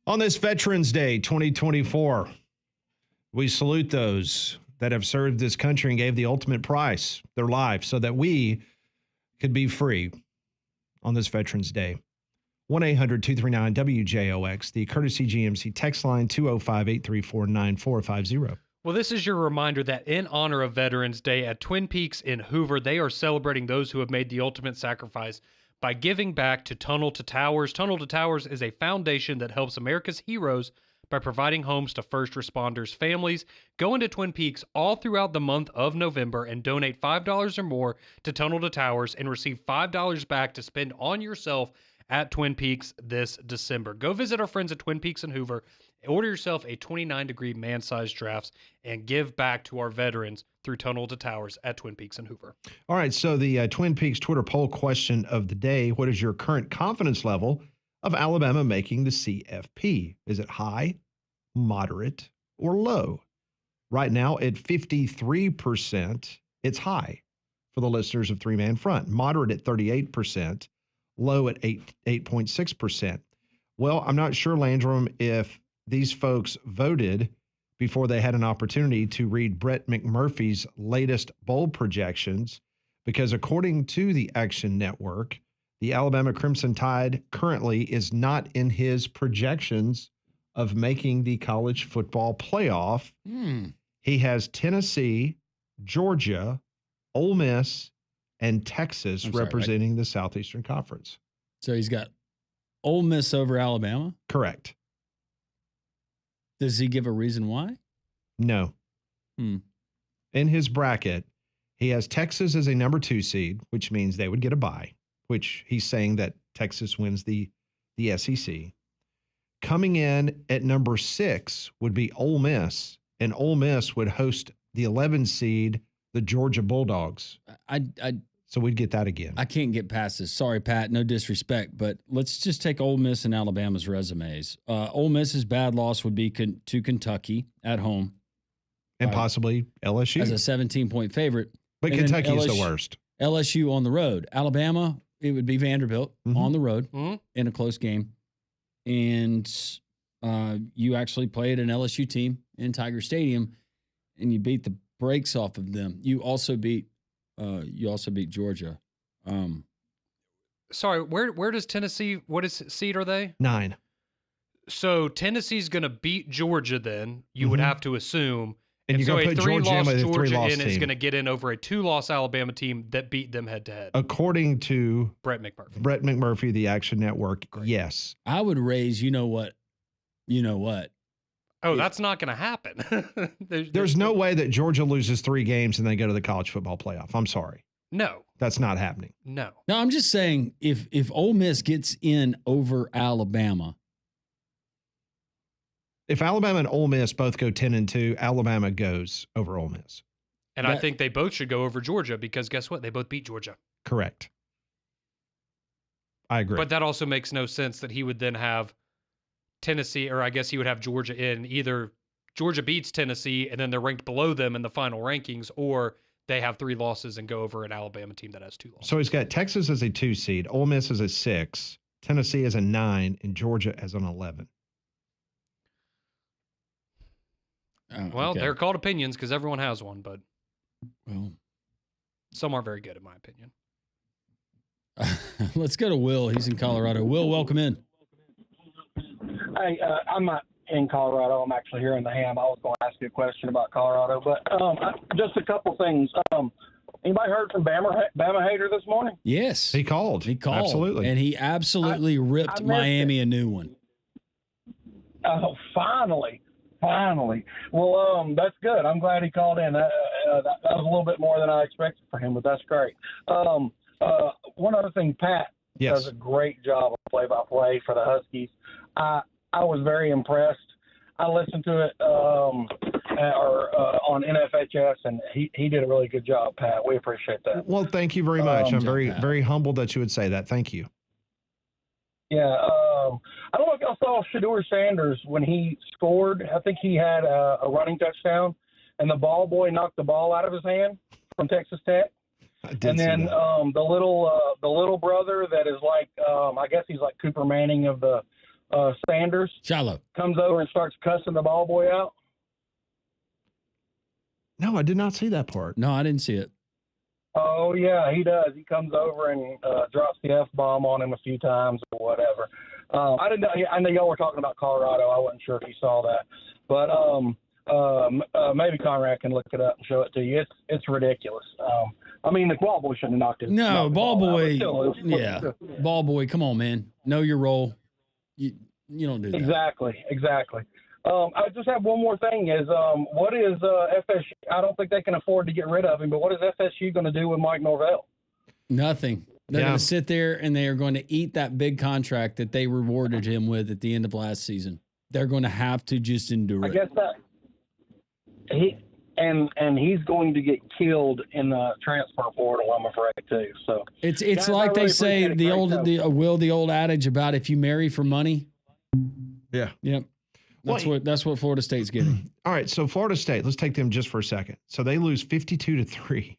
On this Veterans Day 2024, we salute those that have served this country and gave the ultimate price, their lives, so that we could be free on this Veterans Day. 1-800-239-WJOX, the Courtesy GMC text line 205-834-9450. Well, this is your reminder that in honor of Veterans Day at Twin Peaks in Hoover, they are celebrating those who have made the ultimate sacrifice by giving back to Tunnel to Towers. Tunnel to Towers is a foundation that helps America's heroes by providing homes to first responders' families. Go into Twin Peaks all throughout the month of November and donate $5 or more to Tunnel to Towers and receive $5 back to spend on yourself at Twin Peaks this December. Go visit our friends at Twin Peaks in Hoover. Order yourself a 29-degree man-sized drafts and give back to our veterans through Tunnel to Towers at Twin Peaks in Hoover. All right, so the Twin Peaks Twitter poll question of the day, what is your current confidence level of Alabama making the CFP? Is it high, moderate, or low? Right now at 53%, it's high for the listeners of Three Man Front. Moderate at 38%, low at 8.6%. Well, I'm not sure, Landrum, if these folks voted before they had an opportunity to read Brett McMurphy's latest bowl projections, because according to the Action Network, the Alabama Crimson Tide currently is not in his projections of making the college football playoff. He has Tennessee, Georgia, Ole Miss, and Texas representing the Southeastern Conference. So he's got Ole Miss over Alabama? Correct. Does he give a reason why? No. In his bracket, he has Texas as a number 2 seed, which means they would get a bye, which he's saying that Texas wins the SEC. Coming in at number 6 would be Ole Miss, and Ole Miss would host the 11 seed, the Georgia Bulldogs. So we'd get that again. I can't get past this. Sorry, Pat. No disrespect, but let's just take Ole Miss and Alabama's resumes. Ole Miss's bad loss would be to Kentucky at home. And possibly LSU. As a 17-point favorite. But Kentucky's the worst. LSU on the road. Alabama, it would be Vanderbilt on the road in a close game. And you actually played an LSU team in Tiger Stadium, and you beat the brakes off of them. You also beat Georgia. Sorry, where does Tennessee, what is seed are they? 9. So Tennessee's going to beat Georgia then, you would have to assume. And you're so going to a put 3-loss Georgia in is going to get in over a 2-loss Alabama team that beat them head-to-head. According to Brett McMurphy. Brett McMurphy, the Action Network, yes. I would raise, you know what? Oh, that's not going to happen. There's no way that Georgia loses 3 games and they go to the college football playoff. I'm sorry. No. That's not happening. No. No, I'm just saying if Ole Miss gets in over Alabama. If Alabama and Ole Miss both go 10-2, Alabama goes over Ole Miss. And I think they both should go over Georgia because guess what? They both beat Georgia. Correct. I agree. But that also makes no sense that he would then have Tennessee, or I guess he would have Georgia in. Either Georgia beats Tennessee and then they're ranked below them in the final rankings, or they have 3 losses and go over an Alabama team that has 2 losses. So he's got Texas as a 2 seed, Ole Miss as a 6, Tennessee as a 9, and Georgia as an 11. Well, they're called opinions because everyone has one, but some aren't very good, in my opinion. Let's go to Will. He's in Colorado. Will, welcome in. Hey, I'm not in Colorado. I'm actually here in the Ham. I was going to ask you a question about Colorado, but just a couple things. Anybody heard from Bama Hater this morning? Yes. He called. Absolutely. And he absolutely ripped Miami a new one. Oh, finally. Well, that's good. I'm glad he called in. That was a little bit more than I expected for him, but that's great. One other thing, Pat does a great job of play-by-play for the Huskies. I was very impressed. I listened to it on NFHS, and he did a really good job, Pat. We appreciate that. Well, thank you very much. I'm very humbled that you would say that. Thank you. Yeah, I don't know if y'all saw Shedeur Sanders when he scored. I think he had a running touchdown, and the ball boy knocked the ball out of his hand from Texas Tech. And then the little brother that is like I guess he's like Cooper Manning of the Sanders Shiloh comes over and starts cussing the ball boy out? No, I did not see that part. No, I didn't see it. Oh yeah, he does. He comes over and drops the F-bomb on him a few times or whatever. I didn't know. I know y'all were talking about Colorado. I wasn't sure if you saw that, but maybe Conrad can look it up and show it to you. It's ridiculous. I mean, the ball boy shouldn't have knocked it. No, ball boy. Yeah, ball boy. Come on, man. Know your role. You don't do that. Exactly. I just have one more thing. Is what is FSU? I don't think they can afford to get rid of him. But what is FSU going to do with Mike Norvell? Nothing. They're going to sit there and they are going to eat that big contract that they rewarded him with at the end of last season. They're going to have to just endure it. I guess that he's going to get killed in the transfer portal, I'm afraid too. So it's guys, like really they say the old adage about if you marry for money. Yeah. Yep. That's what Florida State's getting. All right, so Florida State, let's take them just for a second. So they lose 52-3.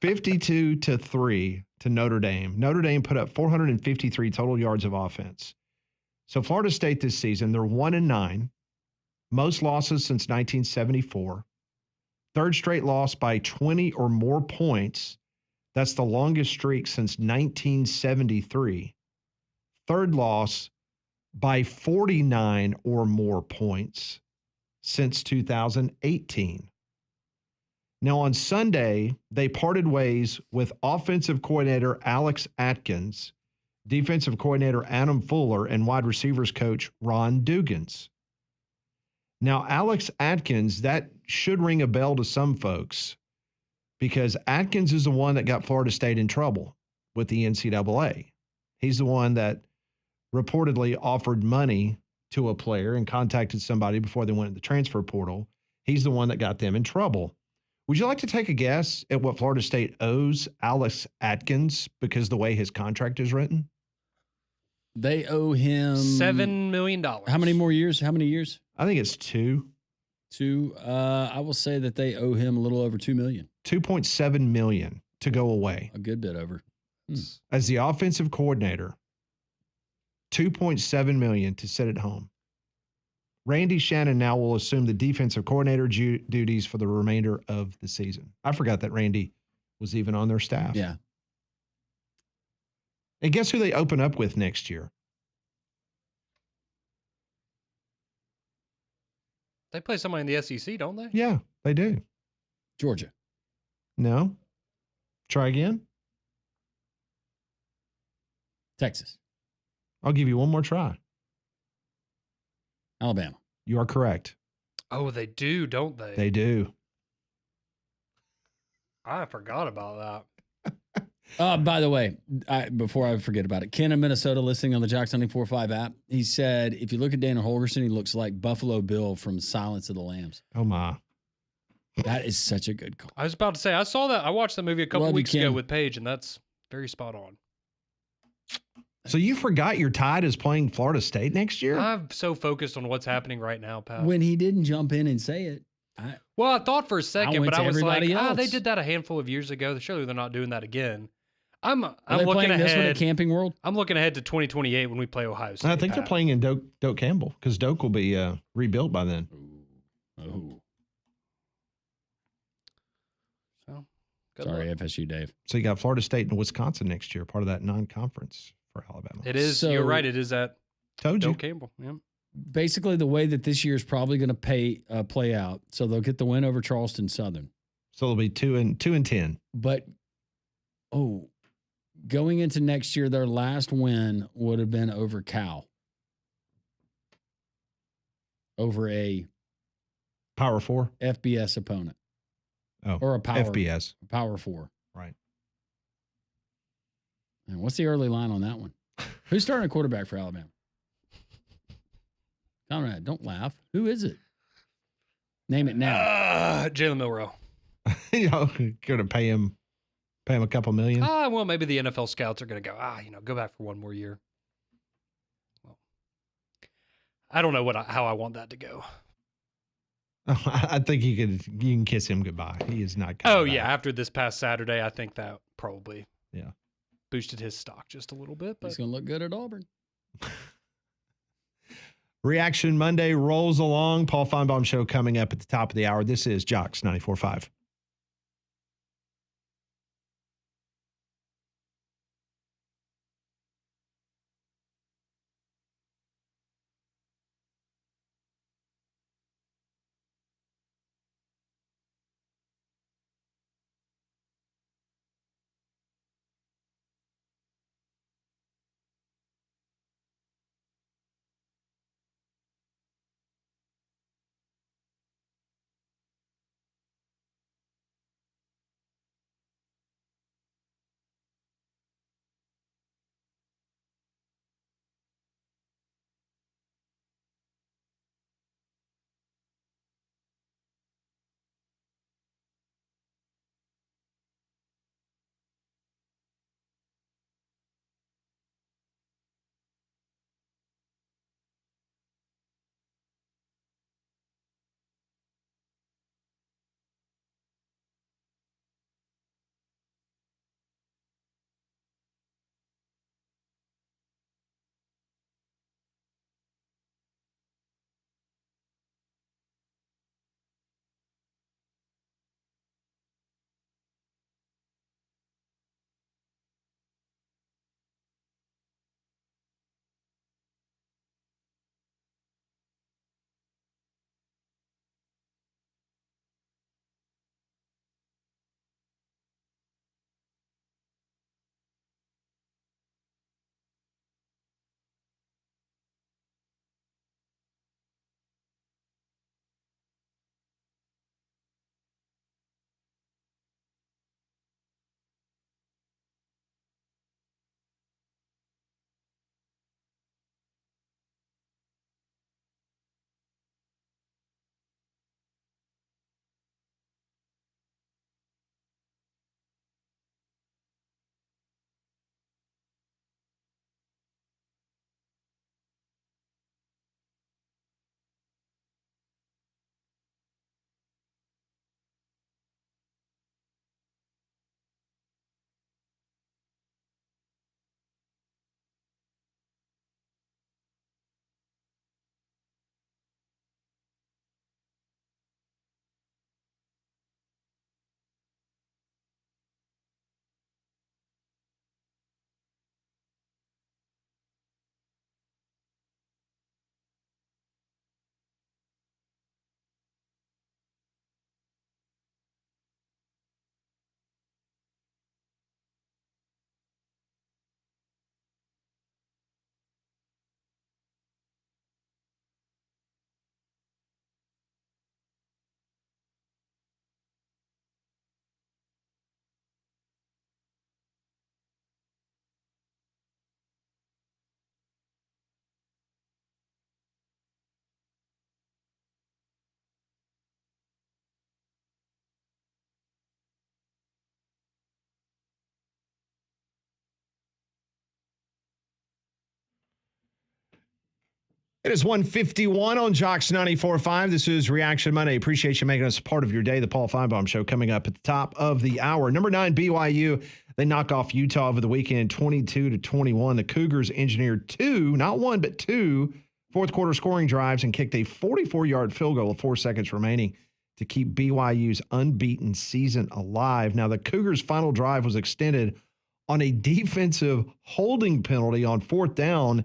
52-3 to Notre Dame. Notre Dame put up 453 total yards of offense. So Florida State this season, they're 1-9, most losses since 1974. Third straight loss by 20 or more points. That's the longest streak since 1973. Third loss by 49 or more points since 2018. Now, on Sunday, they parted ways with offensive coordinator Alex Atkins, defensive coordinator Adam Fuller, and wide receivers coach Ron Dugans. Now, Alex Atkins, that should ring a bell to some folks because Atkins is the one that got Florida State in trouble with the NCAA. He's the one that reportedly offered money to a player and contacted somebody before they went to the transfer portal. He's the one that got them in trouble. Would you like to take a guess at what Florida State owes Alex Atkins because the way his contract is written? They owe him $7 million. How many more years? How many years? I think it's 2. 2. I will say that they owe him a little over $2 million. $2.7 million to go away. A good bit over. As the offensive coordinator, $2.7 million to sit at home. Randy Shannon now will assume the defensive coordinator duties for the remainder of the season. I forgot that Randy was even on their staff. Yeah. And guess who they open up with next year? They play somebody in the SEC, don't they? Yeah, they do. Georgia. No. Try again. Texas. I'll give you one more try. Alabama. You are correct. Oh, they do, don't they? They do. I forgot about By the way, before I forget about it, Ken in Minnesota listening on the Jack 94.5 app, he said, if you look at Dana Holgerson, he looks like Buffalo Bill from Silence of the Lambs. Oh, my. That is such a good call. I was about to say, I saw that. I watched that movie a couple weeks ago Ken. with Paige, and that's very spot on. So you forgot your Tide is playing Florida State next year? I'm so focused on what's happening right now, Pat. When he didn't jump in and say it. I thought for a second, went but to I was like, everybody else. they did that a handful of years ago. Surely they're not doing that again. I'm Are they looking playing ahead. this one at Camping World? I'm looking ahead to 2028 when we play Ohio State. I think they're playing in Doak Campbell because Doak will be rebuilt by then. Oh. So, sorry, FSU, Dave. So you got Florida State and Wisconsin next year, part of that non-conference for Alabama. It is. So- You're right. It is at Told you. Doak Campbell. Yeah. Basically, the way that this year is probably going to play out, so they'll get the win over Charleston Southern. So they'll be 2-10. But, going into next year, their last win would have been over Cal. Over a Power 4? FBS opponent. Oh, or a Power FBS. Power 4. Right. And what's the early line on that one? Who's starting a quarterback for Alabama? Conrad, don't laugh. Who is it? Name it now. Jalen Milroe. Going to pay him a couple million. Well, maybe the NFL scouts are going to go, go back for one more year. Well, I don't know how I want that to go. I think you can kiss him goodbye. He is not coming back. Yeah. After this past Saturday, I think that probably boosted his stock just a little bit. But he's going to look good at Auburn. Reaction Monday rolls along. Paul Feinbaum Show coming up at the top of the hour. This is Jocks 94.5. It is 1:51 on Jocks 94.5. This is Reaction Monday. Appreciate you making us part of your day. The Paul Feinbaum Show coming up at the top of the hour. Number 9, BYU. They knock off Utah over the weekend, 22-21. The Cougars engineered 2, not 1, but 2 fourth quarter scoring drives and kicked a 44-yard field goal with 4 seconds remaining to keep BYU's unbeaten season alive. Now, the Cougars' final drive was extended on a defensive holding penalty on 4th down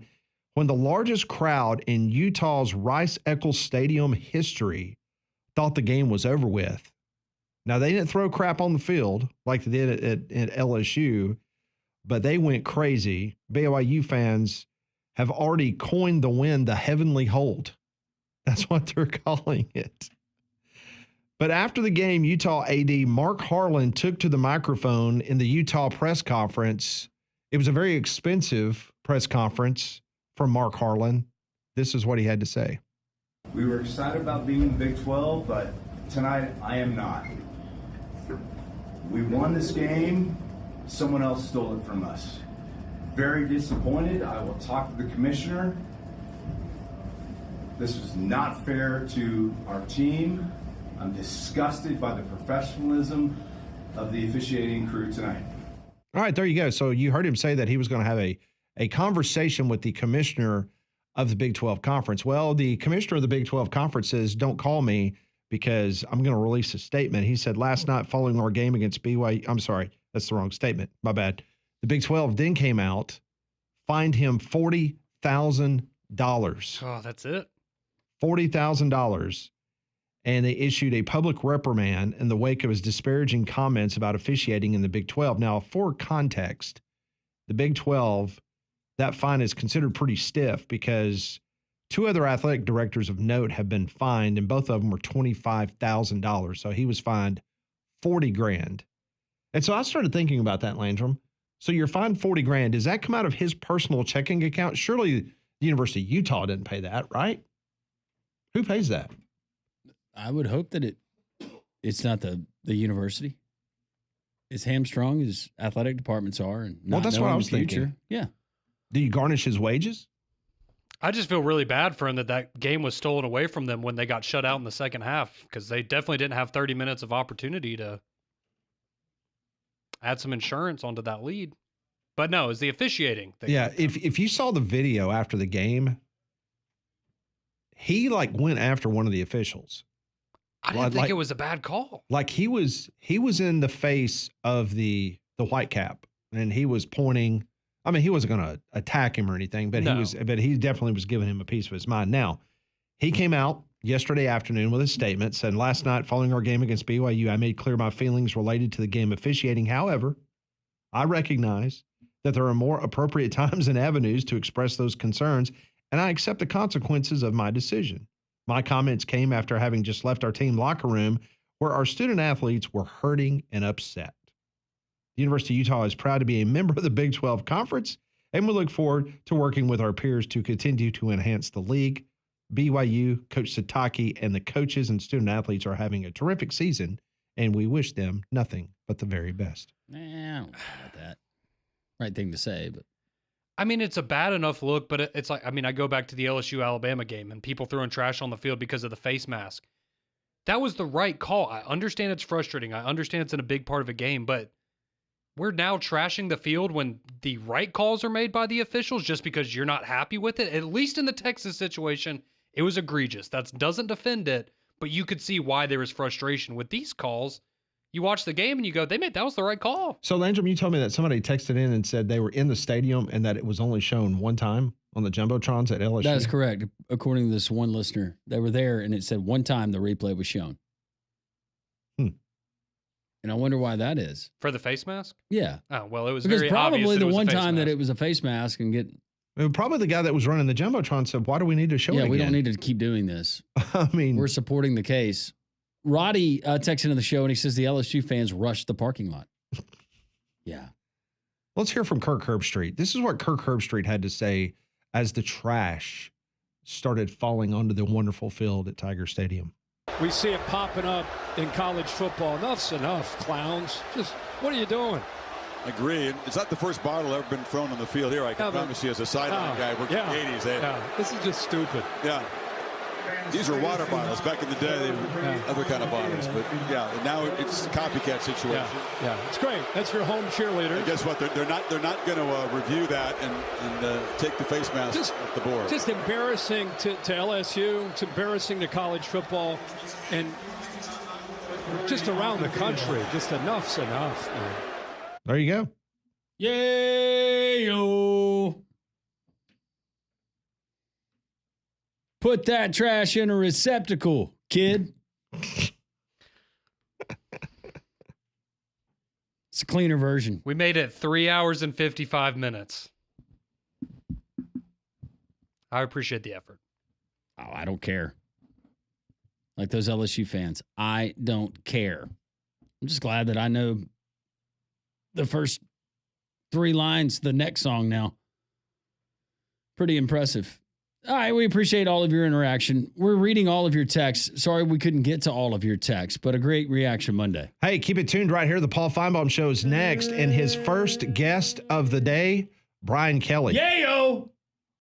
when the largest crowd in Utah's Rice-Eccles Stadium history thought the game was over with. Now, they didn't throw crap on the field like they did at LSU, but they went crazy. BYU fans have already coined the win the heavenly hold. That's what they're calling it. But after the game, Utah AD Mark Harlan took to the microphone in the Utah press conference. It was a very expensive press conference from Mark Harlan. This is what he had to say. We were excited about being in the Big 12, but tonight I am not. We won this game. Someone else stole it from us. Very disappointed. I will talk to the commissioner. This was not fair to our team. I'm disgusted by the professionalism of the officiating crew tonight. All right, there you go. So you heard him say that he was going to have a a conversation with the commissioner of the Big 12 Conference. Well, the commissioner of the Big 12 Conference says, don't call me because I'm going to release a statement. He said last night following our game against BYU, I'm sorry, that's the wrong statement. My bad. The Big 12 then came out, fined him $40,000. Oh, that's it? $40,000. And they issued a public reprimand in the wake of his disparaging comments about officiating in the Big 12. Now, for context, the Big 12, that fine is considered pretty stiff because two other athletic directors of note have been fined, and both of them were $25,000. So he was fined $40,000. And so I started thinking about that, Landrum. So you're fined $40,000. Does that come out of his personal checking account? Surely the University of Utah didn't pay that, right? Who pays that? I would hope that it's not the university. As hamstrung as athletic departments are, and not that's what I was future. thinking. Yeah. Do you garnish his wages? I just feel really bad for him that game was stolen away from them when they got shut out in the second half, because they definitely didn't have 30 minutes of opportunity to add some insurance onto that lead. But no, it's the officiating thing. Yeah, if you saw the video after the game, he went after one of the officials. I didn't think it was a bad call. Like he was in the face of the white cap, and he was pointing. I mean, he wasn't going to attack him or anything, but he definitely was giving him a piece of his mind. Now, he came out yesterday afternoon with a statement, said, last night following our game against BYU, I made clear my feelings related to the game officiating. However, I recognize that there are more appropriate times and avenues to express those concerns, and I accept the consequences of my decision. My comments came after having just left our team locker room where our student athletes were hurting and upset. The University of Utah is proud to be a member of the Big 12 Conference, and we look forward to working with our peers to continue to enhance the league. BYU, Coach Satake, and the coaches and student athletes are having a terrific season, and we wish them nothing but the very best. I don't know about that. Right thing to say, but. I mean, it's a bad enough look, but it's like, I mean, I go back to the LSU-Alabama game and people throwing trash on the field because of the face mask. That was the right call. I understand it's frustrating. I understand it's in a big part of a game, but we're now trashing the field when the right calls are made by the officials just because you're not happy with it. At least in the Texas situation, it was egregious. That doesn't defend it, but you could see why there was frustration with these calls. You watch the game and you go, that was the right call. So, Landrum, you told me that somebody texted in and said they were in the stadium and that it was only shown one time on the Jumbotrons at LSU. That is correct. According to this one listener, they were there and it said one time the replay was shown. And I wonder why that is. For the face mask? Yeah. Oh, well, it was because very probably obvious the that it was one a face time mask. that it was a face mask and get. Probably the guy that was running the Jumbotron said, why do we need to show it again? Yeah, we don't need to keep doing this. I mean, we're supporting the case. Roddy texted into the show and he says the LSU fans rushed the parking lot. Yeah. Let's hear from Kirk Herbstreit. This is what Kirk Herbstreit had to say as the trash started falling onto the wonderful field at Tiger Stadium. We see it popping up in college football. Enough's enough, clowns. Just, what are you doing? Agree. It's not the first bottle ever been thrown on the field here. I can promise you as a sideline guy working in the 80s. This is just stupid. Yeah. These are water bottles. Back in the day, they were other kind of bottles. But, yeah, now it's a copycat situation. Yeah, it's great. That's your home cheerleader. And guess what? They're not going to review that and take the face mask off the board. Just embarrassing to LSU. It's embarrassing to college football. And just around the country, just enough's enough, man. There you go. Yay-o. Put that trash in a receptacle, kid. It's a cleaner version. We made it 3 hours and 55 minutes. I appreciate the effort. Oh, I don't care. Like those LSU fans. I don't care. I'm just glad that I know the first 3 lines, the next song now. Pretty impressive. All right, we appreciate all of your interaction. We're reading all of your texts. Sorry we couldn't get to all of your texts, but a great reaction Monday. Hey, keep it tuned right here. The Paul Feinbaum Show is next, and his first guest of the day, Brian Kelly. Yayo!